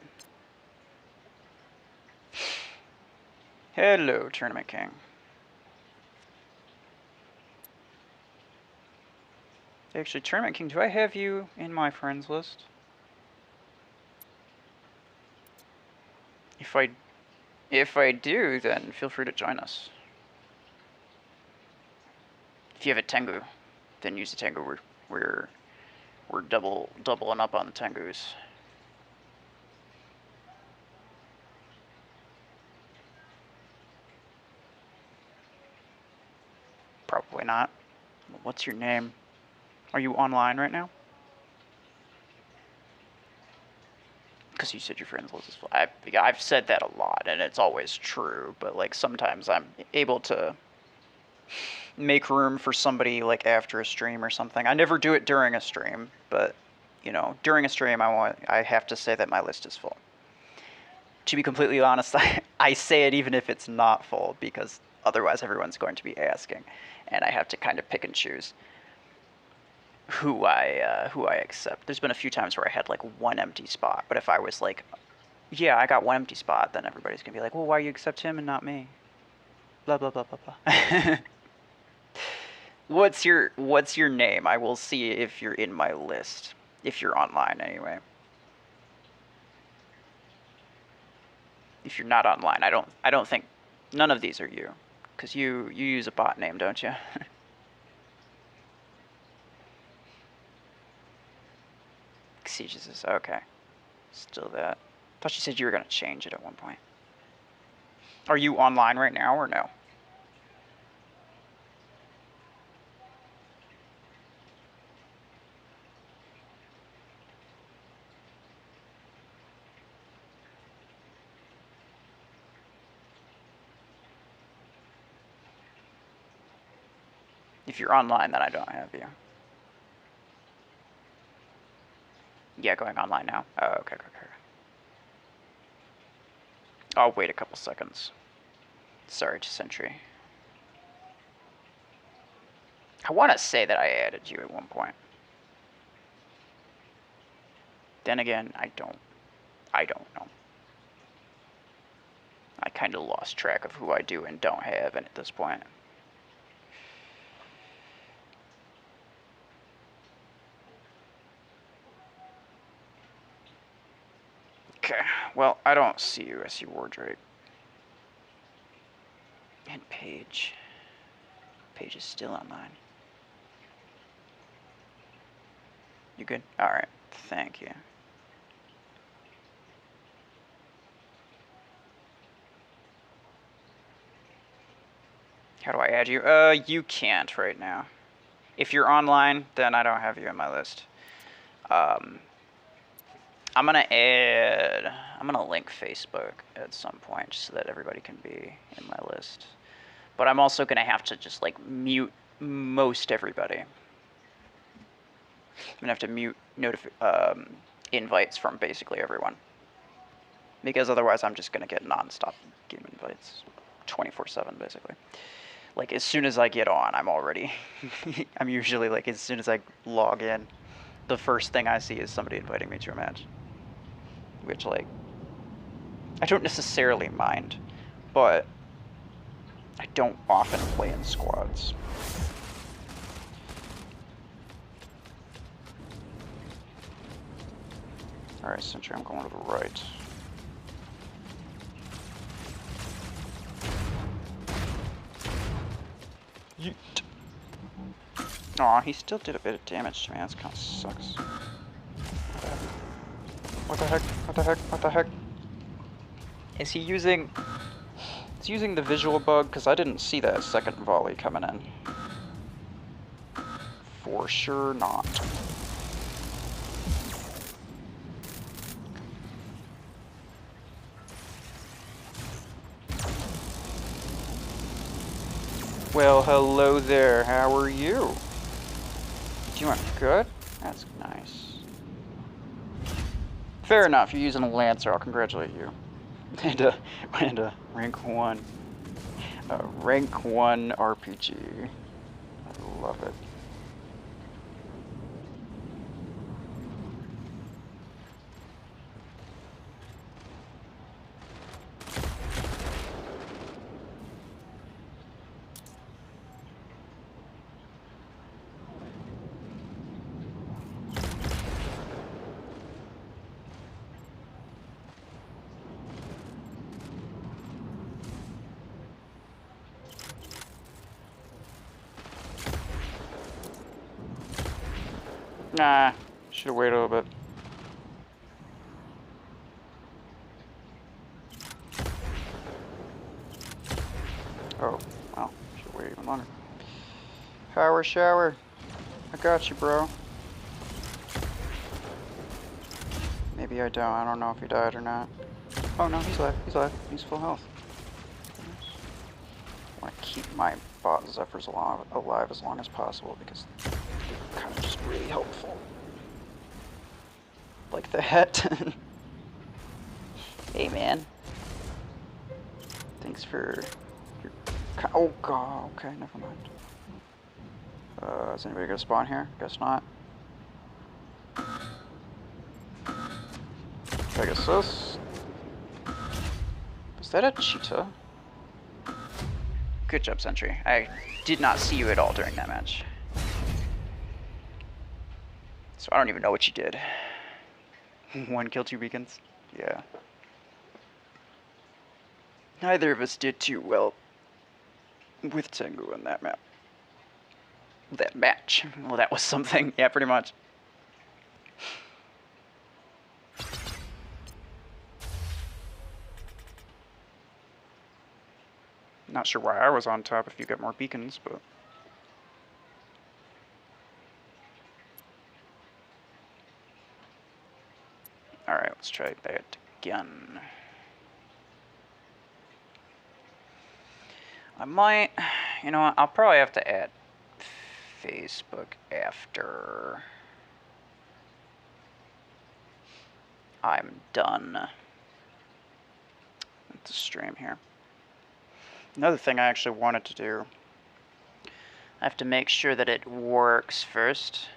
Hello, Tournament King. Actually, Tournament King, do I have you in my friends list? If I do, then feel free to join us. If you have a Tengu, then use the Tengu. We're doubling up on the Tengus. Probably not. What's your name? Are you online right now? Because you said your friends list is full. I've said that a lot, and it's always true. But like sometimes I'm able to make room for somebody like after a stream or something. I never do it during a stream, but you know, during a stream I have to say that my list is full. To be completely honest, I say it even if it's not full because otherwise everyone's going to be asking, and I have to kind of pick and choose who I accept. There's been a few times where I had like one empty spot, but if I was like, yeah, I got one empty spot, then everybody's gonna be like, well, why you accept him and not me? Blah blah blah blah blah. What's your name? I will see if you're in my list. If you're online anyway. If you're not online, I don't think none of these are you, because you use a bot name, don't you? Sieges is okay. Still that. Thought you said you were gonna change it at one point. Are you online right now or no? If you're online, then I don't have you. Yeah, going online now. Oh, okay. I'll wait a couple seconds. Sorry to Sentry. I want to say that I added you at one point. Then again, I don't know. I kind of lost track of who I do and don't have at this point. Okay, well, I don't see you. I see Wardrake. And Paige. Paige is still online. You good? Alright, thank you. How do I add you? You can't right now. If you're online, then I don't have you on my list. I'm gonna link Facebook at some point just so that everybody can be in my list. But I'm also gonna have to just like mute most everybody. I'm gonna have to mute invites from basically everyone. Because otherwise I'm just gonna get non-stop game invites 24/7 basically. Like as soon as I get on, I'm already I'm usually like as soon as I log in, the first thing I see is somebody inviting me to a match. Which like I don't necessarily mind, but I don't often play in squads. Alright, Sentry, I'm going to the right. Yeet. Aw, he still did a bit of damage to me. That kind of sucks. What the heck? What the heck? What the heck? Is he using... He's using the visual bug? Because I didn't see that second volley coming in. For sure not. Well, hello there. How are you? Doing good? That's nice. Fair enough. You're using a Lancer. I'll congratulate you. And a rank 1. Rank 1 RPG. I love it. Nah, should've waited a little bit. Oh, well, should've waited even longer. Power shower. I got you, bro. Maybe I don't. I don't know if he died or not. Oh no, he's alive. He's alive. He's full health. I want to keep my bot Zephyrs alive as long as possible because they're kind of just really helpful. Like that. Hey man. Thanks for your... Oh god, okay, never mind. Is anybody gonna spawn here? Guess not. Pegasus. Is that a cheetah? Good job, Sentry. I did not see you at all during that match. So I don't even know what you did. 1 kill, 2 beacons? Yeah. Neither of us did too well with Tengu in that map. That match. Well, that was something. Yeah, pretty much. Not sure why I was on top if you got more beacons, but... Alright, let's try that again. I might... You know what, I'll probably have to add Facebook after I'm done with the stream here. Another thing I actually wanted to do, I have to make sure that it works first.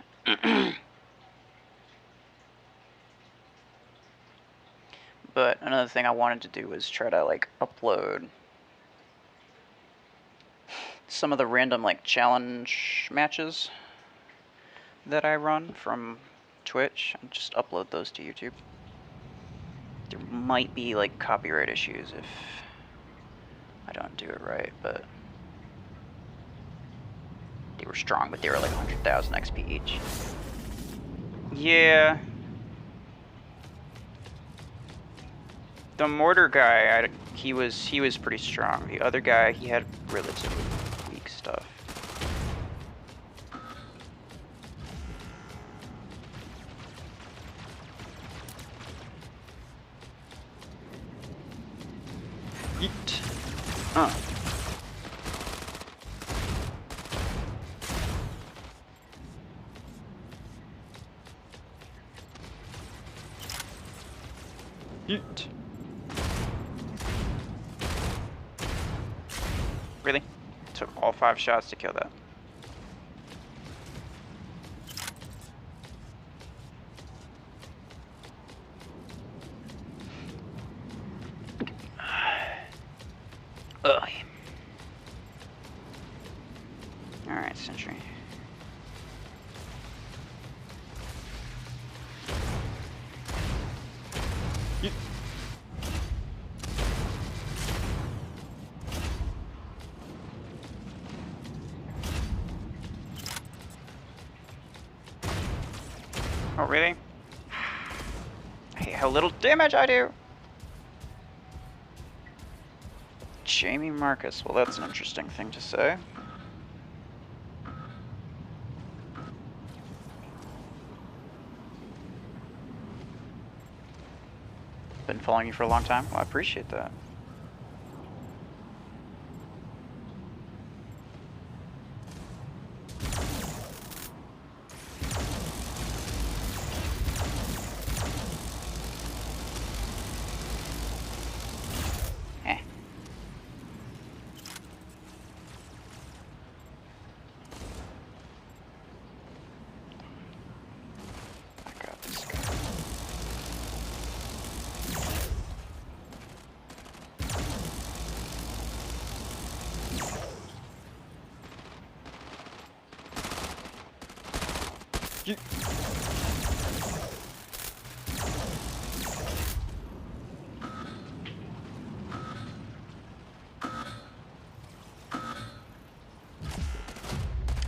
But another thing I wanted to do was try to like upload some of the random like challenge matches that I run from Twitch and just upload those to YouTube. There might be like copyright issues if I don't do it right, but they were strong, but they were like 100,000 XP each. Yeah. The mortar guy, he was pretty strong. The other guy, he had relatively weak stuff. Yeet. Yeet. Really? Took all 5 shots to kill that. Ugh. Alright, sentry. Yeet. Oh, really? I hate how little damage I do! Jamie Marcus. Well, that's an interesting thing to say. Been following you for a long time? Well, I appreciate that.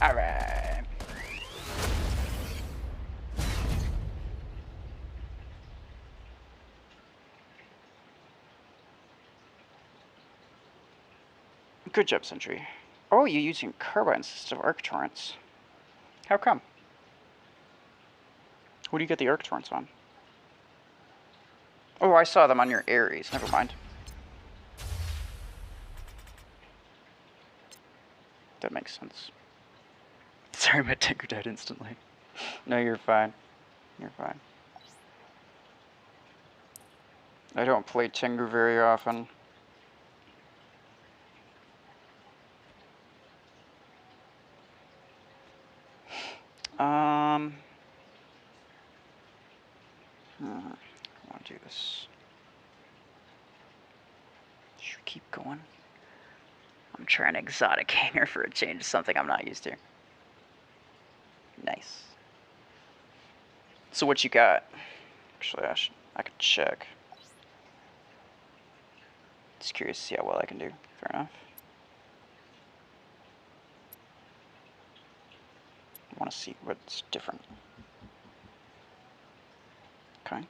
Alright. Good job, Sentry. Oh, you're using carbines instead of arc torrents. How come? Who do you get the arc torrents on? Oh, I saw them on your Ares. Never mind. That makes sense. Sorry, my Tinker died instantly. No, you're fine. You're fine. I don't play Tengu very often. I want to do this. Should we keep going? I'm trying exotic hanger for a change, something I'm not used to. Nice. So what you got? Actually, I could check. Just curious to see how well I can do. Fair enough. I want to see what's different. Okay.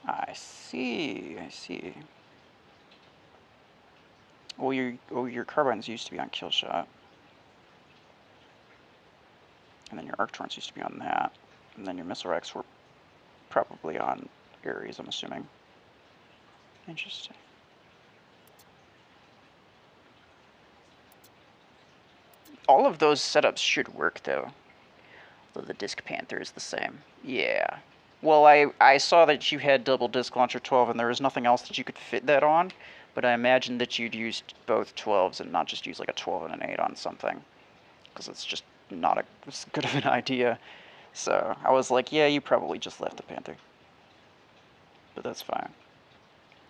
I see. I see. Oh, your carbines used to be on kill shot, and then your arc torrents used to be on that, and then your missile racks were probably on Ares, I'm assuming. Interesting. All of those setups should work, though. Though the Disc Panther is the same. Yeah. Well, I saw that you had double Disc Launcher 12, and there was nothing else that you could fit that on, but I imagined that you'd used both 12s and not just use like a 12 and an 8 on something, because it's just not as good of an idea. So I was like, yeah, you probably just left the Panther. But that's fine.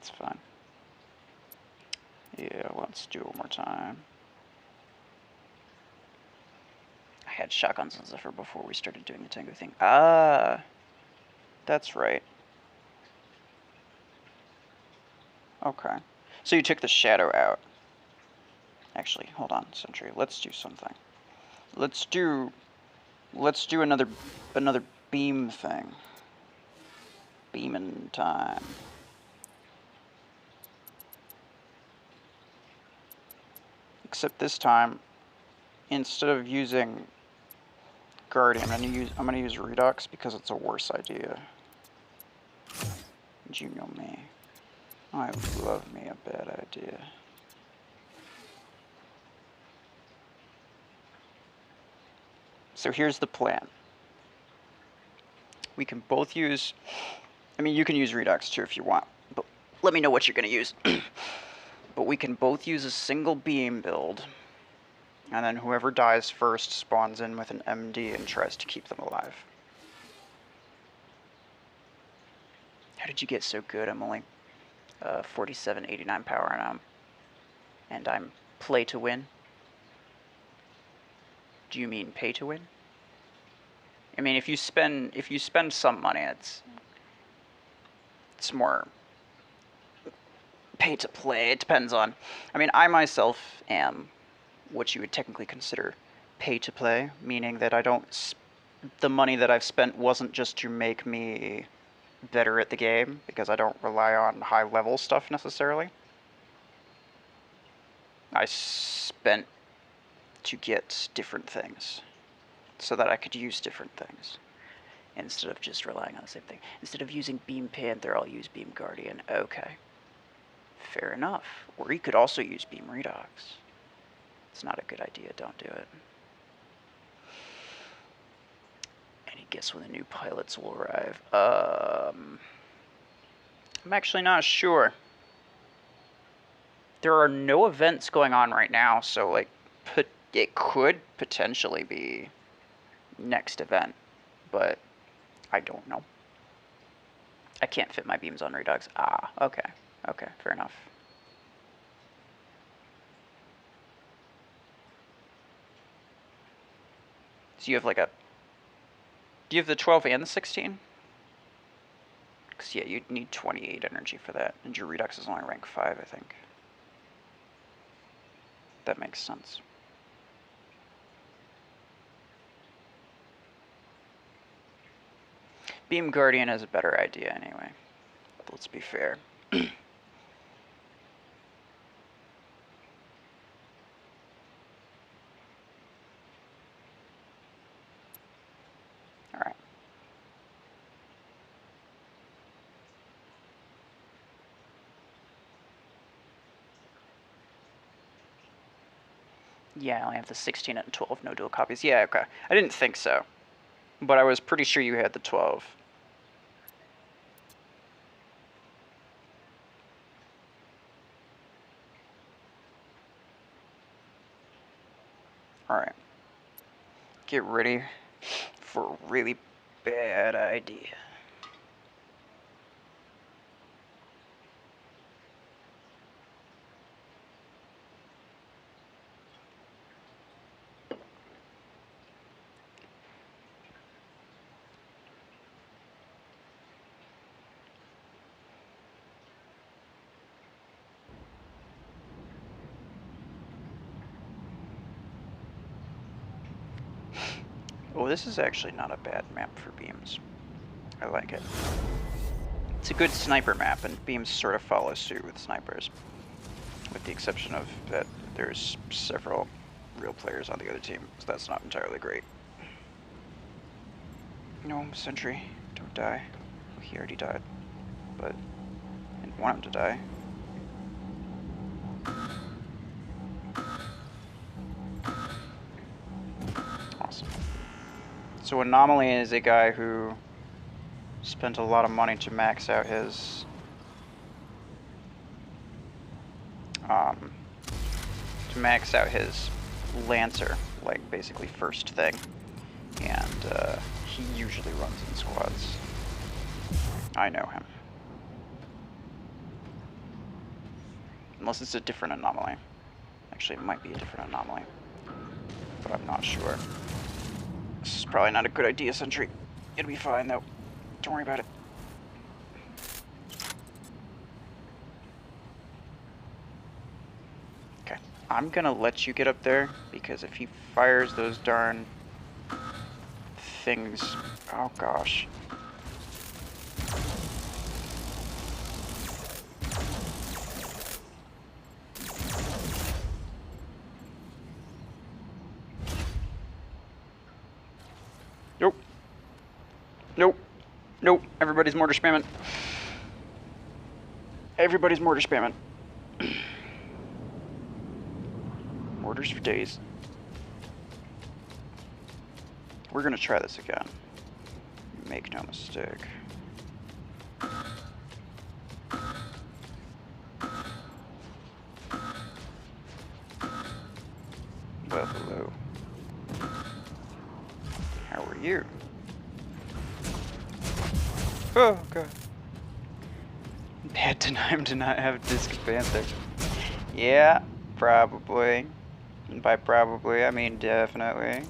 It's fine. Yeah, let's do it one more time. I had shotguns and Zephyr before we started doing the Tango thing. Ah, that's right. Okay. So you took the shadow out. Actually, hold on, Sentry. Let's do something. Let's do another beam thing. Beamin' time. Except this time, instead of using Guardian, I'm gonna use Redux because it's a worse idea. And you know me. I love me a bad idea. So here's the plan. We can both use, I mean, you can use Redux too if you want, but let me know what you're gonna use. But we can both use a single beam build, and then whoever dies first spawns in with an MD and tries to keep them alive. How did you get so good? I'm only 4789 power and I'm play to win. Do you mean pay to win? I mean, if you spend some money, it's more pay to play. It depends on. I mean, I myself am what you would technically consider pay to play, meaning that I don't. The money that I've spent wasn't just to make me better at the game, because I don't rely on high level stuff necessarily. I spent to get different things so that I could use different things instead of just relying on the same thing. Instead of using Beam Panther, I'll use Beam Guardian. Okay. Fair enough. Or you could also use Beam Redux. It's not a good idea. Don't do it. Any guess when the new pilots will arrive? I'm actually not sure. There are no events going on right now, so like it could potentially be next event, but I don't know. I can't fit my beams on Redux. Ah, okay. Okay, fair enough. So you have like a... Do you have the 12 and the 16? Because, yeah, you'd need 28 energy for that, and your Redux is only rank 5, I think. That makes sense. Beam Guardian is a better idea anyway. Let's be fair. Alright. Yeah, I only have the 16 and 12, no dual copies. Yeah, okay. I didn't think so, but I was pretty sure you had the 12. Alright. Get ready for a really bad idea. Oh, this is actually not a bad map for beams. I like it. It's a good sniper map, and beams sort of follow suit with snipers. With the exception of that there's several real players on the other team, so that's not entirely great. No, Sentry, don't die. Well, he already died, but I didn't want him to die. So Anomaly is a guy who spent a lot of money to max out his Lancer, like basically first thing, and he usually runs in squads. I know him. Unless it's a different Anomaly. Actually, it might be a different Anomaly, but I'm not sure. This is probably not a good idea, Sentry. It'll be fine, though. Don't worry about it. Okay, I'm gonna let you get up there, because if he fires those darn things... Oh, gosh. Nope. Nope. Nope. Everybody's mortar spamming. Everybody's mortar spamming. Mortars for days. We're gonna try this again. Make no mistake. Well, hello. How are you? Oh, God. Bad time to not have Disc Panther. Yeah, probably. And by probably, I mean definitely.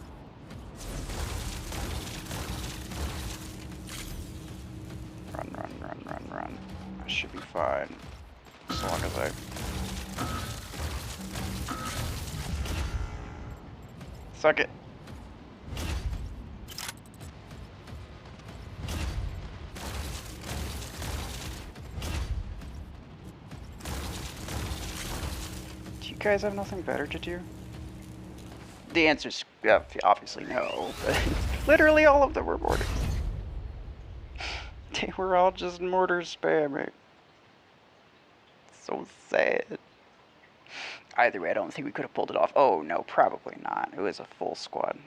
Run, run, run, run, run. I should be fine. As long as I... Suck it. Do you guys have nothing better to do? The answer's obviously no, but literally all of them were mortars. They were all just mortar spamming. So sad. Either way, I don't think we could have pulled it off. Oh, no, probably not. It was a full squad.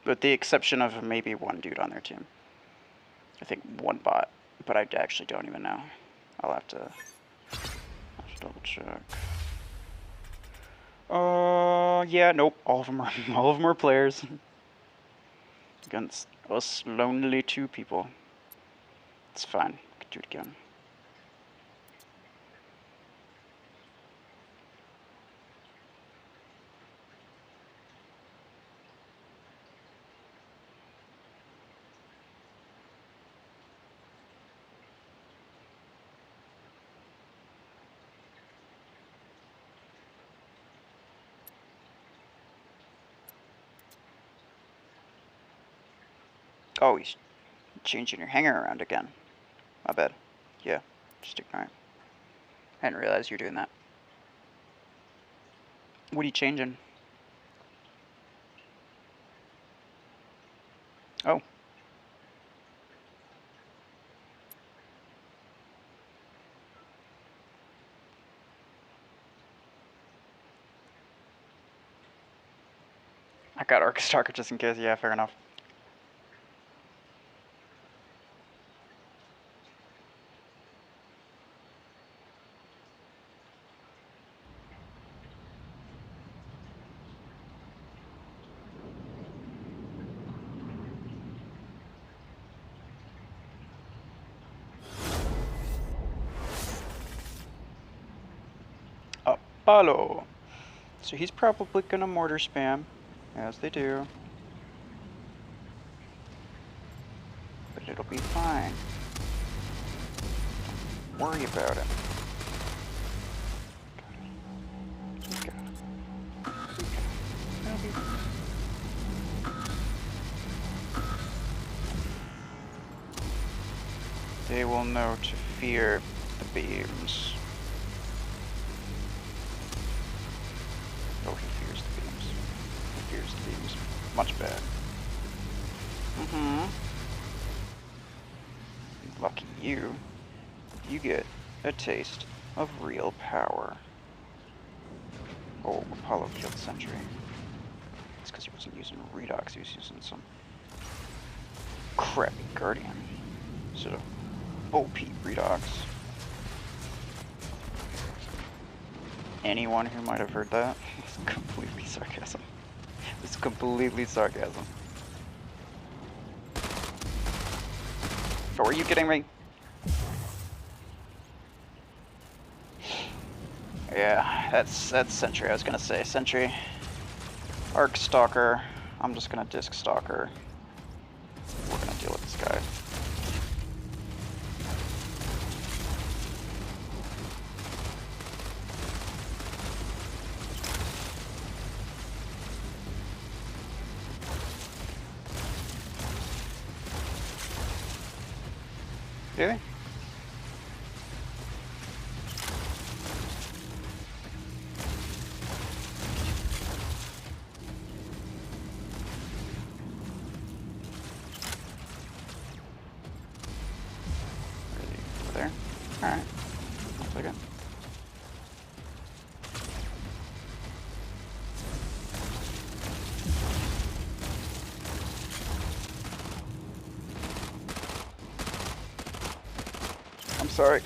With the exception of maybe one dude on their team. I think one bot, but I actually don't even know. I'll have to double check. Yeah, nope. All of them are players. Against us lonely two people. It's fine. We can do it again. Oh, he's changing your hanger around again. My bad. Yeah, just ignore it. I didn't realize you were doing that. What are you changing? Oh. I got Arcstalker just in case. Yeah, fair enough. Apollo. So he's probably gonna mortar spam, as they do. But it'll be fine. Don't worry about it. They will know to fear the beams. Oh, he fears the beams. He fears the beams. Much bad. Lucky you. You get a taste of real power. Oh, Apollo killed Sentry. It's because he wasn't using Redox, he was using some crappy Guardian. Sort of OP Redox. Anyone who might have heard that? It's completely sarcasm. It's completely sarcasm. Oh, are you kidding me? Yeah, that's Sentry. I was gonna say Sentry. Arc Stalker. I'm just gonna Disc Stalker. We're gonna deal with this guy. Really? Over there? Alright. I'll take it. I'm sorry.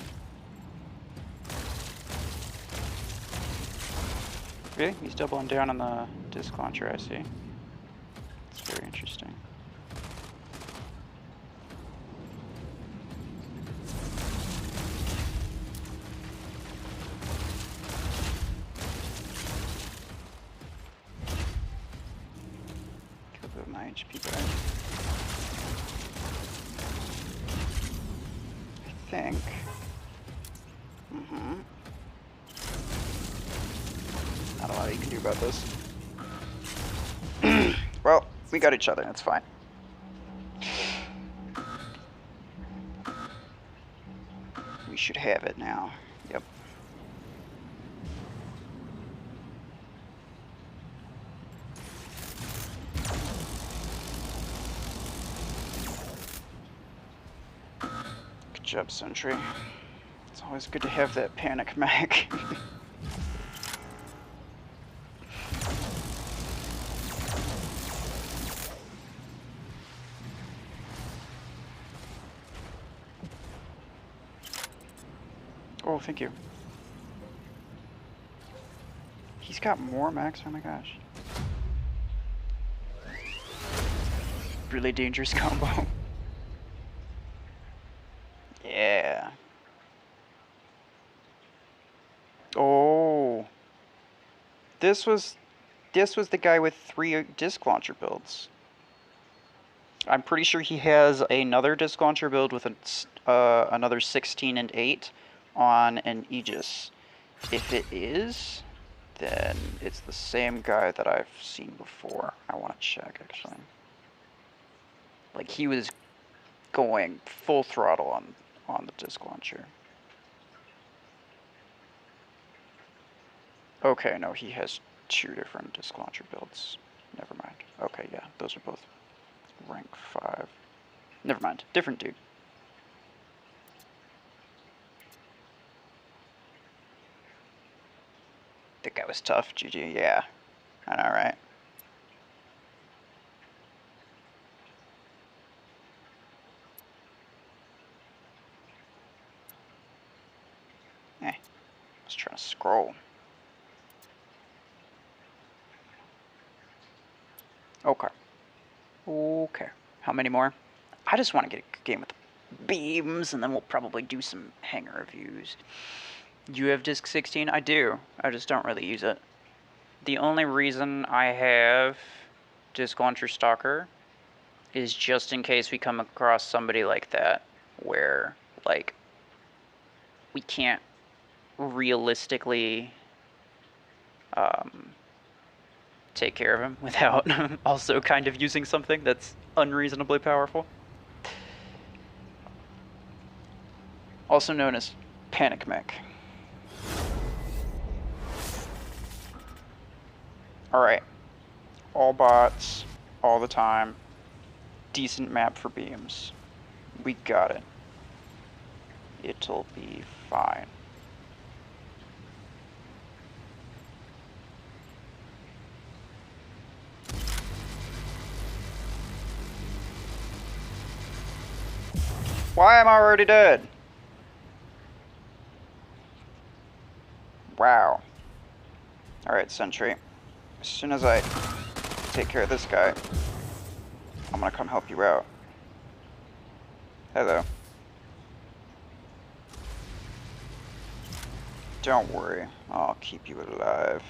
Really? He's doubling down on the disc launcher, I see. It's very interesting. Give a bit of my HP back. I think. Not a lot you can do about this. Well, we got each other, that's fine. We should have it now. Yep. Good job, Sentry. It's always good to have that panic mech. Oh, thank you. He's got more mechs, oh my gosh. Really dangerous combo. Yeah. Oh. This was the guy with 3 disc launcher builds. I'm pretty sure he has another disc launcher build with another 16 and 8 on an Aegis. If it is, then it's the same guy that I've seen before. I want to check, actually. Like, he was going full throttle on the disc launcher. Okay, no, he has 2 different disc launcher builds. Never mind. Okay, yeah, those are both rank 5. Never mind. Different dude. That guy was tough, GG. Yeah. I know, right? I was trying to scroll. Okay. Okay. How many more? I just want to get a game with beams, and then we'll probably do some hangar reviews. You have Disc 16? I do. I just don't really use it. The only reason I have Disc Launcher Stalker is just in case we come across somebody like that, where, like, we can't realistically take care of him without also kind of using something that's unreasonably powerful. Also known as Panic Mech. Alright. All bots, all the time. Decent map for beams. We got it. It'll be fine. Why am I already dead? Wow. Alright, sentry. As soon as I take care of this guy, I'm gonna come help you out. Hello. Don't worry, I'll keep you alive.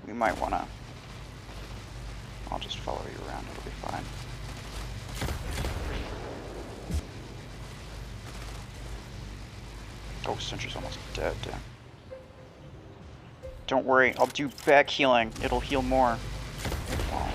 We might wanna... I'll just follow you around, it'll be fine. Oh, sentry's almost dead, damn. Don't worry, I'll do back healing. It'll heal more. Oh.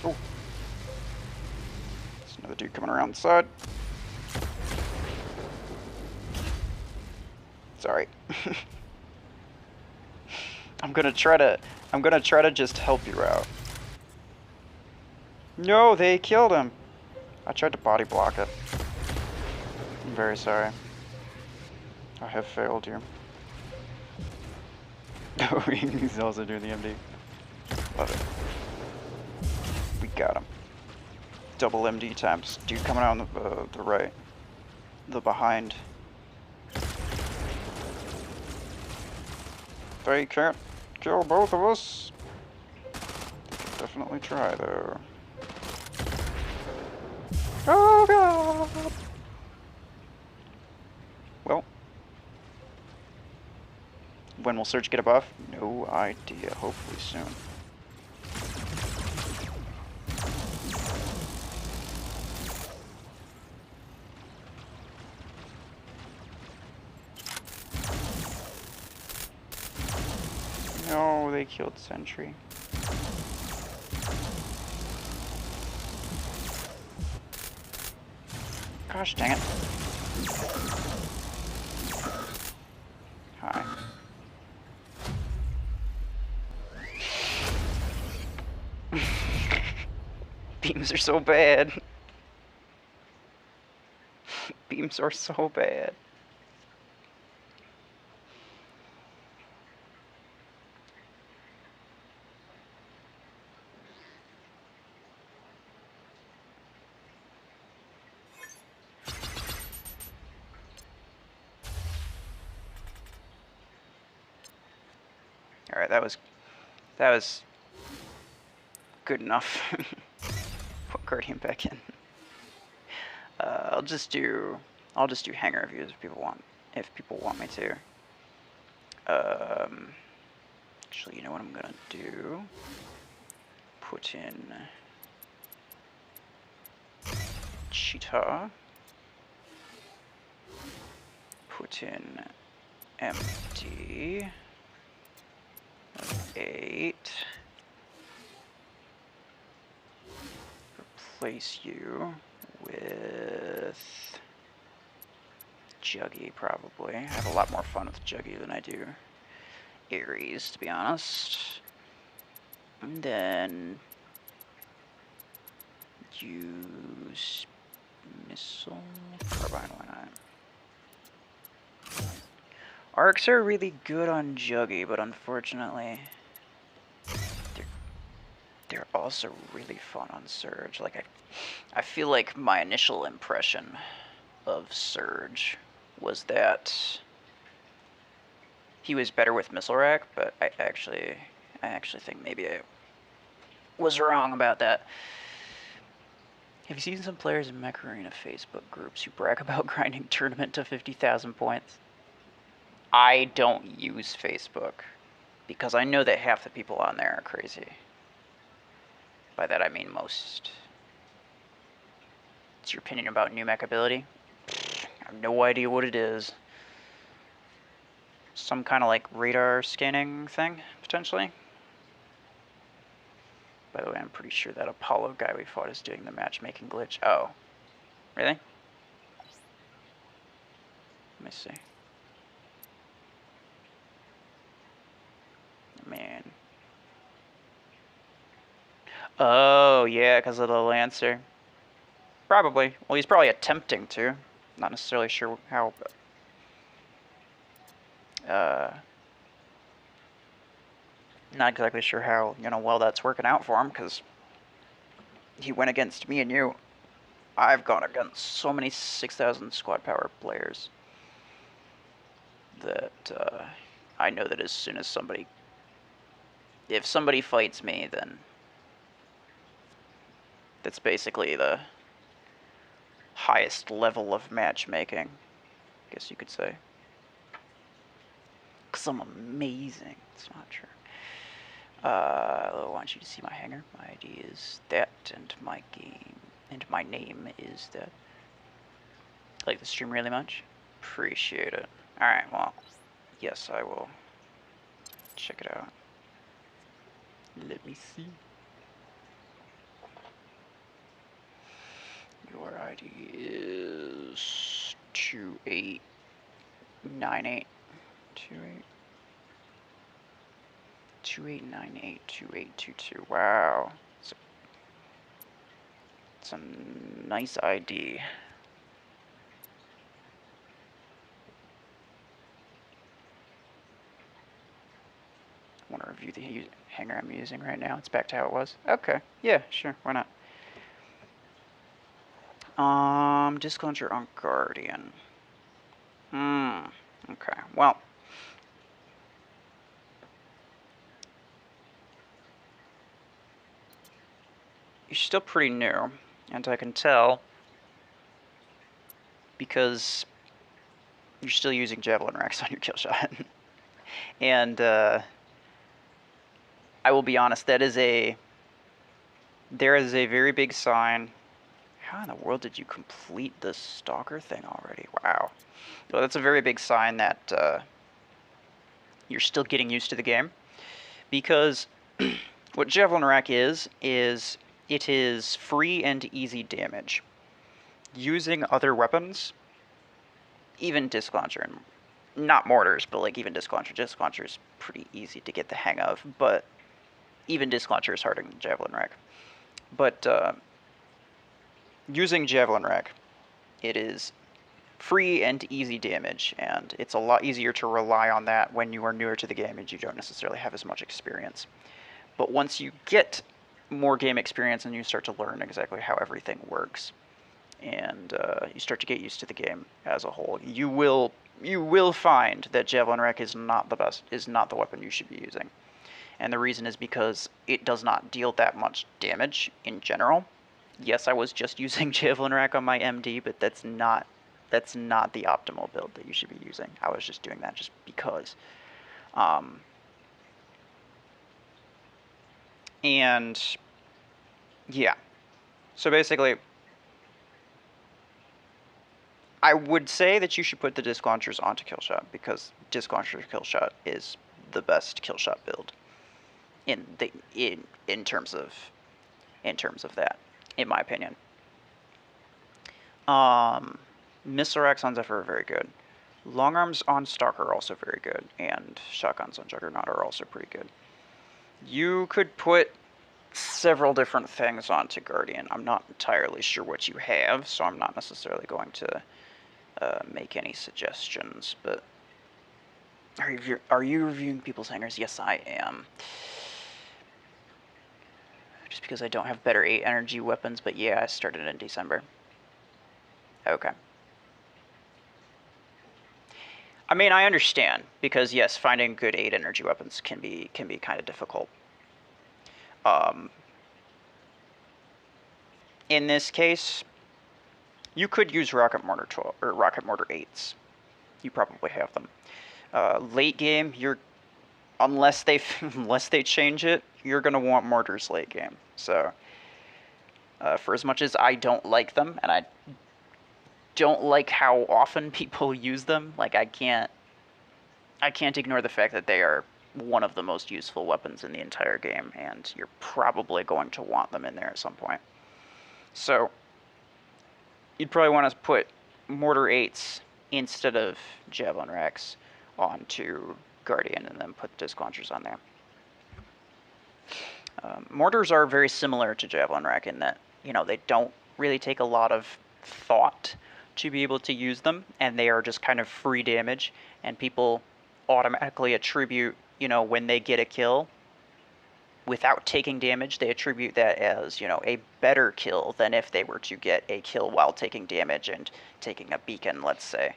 Oh. There's another dude coming around the side. Sorry. I'm gonna try to just help you out. No, they killed him. I tried to body block it. I'm very sorry. I have failed you. Oh, he's also doing the MD. Love it. We got him. Double MD times. Dude coming out on the right. The behind. They can't kill both of us. Definitely try though. Oh god! Well, when will Surge get a buff? No idea. Hopefully soon. No, they killed Sentry. Gosh dang it. Hi. Beams are so bad. Beams are so bad. Alright, that was good enough. Put Guardian back in. I'll just do hangar reviews if people want me to. Actually, you know what I'm gonna do? Put in Cheetah. Put in MD. 8. Replace you with Juggy, probably. I have a lot more fun with Juggy than I do Ares, to be honest. And then use missile carbine, why not? Arcs are really good on Juggy, but unfortunately they're also really fun on Surge. Like I feel like my initial impression of Surge was that he was better with missile rack, but I actually think maybe I was wrong about that. Have you seen some players in Mech Arena Facebook groups who brag about grinding tournament to 50,000 points? I don't use Facebook because I know that half the people on there are crazy. By that I mean most. What's your opinion about new mech ability? I have no idea what it is. Some kind of like radar scanning thing, potentially. By the way, I'm pretty sure that Apollo guy we fought is doing the matchmaking glitch. Oh. Really? Let me see. I mean, Oh, yeah, because of the Lancer. Probably. Well, he's probably attempting to. Not necessarily sure how. Uh, not exactly sure how, well that's working out for him, because he went against me and you. I've gone against so many 6,000 squad power players that I know that as soon as if somebody fights me, then that's basically the highest level of matchmaking, I guess you could say. Because I'm amazing. It's not true. I want you to see my hanger. My ID is that, and my name is that. Like the stream really much? Appreciate it. Alright, well, yes, I will check it out. Let me see. Your ID is 2898. 28982822. Wow. It's a nice ID. I want to review the hanger I'm using right now. It's back to how it was. Okay. Yeah, sure. Why not? Disclosure on Guardian. Okay. Well, you're still pretty new, and I can tell because you're still using Javelin racks on your kill shot. And I will be honest, there is a very big sign. How in the world did you complete the stalker thing already? Wow. Well, that's a very big sign that you're still getting used to the game, because what Javelin Rack is it is free and easy damage. Using other weapons, even Disc Launcher, and not mortars, but like even Disc Launcher. Disc Launcher is pretty easy to get the hang of, but even Disc Launcher is harder than Javelin Rack. But using Javelin Rack, it is free and easy damage, and it's a lot easier to rely on that when you are newer to the game and you don't necessarily have as much experience. But once you get more game experience and you start to learn exactly how everything works, and you start to get used to the game as a whole, you will find that Javelin Rack is not the weapon you should be using. And the reason is because it does not deal that much damage in general. Yes, I was just using Javelin Rack on my MD, but that's not the optimal build that you should be using. I was just doing that just because. And yeah, so basically, I would say that you should put the disc launchers onto Killshot, because disc launcher Killshot is the best Killshot build in terms of that, in my opinion. Missile racks on Zephyr are very good. Long arms on Stalker are also very good, and shotguns on Juggernaut are also pretty good. You could put several different things onto Guardian. I'm not entirely sure what you have, so I'm not necessarily going to make any suggestions, but are you reviewing people's hangers? Yes, I am. Just because I don't have better 8 energy weapons, but yeah, I started in December. Okay. I mean, I understand, because yes, finding good 8 energy weapons can be kind of difficult. In this case, you could use Rocket Mortar 12 or Rocket Mortar 8s. You probably have them. Late game, unless they change it, you're gonna want mortars late game. So, for as much as I don't like them, and I don't like how often people use them, like I can't ignore the fact that they are one of the most useful weapons in the entire game, and you're probably going to want them in there at some point. So, you'd probably want to put Mortar 8s instead of Javelin Racks onto Guardian, and then put disc launchers on there. Mortars are very similar to Javelin Rack in that, they don't really take a lot of thought to be able to use them, and they are just kind of free damage, and people automatically attribute, when they get a kill without taking damage, they attribute that as, a better kill than if they were to get a kill while taking damage and taking a beacon, let's say.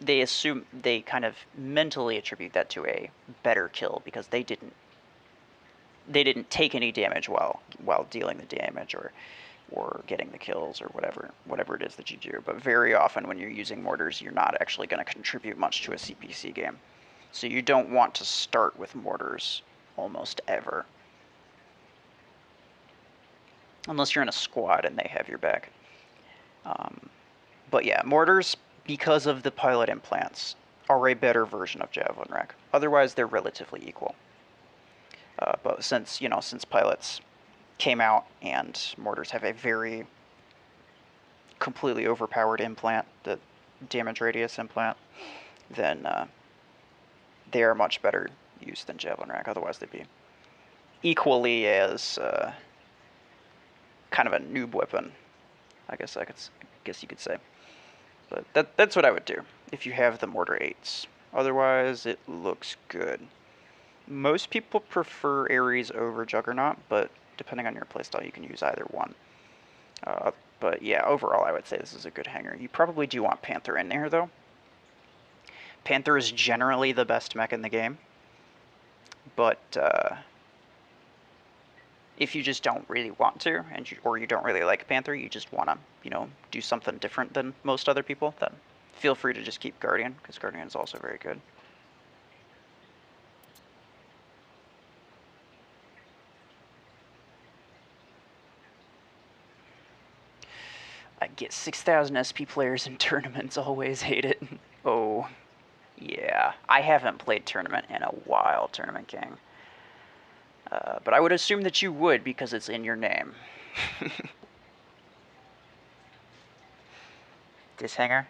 They assume, they kind of mentally attribute that to a better kill because they didn't take any damage while dealing the damage or getting the kills or whatever it is that you do. But very often when you're using mortars, you're not actually going to contribute much to a CPC game. So you don't want to start with mortars almost ever. Unless you're in a squad and they have your back. But yeah, mortars, because of the pilot implants, are a better version of Javelin Rack. Otherwise, they're relatively equal. But since pilots came out and mortars have a very completely overpowered implant, the damage radius implant, then they are much better used than Javelin Rack. Otherwise, they'd be equally as kind of a noob weapon, I guess you could say. But that's what I would do if you have the mortar 8s. Otherwise, it looks good. Most people prefer Ares over Juggernaut, but depending on your playstyle, you can use either one. But yeah, overall, I would say this is a good hanger. You probably do want Panther in there, though. Panther is generally the best mech in the game, but if you just don't really want to, or you don't really like Panther, you just want to, do something different than most other people, then feel free to just keep Guardian, because Guardian is also very good. I get 6,000 SP players in tournaments, always hate it. Oh, yeah. I haven't played tournament in a while, Tournament King. But I would assume that you would because it's in your name. This hanger?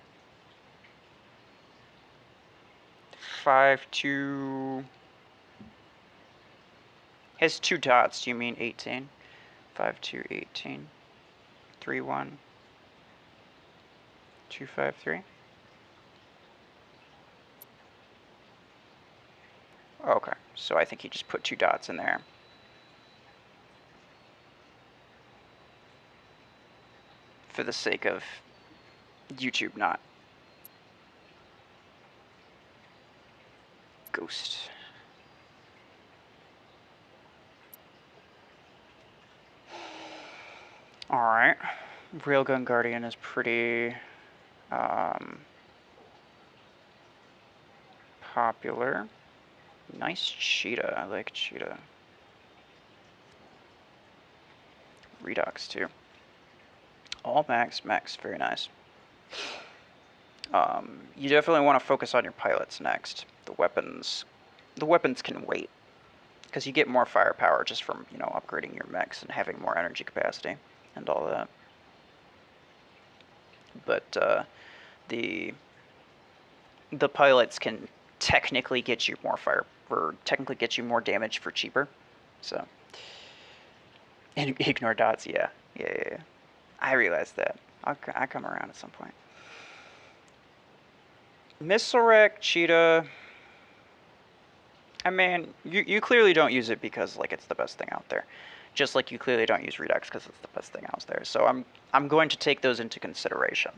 5-2... Has 2 dots, do you mean 18? 5-2, 18. 3-1. 2-5-3. Okay, so I think he just put 2 dots in there. For the sake of YouTube not. Ghost. Alright. Railgun Guardian is pretty popular. Nice Cheetah. I like Cheetah. Redux too. All mechs. Very nice. You definitely want to focus on your pilots next. The weapons can wait, because you get more firepower just from upgrading your mechs and having more energy capacity and all that. But the pilots can technically get you more technically get you more damage for cheaper. So ignore dots. Yeah. I realized that. I'll come around at some point. Missile Rack, Cheetah. I mean, you clearly don't use it because it's the best thing out there. Just like you clearly don't use Redux because it's the best thing out there. So I'm going to take those into consideration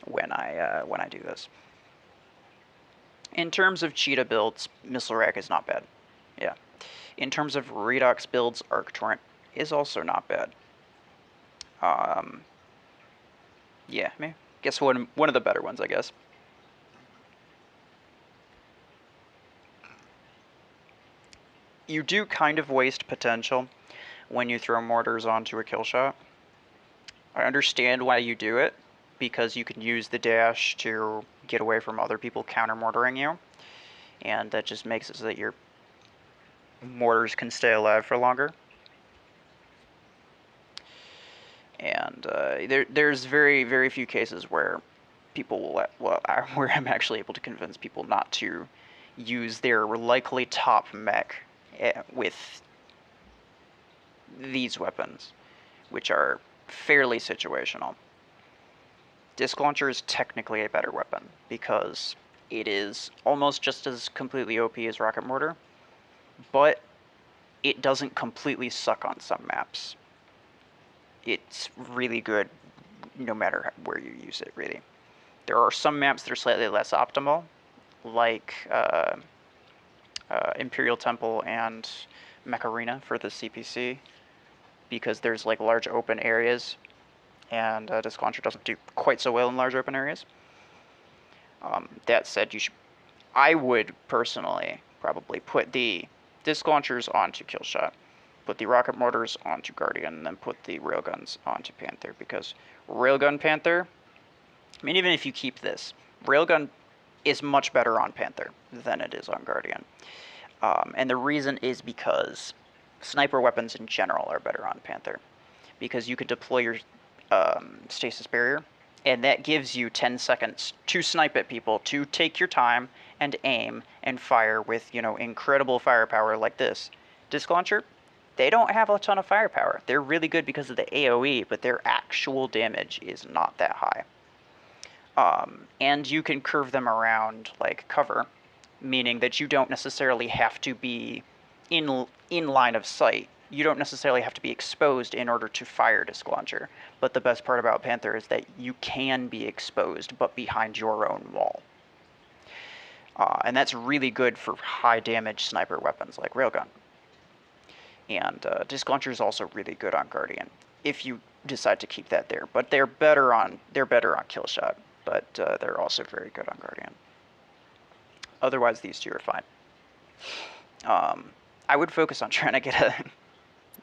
when I do this. In terms of Cheetah builds, Missile Rack is not bad. Yeah. In terms of Redux builds, Arc Torrent is also not bad. Yeah, I guess one of the better ones, I guess. You do kind of waste potential when you throw mortars onto a kill shot. I understand why you do it, because you can use the dash to get away from other people counter-mortaring you, and that just makes it so that your mortars can stay alive for longer. And there's very, very few cases where people will where I'm actually able to convince people not to use their likely top mech with these weapons, which are fairly situational. Disc launcher is technically a better weapon because it is almost just as completely OP as rocket mortar, but it doesn't completely suck on some maps. It's really good no matter where you use it, really. There are some maps that are slightly less optimal, like Imperial Temple and Mech Arena for the CPC, because there's like large open areas, and Disc Launcher doesn't do quite so well in large open areas. That said, I would personally probably put the Disc Launchers onto Killshot, put the Rocket Mortars onto Guardian, and then put the Railguns onto Panther, because Railgun Panther, I mean, even if you keep this, Railgun is much better on Panther than it is on Guardian. And the reason is because sniper weapons in general are better on Panther, because you could deploy your stasis barrier, and that gives you 10 seconds to snipe at people, to take your time and aim and fire with, incredible firepower like this. Disc Launcher, they don't have a ton of firepower. They're really good because of the AoE, but their actual damage is not that high. And you can curve them around like cover, meaning that you don't necessarily have to be in line of sight. You don't necessarily have to be exposed in order to fire Disc Launcher. But the best part about Panther is that you can be exposed, but behind your own wall. And that's really good for high damage sniper weapons like Railgun. And Disc Launcher is also really good on Guardian, if you decide to keep that there. But they're better on Killshot, but they're also very good on Guardian. Otherwise, these two are fine. I would focus on trying to get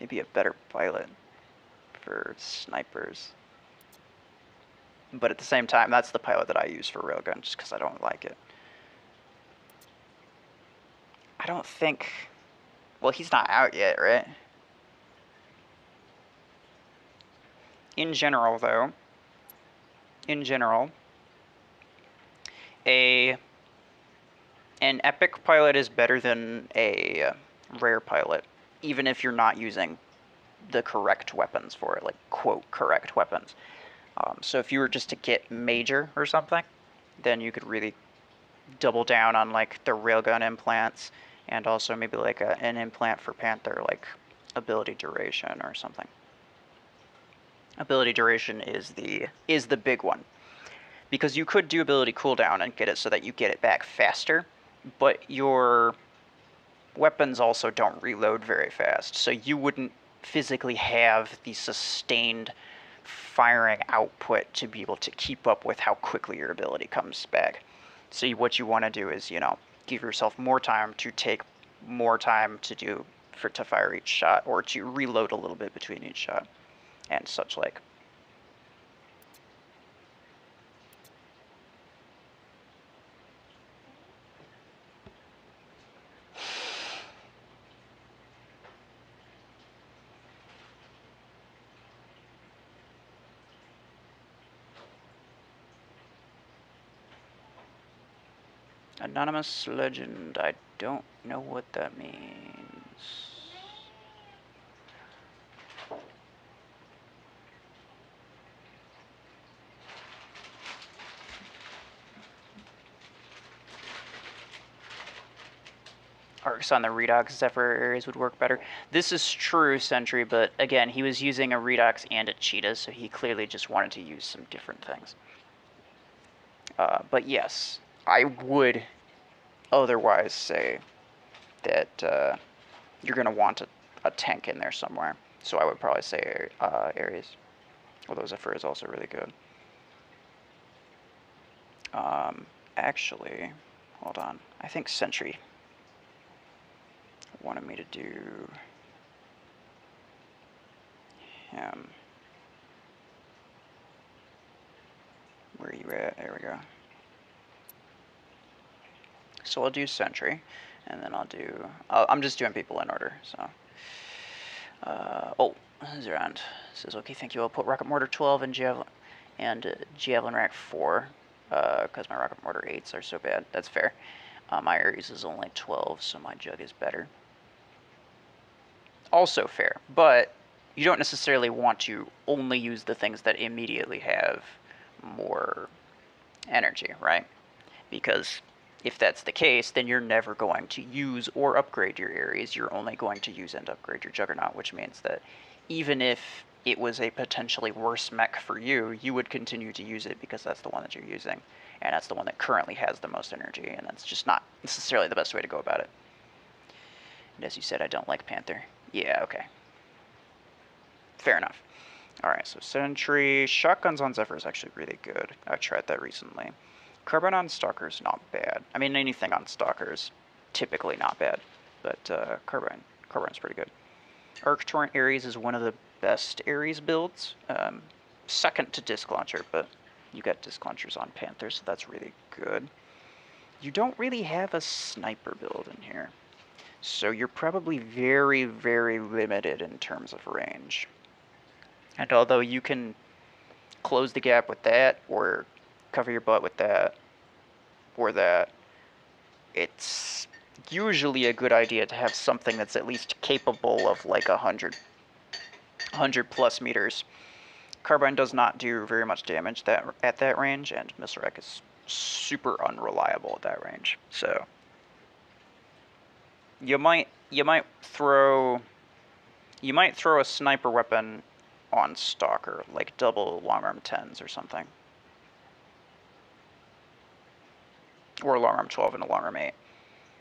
maybe a better pilot for snipers. But at the same time, that's the pilot that I use for Railgun, just because I don't like it. I don't think... Well, he's not out yet, right? In general, though, an epic pilot is better than a rare pilot, even if you're not using the correct weapons for it, like, quote, correct weapons. So if you were just to get major or something, then you could really double down on, like, the railgun implants, and also maybe, like, an implant for Panther, like ability duration or something. Ability duration is the big one, because you could do ability cooldown and get it so that you get it back faster, but your weapons also don't reload very fast, so you wouldn't physically have the sustained firing output to be able to keep up with how quickly your ability comes back. So what you want to do is, give yourself more time to take more time to fire each shot, or to reload a little bit between each shot, and such like. Anonymous legend, I don't know what that means. Arcs on the Redox Zephyr areas would work better. This is true, Sentry, but again, he was using a Redox and a Cheetah, so he clearly just wanted to use some different things. But yes, I would otherwise say that you're going to want a tank in there somewhere. So I would probably say Ares. Although Zephyr is also really good. Actually, hold on. I think Sentry wanted me to do him. Where are you at? There we go. So I'll do Sentry, and then I'm just doing people in order, so. Zerand says, okay, thank you. I'll put Rocket Mortar 12 and Javelin Rack 4, because my Rocket Mortar 8s are so bad. That's fair. My Ares is only 12, so my Jug is better. Also fair, but you don't necessarily want to only use the things that immediately have more energy, right? Because if that's the case, then you're never going to use or upgrade your Ares. You're only going to use and upgrade your Juggernaut, which means that even if it was a potentially worse mech for you, you would continue to use it because that's the one that you're using, and that's the one that currently has the most energy, and that's just not necessarily the best way to go about it. And as you said, I don't like Panther. Yeah, okay. Fair enough. Alright, so Sentry. Shotguns on Zephyr is actually really good. I tried that recently. Carbine on Stalker is not bad. I mean, anything on Stalker is typically not bad, but Carbine's pretty good. Arc Torrent Ares is one of the best Ares builds. Second to Disc Launcher, but you got Disc Launchers on Panther, so that's really good. You don't really have a sniper build in here, so you're probably very, very limited in terms of range. And although you can close the gap with that, or cover your butt with that, or that, it's usually a good idea to have something that's at least capable of like 100 plus meters. Carbine does not do very much damage at that range, and Missile Rack is super unreliable at that range. So you might throw a sniper weapon on Stalker, like double long arm 10s or something, or long arm 12 and a long arm 8,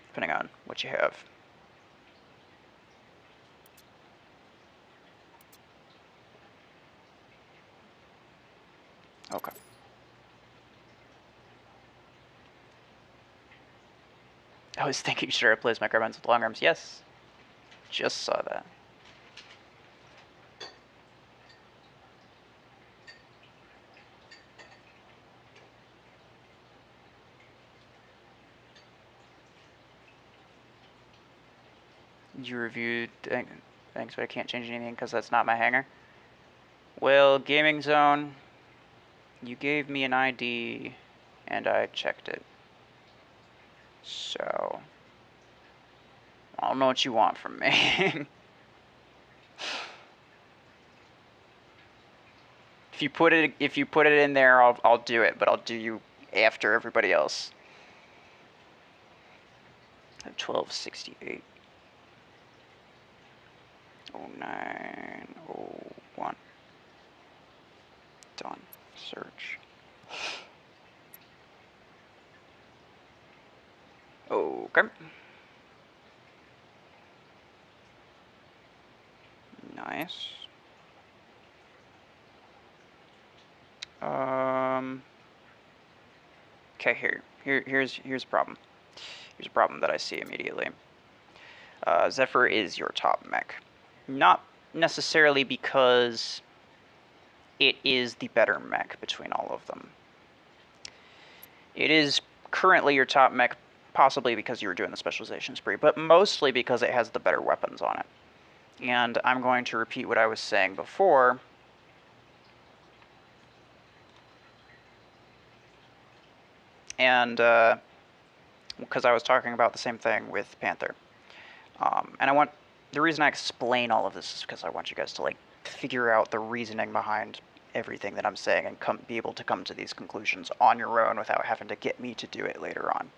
depending on what you have. Okay. I was thinking, should I replace my carbines with long arms? Yes. Just saw that. You reviewed things, but I can't change anything because that's not my hangar. Well, Gaming Zone, you gave me an ID, and I checked it. So, I don't know what you want from me. If you put it in there, I'll do it, but I'll do you after everybody else. I have 1268. 0901. Done. Search. Okay. Nice. Okay, here's a problem. Here's a problem that I see immediately. Zephyr is your top mech. Not necessarily because it is the better mech between all of them. It is currently your top mech, possibly because you were doing the specialization spree, but mostly because it has the better weapons on it. And I'm going to repeat what I was saying before. And because I was talking about the same thing with Panther. And the reason I explain all of this is because I want you guys to like figure out the reasoning behind everything that I'm saying and be able to come to these conclusions on your own without having to get me to do it later on.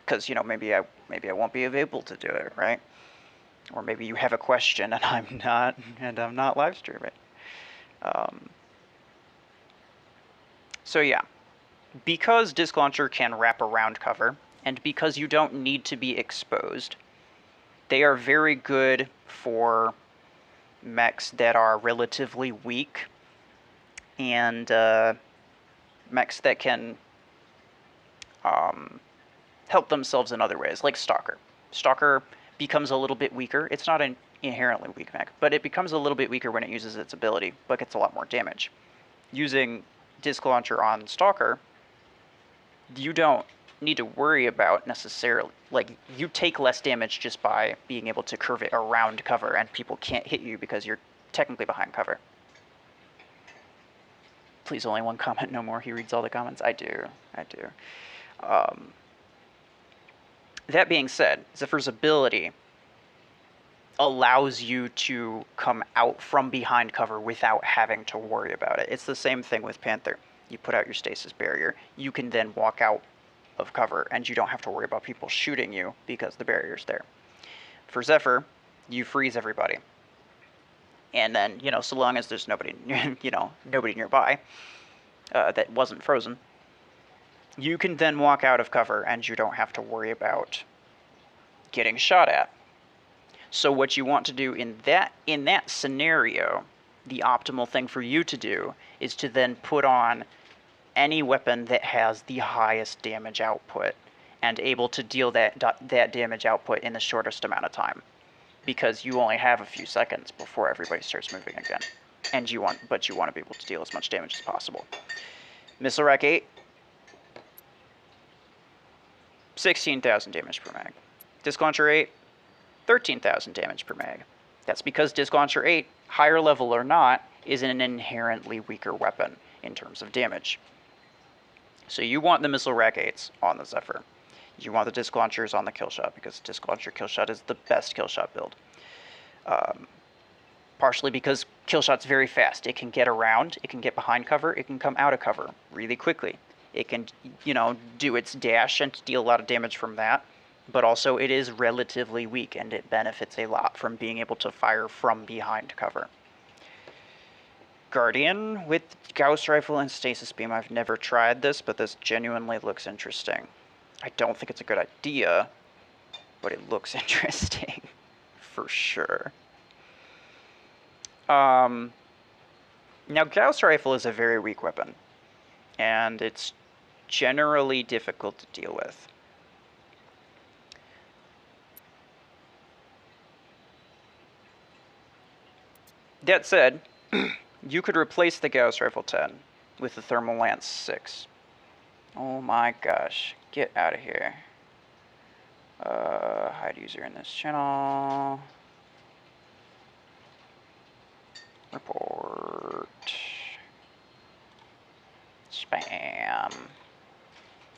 Because, you know, maybe I won't be able to do it, right? Or maybe you have a question and I'm not live streaming. So yeah, because Disc Launcher can wrap around cover, and because you don't need to be exposed, they are very good for mechs that are relatively weak, and mechs that can help themselves in other ways, like Stalker. Stalker becomes a little bit weaker. It's not an inherently weak mech, but it becomes a little bit weaker when it uses its ability, but gets a lot more damage. Using Disc Launcher on Stalker, you don't need to worry about necessarily, like, you take less damage just by being able to curve it around cover, and people can't hit you because you're technically behind cover. Please, only one comment, no more. He reads all the comments. I do. That being said, Zephyr's ability allows you to come out from behind cover without having to worry about it. It's the same thing with Panther. You put out your stasis barrier, you can then walk out of cover, and you don't have to worry about people shooting you because the barrier's there. For Zephyr, you freeze everybody. And then, so long as there's nobody, nobody nearby that wasn't frozen, you can then walk out of cover and you don't have to worry about getting shot at. So what you want to do in that scenario, the optimal thing for you to do is to then put on any weapon that has the highest damage output and able to deal that damage output in the shortest amount of time, because you only have a few seconds before everybody starts moving again, and you want to be able to deal as much damage as possible. Missile Rack 8, 16,000 damage per mag. Disc Launcher 8, 13,000 damage per mag. That's because Disc Launcher 8, higher level or not, is an inherently weaker weapon in terms of damage. So you want the Missile Rack 8s on the Zephyr. You want the Disc Launchers on the Killshot, because Disc Launcher Killshot is the best Killshot build. Partially because Killshot's very fast. It can get around, it can get behind cover, it can come out of cover really quickly. It can, do its dash and deal a lot of damage from that, but also it is relatively weak, and it benefits a lot from being able to fire from behind cover. Guardian with Gauss Rifle and Stasis Beam. I've never tried this, but this genuinely looks interesting. I don't think it's a good idea, but it looks interesting for sure. Now, Gauss Rifle is a very weak weapon, and it's generally difficult to deal with. That said, you could replace the Gauss Rifle 10 with the Thermal Lance 6. Oh my gosh, get out of here. Hide user in this channel. Report. Spam.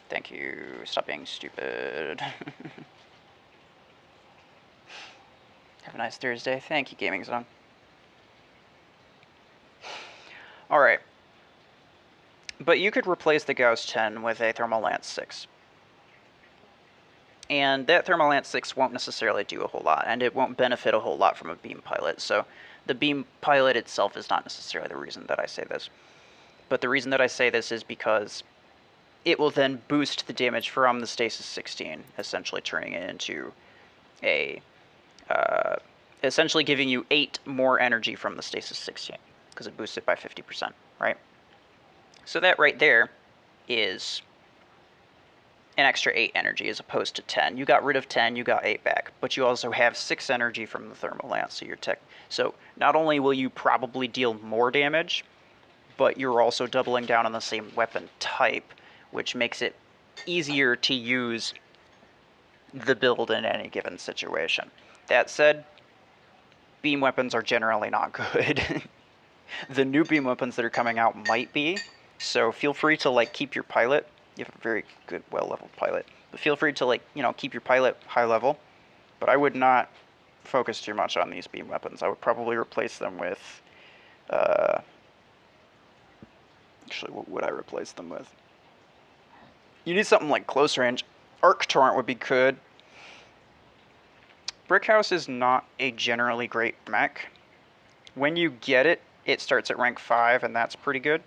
Thank you. Stop being stupid. Have a nice Thursday. Thank you, Gaming Zone. Alright. But you could replace the Gauss 10 with a Thermal Lance 6. And that Thermal Lance 6 won't necessarily do a whole lot, and it won't benefit a whole lot from a beam pilot. So the beam pilot itself is not necessarily the reason that I say this. But the reason that I say this is because it will then boost the damage from the Stasis 16, essentially turning it into a... essentially giving you 8 more energy from the Stasis 16, because it boosts it by 50%, right? So that right there is an extra 8 energy as opposed to 10. You got rid of 10, you got 8 back, but you also have 6 energy from the Thermal Lance, so not only will you probably deal more damage, but you're also doubling down on the same weapon type, which makes it easier to use the build in any given situation. That said, beam weapons are generally not good. The new beam weapons that are coming out might be, so feel free to keep your pilot. You have a very good, well-leveled pilot, but feel free to keep your pilot high level. But I would not focus too much on these beam weapons. I would probably replace them with actually, what would I replace them with? You need something like close range. Arc Torrent would be good. Brickhouse is not a generally great mech. When you get it, it starts at rank 5, and that's pretty good.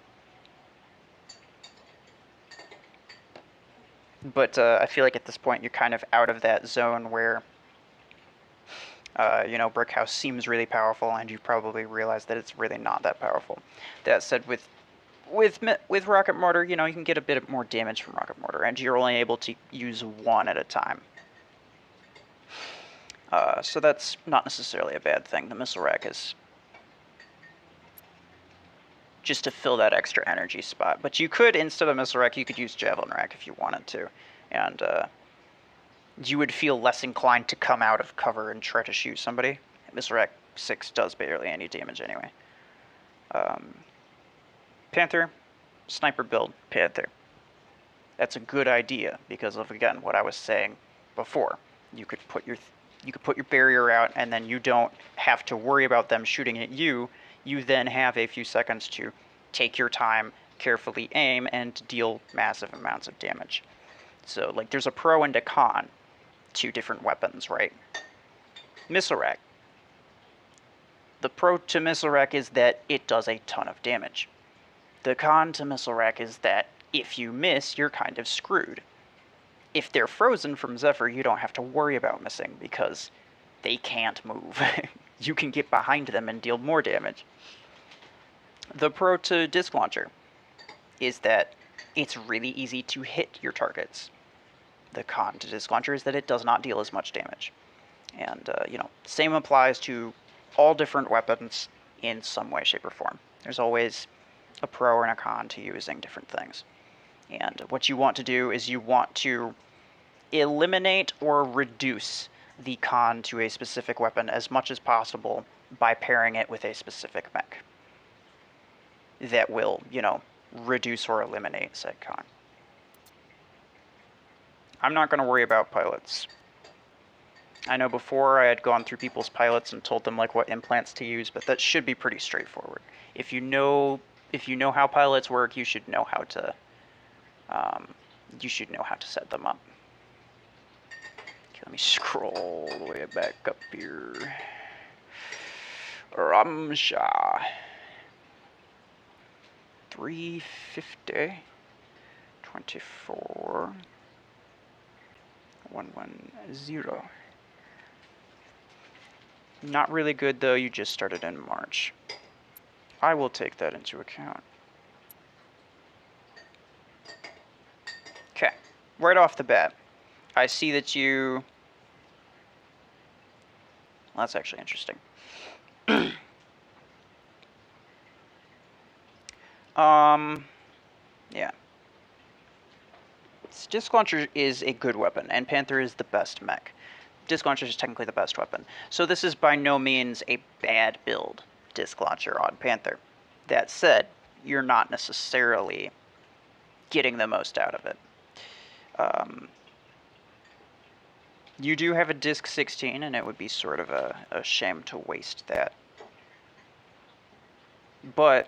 But I feel like at this point you're kind of out of that zone where, Brickhouse seems really powerful, and you probably realize that it's really not that powerful. That said, with Rocket Mortar, you can get a bit more damage from Rocket Mortar, and you're only able to use 1 at a time. So that's not necessarily a bad thing. The Missile Rack is just to fill that extra energy spot. But you could, instead of Missile Rack, you could use Javelin Rack if you wanted to. And you would feel less inclined to come out of cover and try to shoot somebody. Missile Rack 6 does barely any damage anyway. Panther, sniper build, Panther. That's a good idea because of, again, what I was saying before. You could put your You could put your barrier out, and then you don't have to worry about them shooting at you. You then have a few seconds to take your time, carefully aim, and deal massive amounts of damage. So, like, there's a pro and a con to different weapons, right? Missile rack. The pro to missile rack is that it does a ton of damage. The con to missile rack is that if you miss, you're kind of screwed. If they're frozen from Zephyr, you don't have to worry about missing because they can't move. You can get behind them and deal more damage. The pro to disc launcher is that it's really easy to hit your targets. The con to disc launcher is that it does not deal as much damage. And, same applies to all different weapons in some way, shape, or form. There's always a pro and a con to using different things. And what you want to do is you want to eliminate or reduce the con to a specific weapon as much as possible by pairing it with a specific mech that will, reduce or eliminate said con. I'm not going to worry about pilots. I know before I had gone through people's pilots and told them like what implants to use, but that should be pretty straightforward. If you know how pilots work, you should know how to set them up. Okay, let me scroll all the way back up here. Ramsha. 350. 24. 110. Not really good though, you just started in March. I will take that into account. Okay, right off the bat, I see that you... Well, that's actually interesting. Yeah. Disc Launcher is a good weapon, and Panther is the best mech. Disc Launcher is technically the best weapon. So this is by no means a bad build, Disc Launcher on Panther. That said, you're not necessarily getting the most out of it. You do have a Disc 16, and it would be sort of a shame to waste that. But,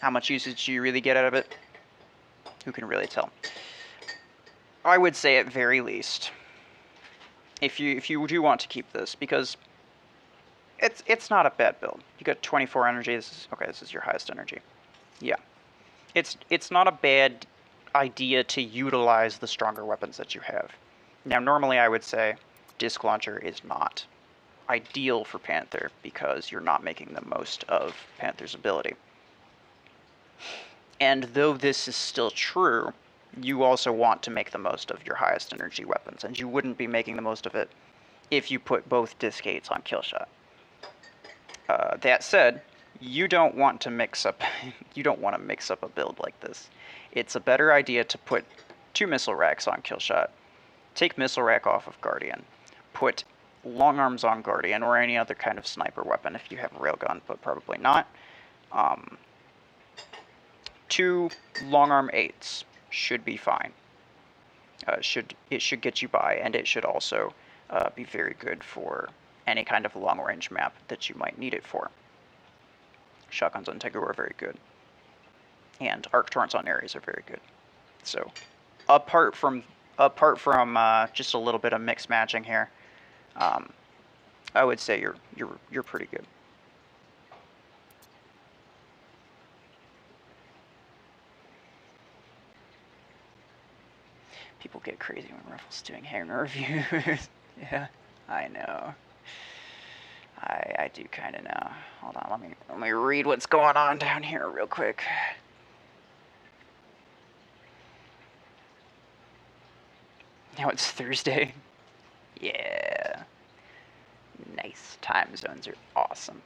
how much usage do you really get out of it? Who can really tell? I would say at very least, if you do want to keep this, because it's not a bad build. You got 24 energy. This is your highest energy. Yeah, it's not a bad idea to utilize the stronger weapons that you have. Now, normally I would say Disc Launcher is not ideal for Panther because you're not making the most of Panther's ability. And though this is still true, you also want to make the most of your highest energy weapons, and you wouldn't be making the most of it if you put both Disc 8s on Killshot. That said, you don't want to mix up a build like this. It's a better idea to put 2 missile racks on Killshot, take missile rack off of Guardian, put long arms on Guardian or any other kind of sniper weapon if you have a railgun, but probably not. 2 long arm 8s should be fine. It should get you by, and it should also be very good for any kind of long range map that you might need it for. Shotguns on Tegu are very good, and arc torrents on Ares are very good. So, apart from just a little bit of mix matching here, I would say you're pretty good. People get crazy when Ruffle's doing hangar reviews. Yeah, I know. I do kind of know. Hold on, let me read what's going on down here real quick. Now it's Thursday. Yeah. Nice. Time zones are awesome.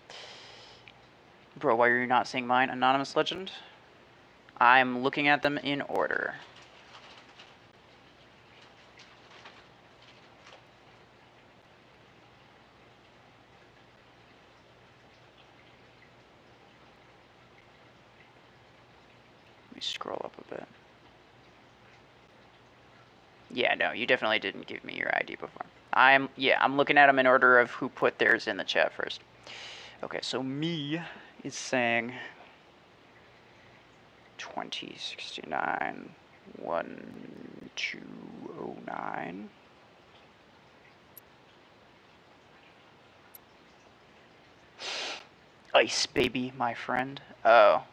Bro, why are you not seeing mine? Anonymous Legend? I'm looking at them in order. Let me scroll up a bit. Yeah, no, you definitely didn't give me your ID before. I'm looking at them in order of who put theirs in the chat first. Okay, so me is saying 2069 1209. Ice baby, my friend. Oh.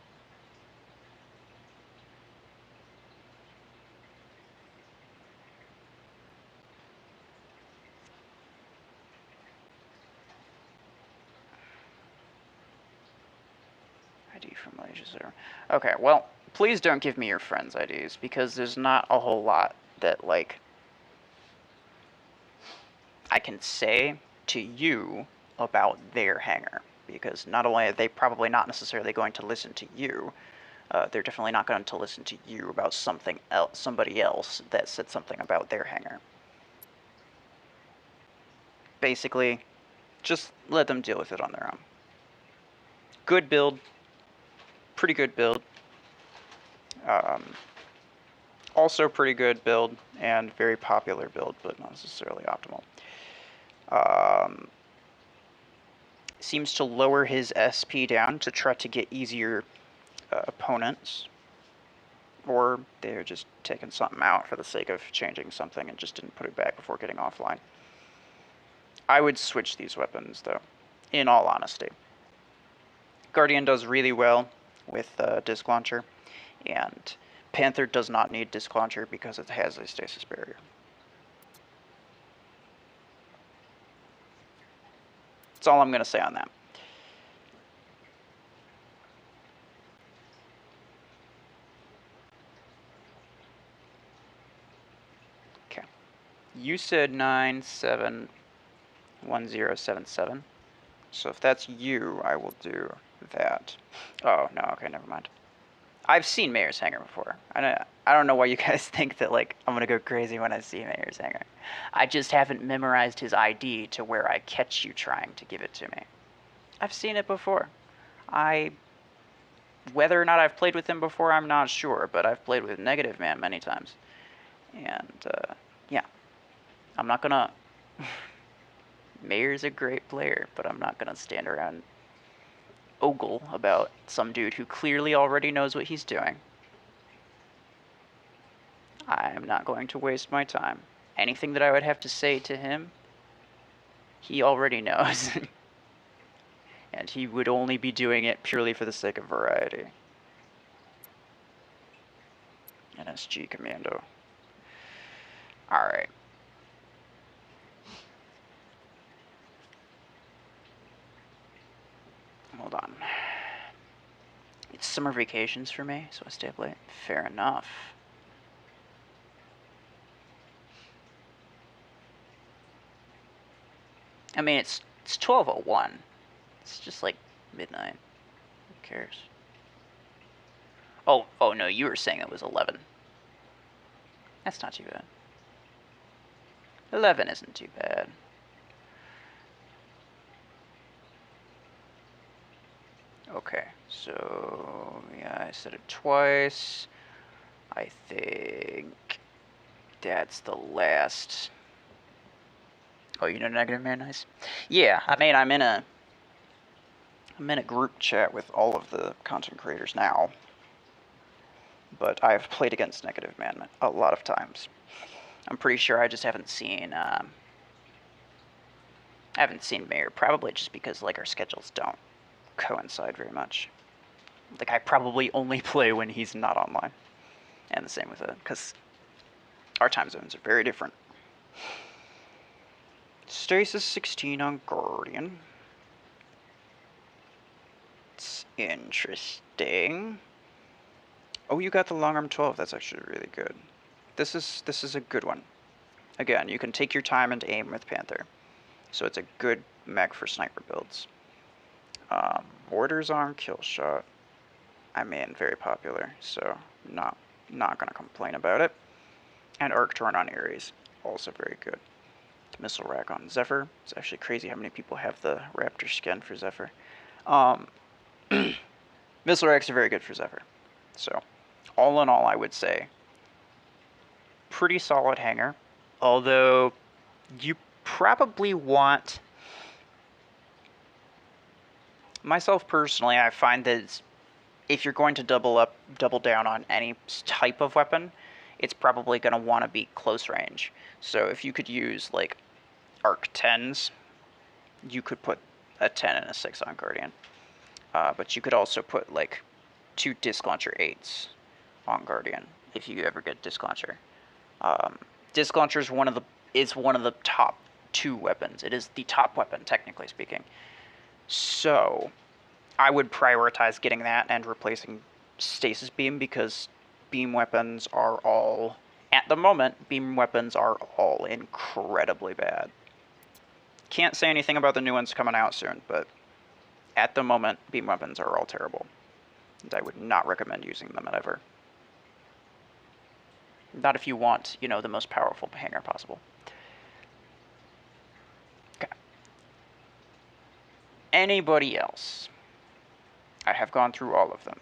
ID from Malaysia server. Okay, well, please don't give me your friends' IDs because there's not a whole lot that, like, I can say to you about their hangar. Because not only are they probably not necessarily going to listen to you, they're definitely not going to listen to you about something else, somebody else that said something about their hangar. Basically, just let them deal with it on their own. Good build, pretty good build. Also pretty good build and very popular build, but not necessarily optimal. Seems to lower his SP down to try to get easier opponents, or they're just taking something out for the sake of changing something and just didn't put it back before getting offline. I would switch these weapons, though, in all honesty. Guardian does really well with Disc Launcher, and Panther does not need Disc Launcher because it has a stasis barrier. That's all I'm going to say on that. Okay. You said 971077. So if that's you, I will do that. Oh, no, okay, never mind. I've seen Mayor's Hangar before. I don't know why you guys think that, like, I'm gonna go crazy when I see Mayor's Hangar. I just haven't memorized his ID to where I catch you trying to give it to me. I've seen it before. Whether or not I've played with him before, I'm not sure, but I've played with Negative Man many times. And, yeah. I'm not gonna... Mayor's a great player, but I'm not gonna stand around ogle about some dude who clearly already knows what he's doing. I'm not going to waste my time. Anything that I would have to say to him, he already knows. And he would only be doing it purely for the sake of variety. NSG Commando. Alright. Hold on. It's summer vacations for me, so I stay up late. Fair enough. I mean, it's 12:01. It's just like midnight. Who cares? Oh no, you were saying it was 11. That's not too bad. 11 isn't too bad. Okay, so yeah, I said it twice. I think that's the last. Oh, you know Negative Man, nice. Yeah, I mean, I'm in a group chat with all of the content creators now, but I've played against Negative Man a lot of times. I'm pretty sure I just haven't seen Mayor, probably just because, like, our schedules don't coincide very much. Like, I probably only play when he's not online. And the same with it, because our time zones are very different. Stasis 16 on Guardian. It's interesting. Oh, you got the long arm 12. That's actually really good. This is a good one. Again, you can take your time and aim with Panther. So it's a good mech for sniper builds. Mortars on kill shot. I mean, very popular, so not gonna complain about it. And Arc Torn on Ares, also very good. Missile Rack on Zephyr. It's actually crazy how many people have the Raptor skin for Zephyr. Missile Racks are very good for Zephyr. So, all in all, I would say pretty solid hanger, although you probably want, myself personally, I find that if you're going to double down on any type of weapon, it's probably going to want to be close range. So if you could use like arc 10s, you could put a 10 and a 6 on Guardian. But you could also put like 2 disc launcher 8s on Guardian if you ever get disc launcher. Disc launcher is one of the top 2 weapons. It is the top weapon, technically speaking. So I would prioritize getting that and replacing stasis beam, because beam weapons are all, at the moment, beam weapons are all incredibly bad. Can't say anything about the new ones coming out soon, but at the moment, beam weapons are all terrible. And I would not recommend using them ever. Not if you want, the most powerful hanger possible. Okay. Anybody else? I have gone through all of them.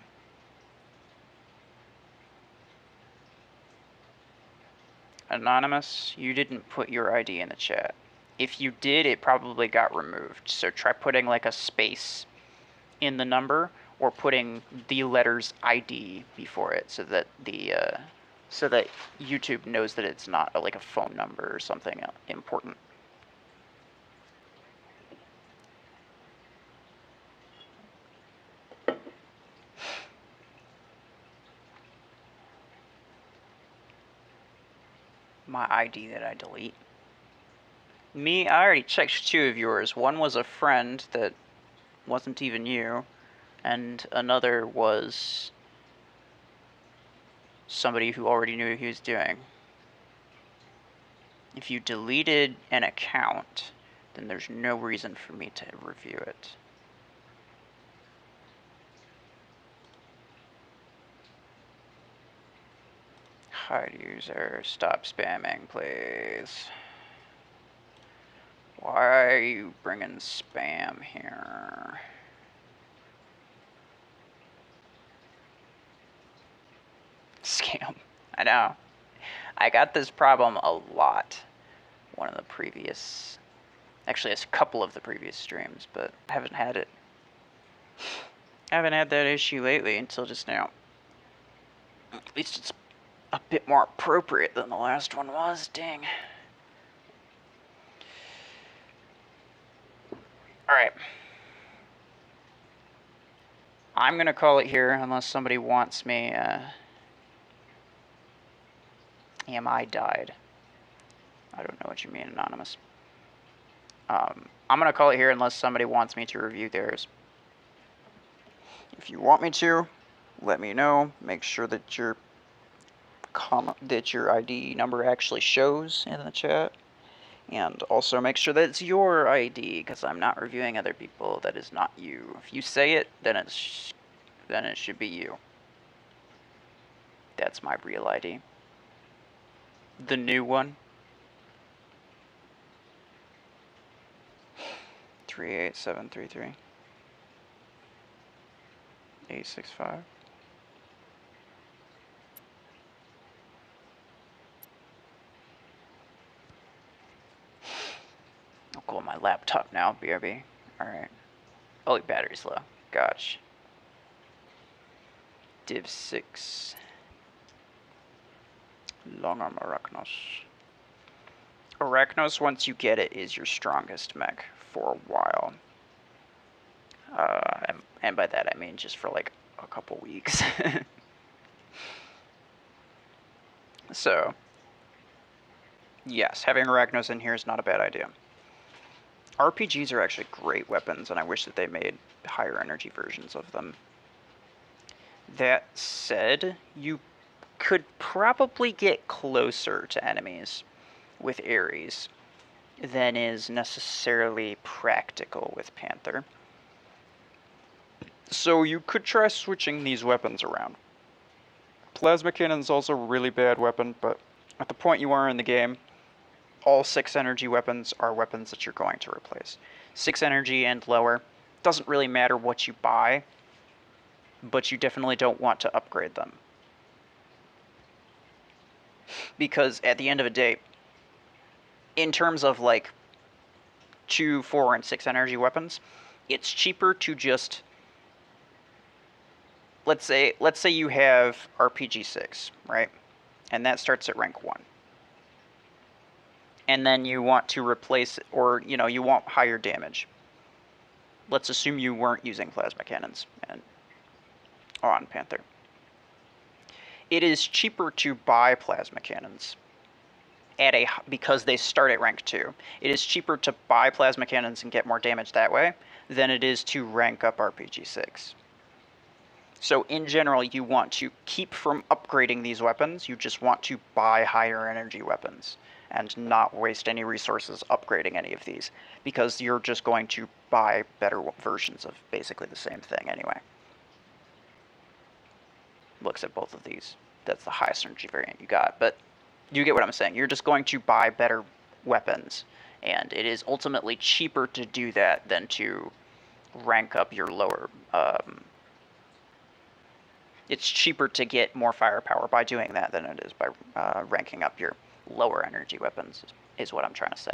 Anonymous, you didn't put your ID in the chat. If you did, it probably got removed. So try putting like a space in the number, or putting the letters ID before it, so that YouTube knows that it's not like a phone number or something important. My ID that I delete. Me, I already checked 2 of yours. One was a friend that wasn't even you, and another was somebody who already knew what he was doing. If you deleted an account, then there's no reason for me to review it. Hide user, stop spamming, please. Why are you bringing spam here? Scam. I know. I got this problem a lot. One of the previous, actually a couple of the previous streams, but I haven't had it. I haven't had that issue lately until just now. At least it's a bit more appropriate than the last one was, dang. Alright. I'm gonna call it here unless somebody wants me, I died. I don't know what you mean, Anonymous. I'm gonna call it here unless somebody wants me to review theirs. If you want me to, let me know. Make sure that your ID number actually shows in the chat. And also make sure that it's your ID, because I'm not reviewing other people. That is not you. If you say it, then it should be you. That's my real ID. The new one. 38733 865. I'll go on my laptop now, BRB. Alright. Oh, your battery's low. Gotcha. Div 6. Long arm Arachnos. Arachnos, once you get it, is your strongest mech for a while. And by that I mean just for like a couple weeks. So, yes, having Arachnos in here is not a bad idea. RPGs are actually great weapons, and I wish that they made higher energy versions of them. That said, you could probably get closer to enemies with Ares than is necessarily practical with Panther. So you could try switching these weapons around. Plasma Cannon is also a really bad weapon, but at the point you are in the game, all 6 energy weapons are weapons that you're going to replace. 6 energy and lower. Doesn't really matter what you buy, but you definitely don't want to upgrade them. Because at the end of the day, in terms of like 2, 4, and 6 energy weapons, it's cheaper to just, let's say you have RPG 6, right? And that starts at rank 1. And then you want to replace, or you want higher damage. Let's assume you weren't using plasma cannons on Panther. It is cheaper to buy plasma cannons because they start at rank 2. It is cheaper to buy plasma cannons and get more damage that way than it is to rank up RPG 6. So in general, you want to keep from upgrading these weapons. You just want to buy higher energy weapons and not waste any resources upgrading any of these, because you're just going to buy better versions of basically the same thing anyway. Looks at both of these. That's the highest energy variant you got, but you get what I'm saying. You're just going to buy better weapons, and it is ultimately cheaper to do that than to rank up your lower. It's cheaper to get more firepower by doing that than it is by ranking up your lower energy weapons, is what I'm trying to say.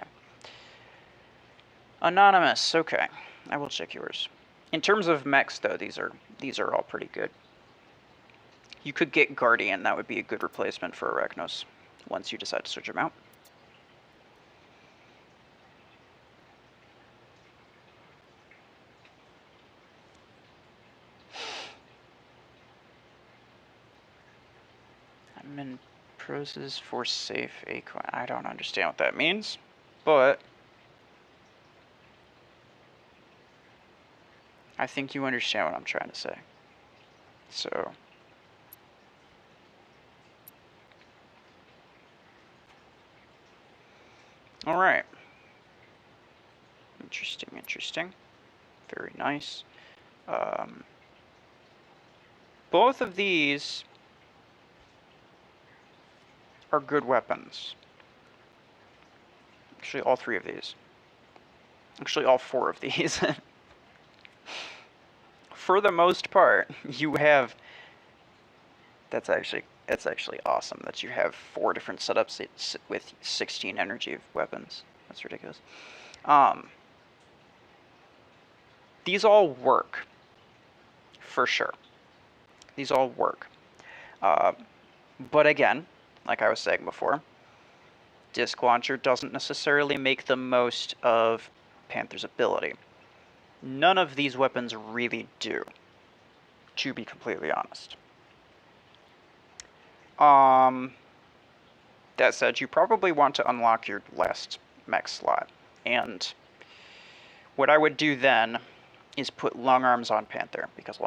Anonymous, okay. I will check yours. In terms of mechs, though, these are all pretty good. You could get Guardian. That would be a good replacement for Arachnos once you decide to switch them out. I'm in Proses for safe Aqua. I don't understand what that means, but I think you understand what I'm trying to say. So, all right. Interesting. Very nice. Both of these are good weapons. Actually, all 3 of these. Actually, all 4 of these. For the most part, you have... That's actually awesome that you have 4 different setups with 16 energy weapons. That's ridiculous. These all work, for sure. These all work. But again, like I was saying before, Disc Launcher doesn't necessarily make the most of Panther's ability. None of these weapons really do, to be completely honest. That said, you probably want to unlock your last mech slot, and what I would do then is put long arms on Panther, because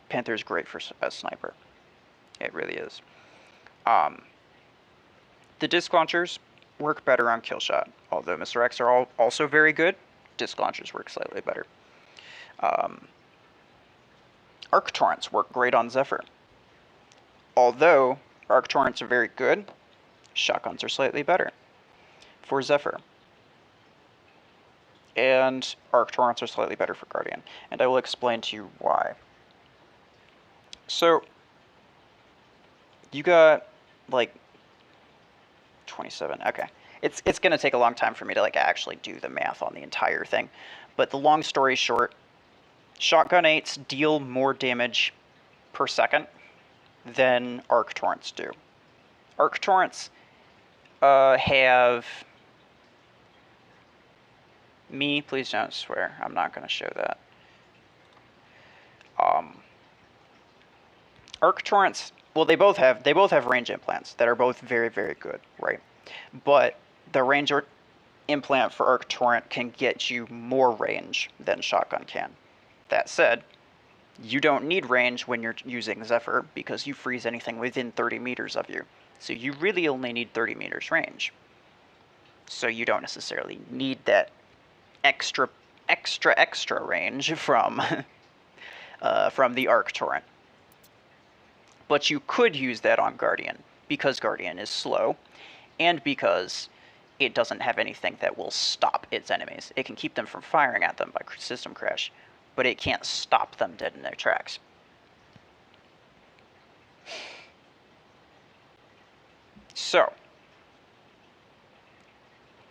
Panther is great for a sniper. It really is. The disc launchers work better on Killshot, although Mr. X are also very good. Disc launchers work slightly better. Arc Torrents work great on Zephyr. Although Arc Torrents are very good, shotguns are slightly better for Zephyr. And Arc Torrents are slightly better for Guardian. And I will explain to you why. So, you got, like, 27. Okay. It's going to take a long time for me to, like, actually do the math on the entire thing. But the long story short, Shotgun 8s deal more damage per second than Arc Torrents do. Arc Torrents have... Me, please don't swear. I'm not going to show that. Arc Torrents, well, they both have range implants that are both very, very good, right? But the range implant for Arc Torrent can get you more range than Shotgun can. That said, you don't need range when you're using Zephyr because you freeze anything within 30 meters of you. So you really only need 30 meters range. So you don't necessarily need that extra range from the Arc Torrent. But you could use that on Guardian, because Guardian is slow, and because it doesn't have anything that will stop its enemies. It can keep them from firing at them by system crash, but it can't stop them dead in their tracks. So,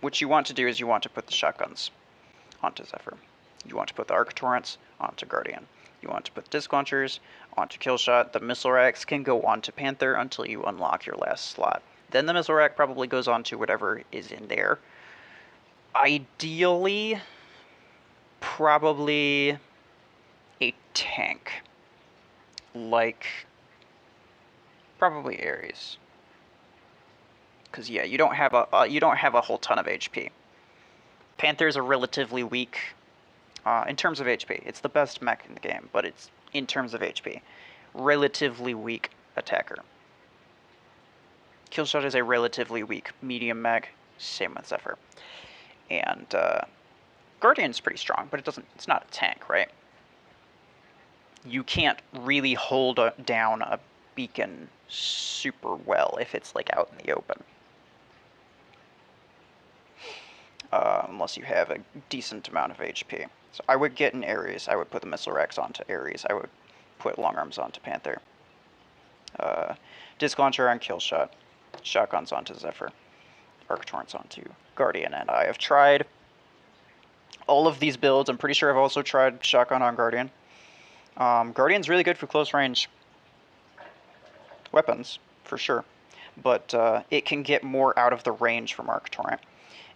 what you want to do is you want to put the shotguns onto Zephyr. You want to put the arc torrents onto Guardian. You want to put disc launchers onto Killshot. The missile racks can go onto Panther until you unlock your last slot. Then the missile rack probably goes on to whatever is in there. Ideally, probably a tank. Like, probably Ares. Because yeah, you don't have a whole ton of HP. Panther's a relatively weak, in terms of HP. It's the best mech in the game, but it's in terms of HP, relatively weak attacker. Killshot is a relatively weak medium mech. Same with Zephyr. And Guardian's pretty strong, but it's not a tank, right? You can't really hold down a beacon super well if it's like out in the open. Unless you have a decent amount of HP. So I would get an Ares. I would put the missile racks onto Ares. I would put long arms onto Panther. Disc launcher on Killshot. Shotguns onto Zephyr. Arc torrents onto Guardian. And I have tried all of these builds. I'm pretty sure I've also tried shotgun on Guardian. Guardian's really good for close range weapons, for sure. But it can get more out of the range from arc torrent.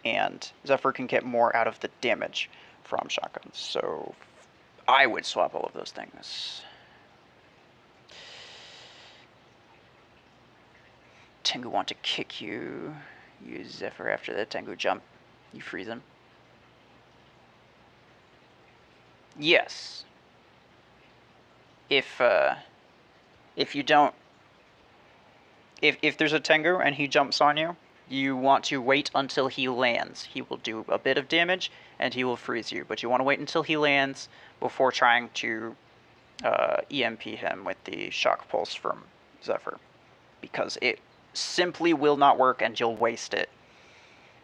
And Zephyr can get more out of the damage from shotguns. So I would swap all of those things. Tengu want to kick you. Use Zephyr after the Tengu jump. You freeze him. Yes. If you don't... If there's a Tengu and he jumps on you, you want to wait until he lands. He will do a bit of damage, and he will freeze you. But you want to wait until he lands before trying to EMP him with the shock pulse from Zephyr. Because it simply will not work, and you'll waste it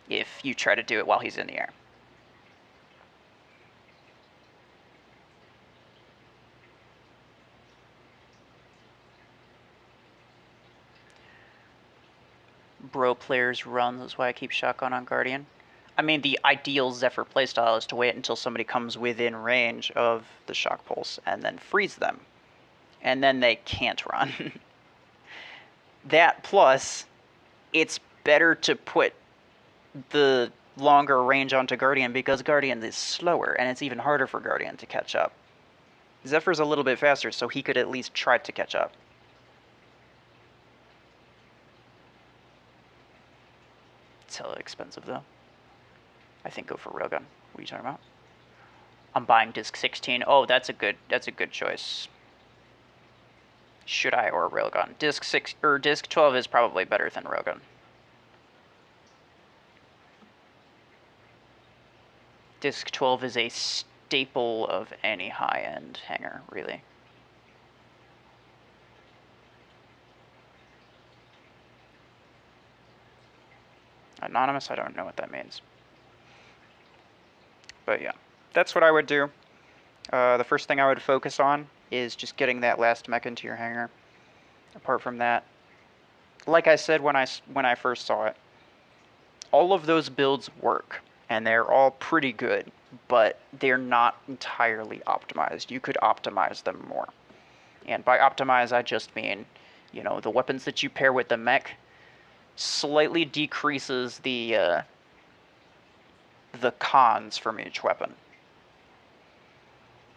if you try to do it while he's in the air. Bro players run, that's why I keep shotgun on Guardian. I mean, the ideal Zephyr playstyle is to wait until somebody comes within range of the shock pulse and then freeze them. And then they can't run. That plus, it's better to put the longer range onto Guardian because Guardian is slower, and it's even harder for Guardian to catch up. Zephyr's a little bit faster, so he could at least try to catch up. It's hella expensive, though. I think go for railgun. What are you talking about? I'm buying disc 16. Oh, that's a good choice. Should I or railgun? Disc 12 is probably better than railgun. Disc 12 is a staple of any high-end hangar, really. Anonymous, I don't know what that means. But yeah, that's what I would do. The first thing I would focus on is just getting that last mech into your hangar. Apart from that, like I said when I first saw it, all of those builds work, and they're all pretty good, but they're not entirely optimized. You could optimize them more. And by optimize, I just mean, you know, the weapons that you pair with the mech slightly decreases the cons from each weapon.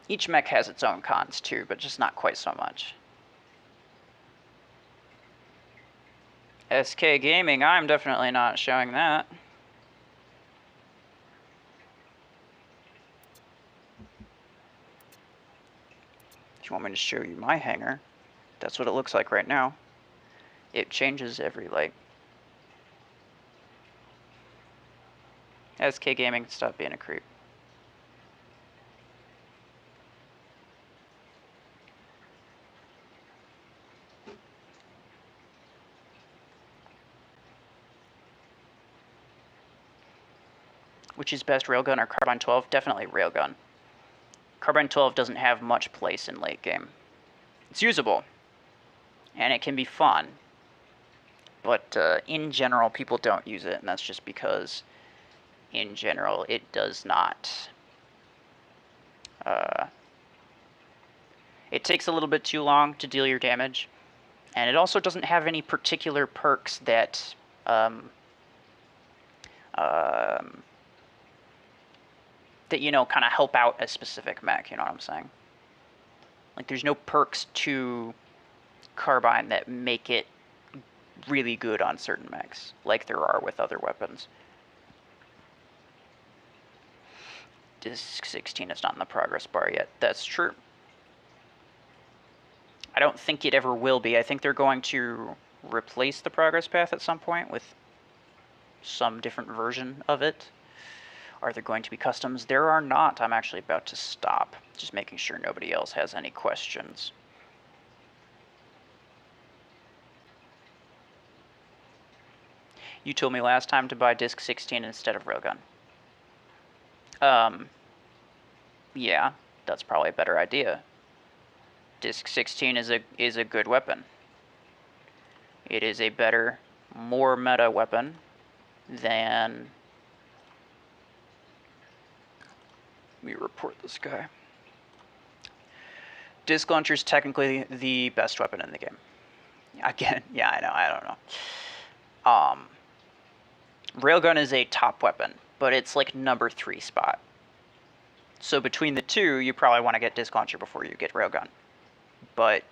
Each mech has its own cons too, but just not quite so much. SK Gaming, I'm definitely not showing that. If you want me to show you my hangar, that's what it looks like right now. It changes every, like... SK Gaming, stop being a creep. Which is best, railgun or carbine 12? Definitely railgun. Carbine 12 doesn't have much place in late game. It's usable, and it can be fun, But in general, people don't use it, and that's just because, in general, it does not. It takes a little bit too long to deal your damage, and it also doesn't have any particular perks that that kind of help out a specific mech. You know what I'm saying? Like, there's no perks to Carbine that make it really good on certain mechs, like there are with other weapons. Disc 16 is not in the progress bar yet. That's true. I don't think it ever will be. I think they're going to replace the progress path at some point with some different version of it. Are there going to be customs? There are not. I'm actually about to stop, just making sure nobody else has any questions. You told me last time to buy Disc 16 instead of Railgun. Yeah, that's probably a better idea. Disc 16 is a good weapon. It is a better, more meta weapon than... Let me report this guy. Disc Launcher is technically the best weapon in the game. Again, yeah, I don't know. Railgun is a top weapon, but it's like number 3 spot. So between the two, you probably want to get Disc Launcher before you get Railgun. But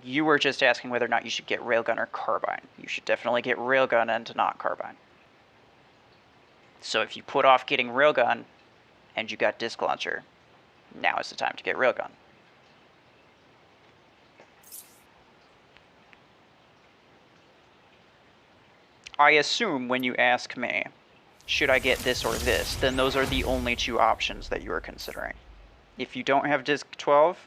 you were just asking whether or not you should get Railgun or Carbine. You should definitely get Railgun and not Carbine. So if you put off getting Railgun and you got Disc Launcher, now is the time to get Railgun. I assume when you ask me, should I get this or this, then those are the only 2 options that you are considering. If you don't have Disc 12,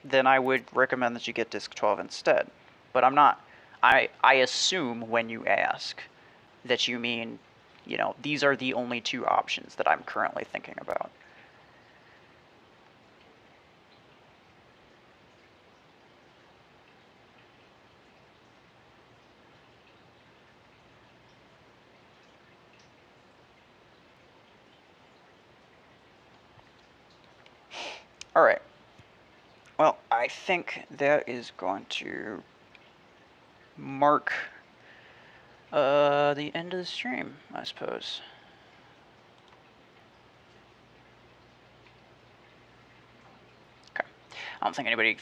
then I would recommend that you get Disc 12 instead. But I'm not. I assume when you ask that you mean, these are the only 2 options that I'm currently thinking about. Alright. Well, I think that is going to mark the end of the stream, I suppose. Okay. I don't think anybody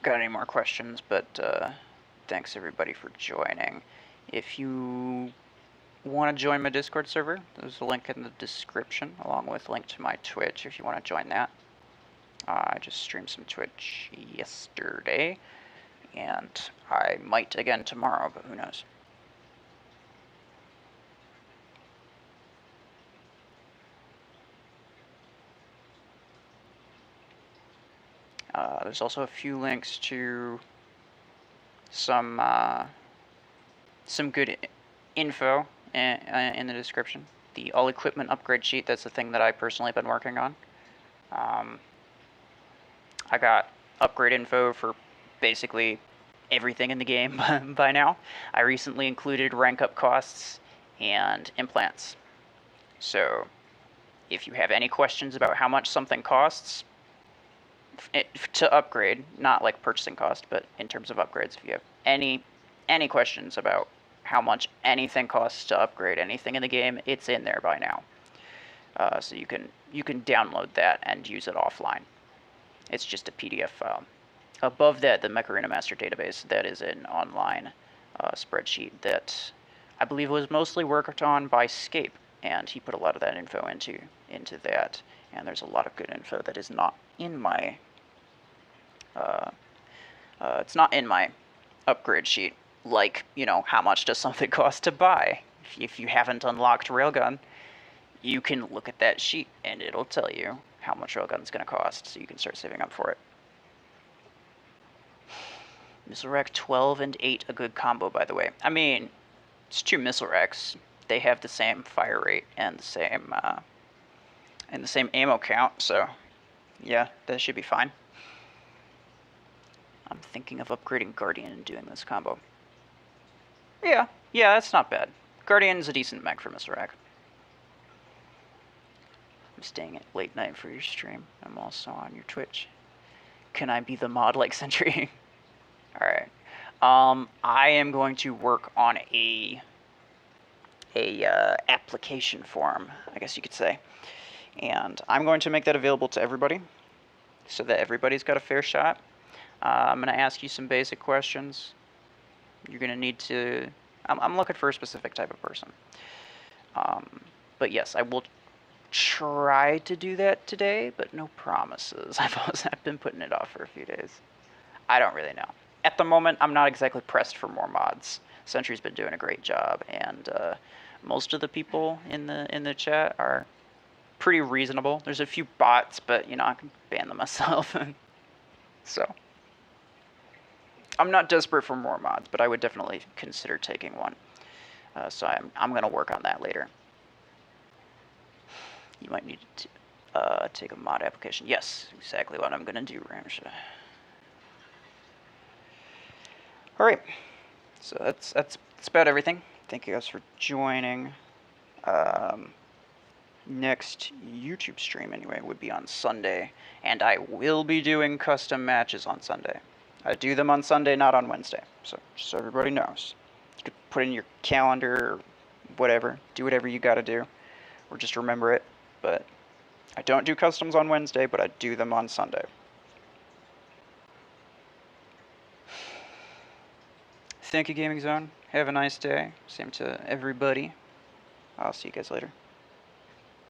got any more questions, but thanks everybody for joining. If you want to join my Discord server, there's a link in the description, along with a link to my Twitch if you want to join that. I just streamed some Twitch yesterday, and I might again tomorrow, but who knows. There's also a few links to some good info in the description. The all equipment upgrade sheet, that's the thing that I personally have been working on. I got upgrade info for basically everything in the game by now. I recently included rank up costs and implants. So if you have any questions about how much something costs to upgrade, not like purchasing cost, but in terms of upgrades, if you have any questions about how much anything costs to upgrade anything in the game, it's in there by now. So you can download that and use it offline. It's just a PDF file. Above that, the Mech Arena Master Database, that is an online spreadsheet that I believe was mostly worked on by Scape, and he put a lot of that info into that. And there's a lot of good info that is not in my it's not in my upgrade sheet. Like, how much does something cost to buy? If you haven't unlocked Railgun, you can look at that sheet and it'll tell you how much Railgun's going to cost, so you can start saving up for it. Missile Rack 12 and 8, a good combo, by the way. I mean, it's 2 Missile Racks. They have the same fire rate and the same ammo count, so yeah, that should be fine. I'm thinking of upgrading Guardian and doing this combo. Yeah, yeah, that's not bad. Guardian's a decent mech for Mr. Rack. I'm staying at late night for your stream. I'm also on your Twitch. Can I be the mod like Sentry? Alright. I am going to work on a application form, I guess you could say. And I'm going to make that available to everybody so that everybody's got a fair shot. I'm going to ask you some basic questions. You're going to need to... I'm looking for a specific type of person. But yes, I will try to do that today, but no promises. I've been putting it off for a few days. I don't really know. At the moment, I'm not exactly pressed for more mods. Sentry's been doing a great job, and most of the people in the chat are pretty reasonable. There's a few bots, but you know, I can ban them myself. So I'm not desperate for more mods, but I would definitely consider taking one. So I'm gonna work on that later. You might need to take a mod application. Yes, exactly what I'm gonna do, Ramsha. All right, so that's about everything. Thank you guys for joining. Next YouTube stream anyway would be on Sunday, and I will be doing custom matches on Sunday. I do them on Sunday, not on Wednesday, so just so everybody knows. You could put in your calendar or whatever, do whatever you gotta do, or just remember it, but I don't do customs on Wednesday, but I do them on Sunday. Thank you, Gaming Zone. Have a nice day. Same to everybody. I'll see you guys later.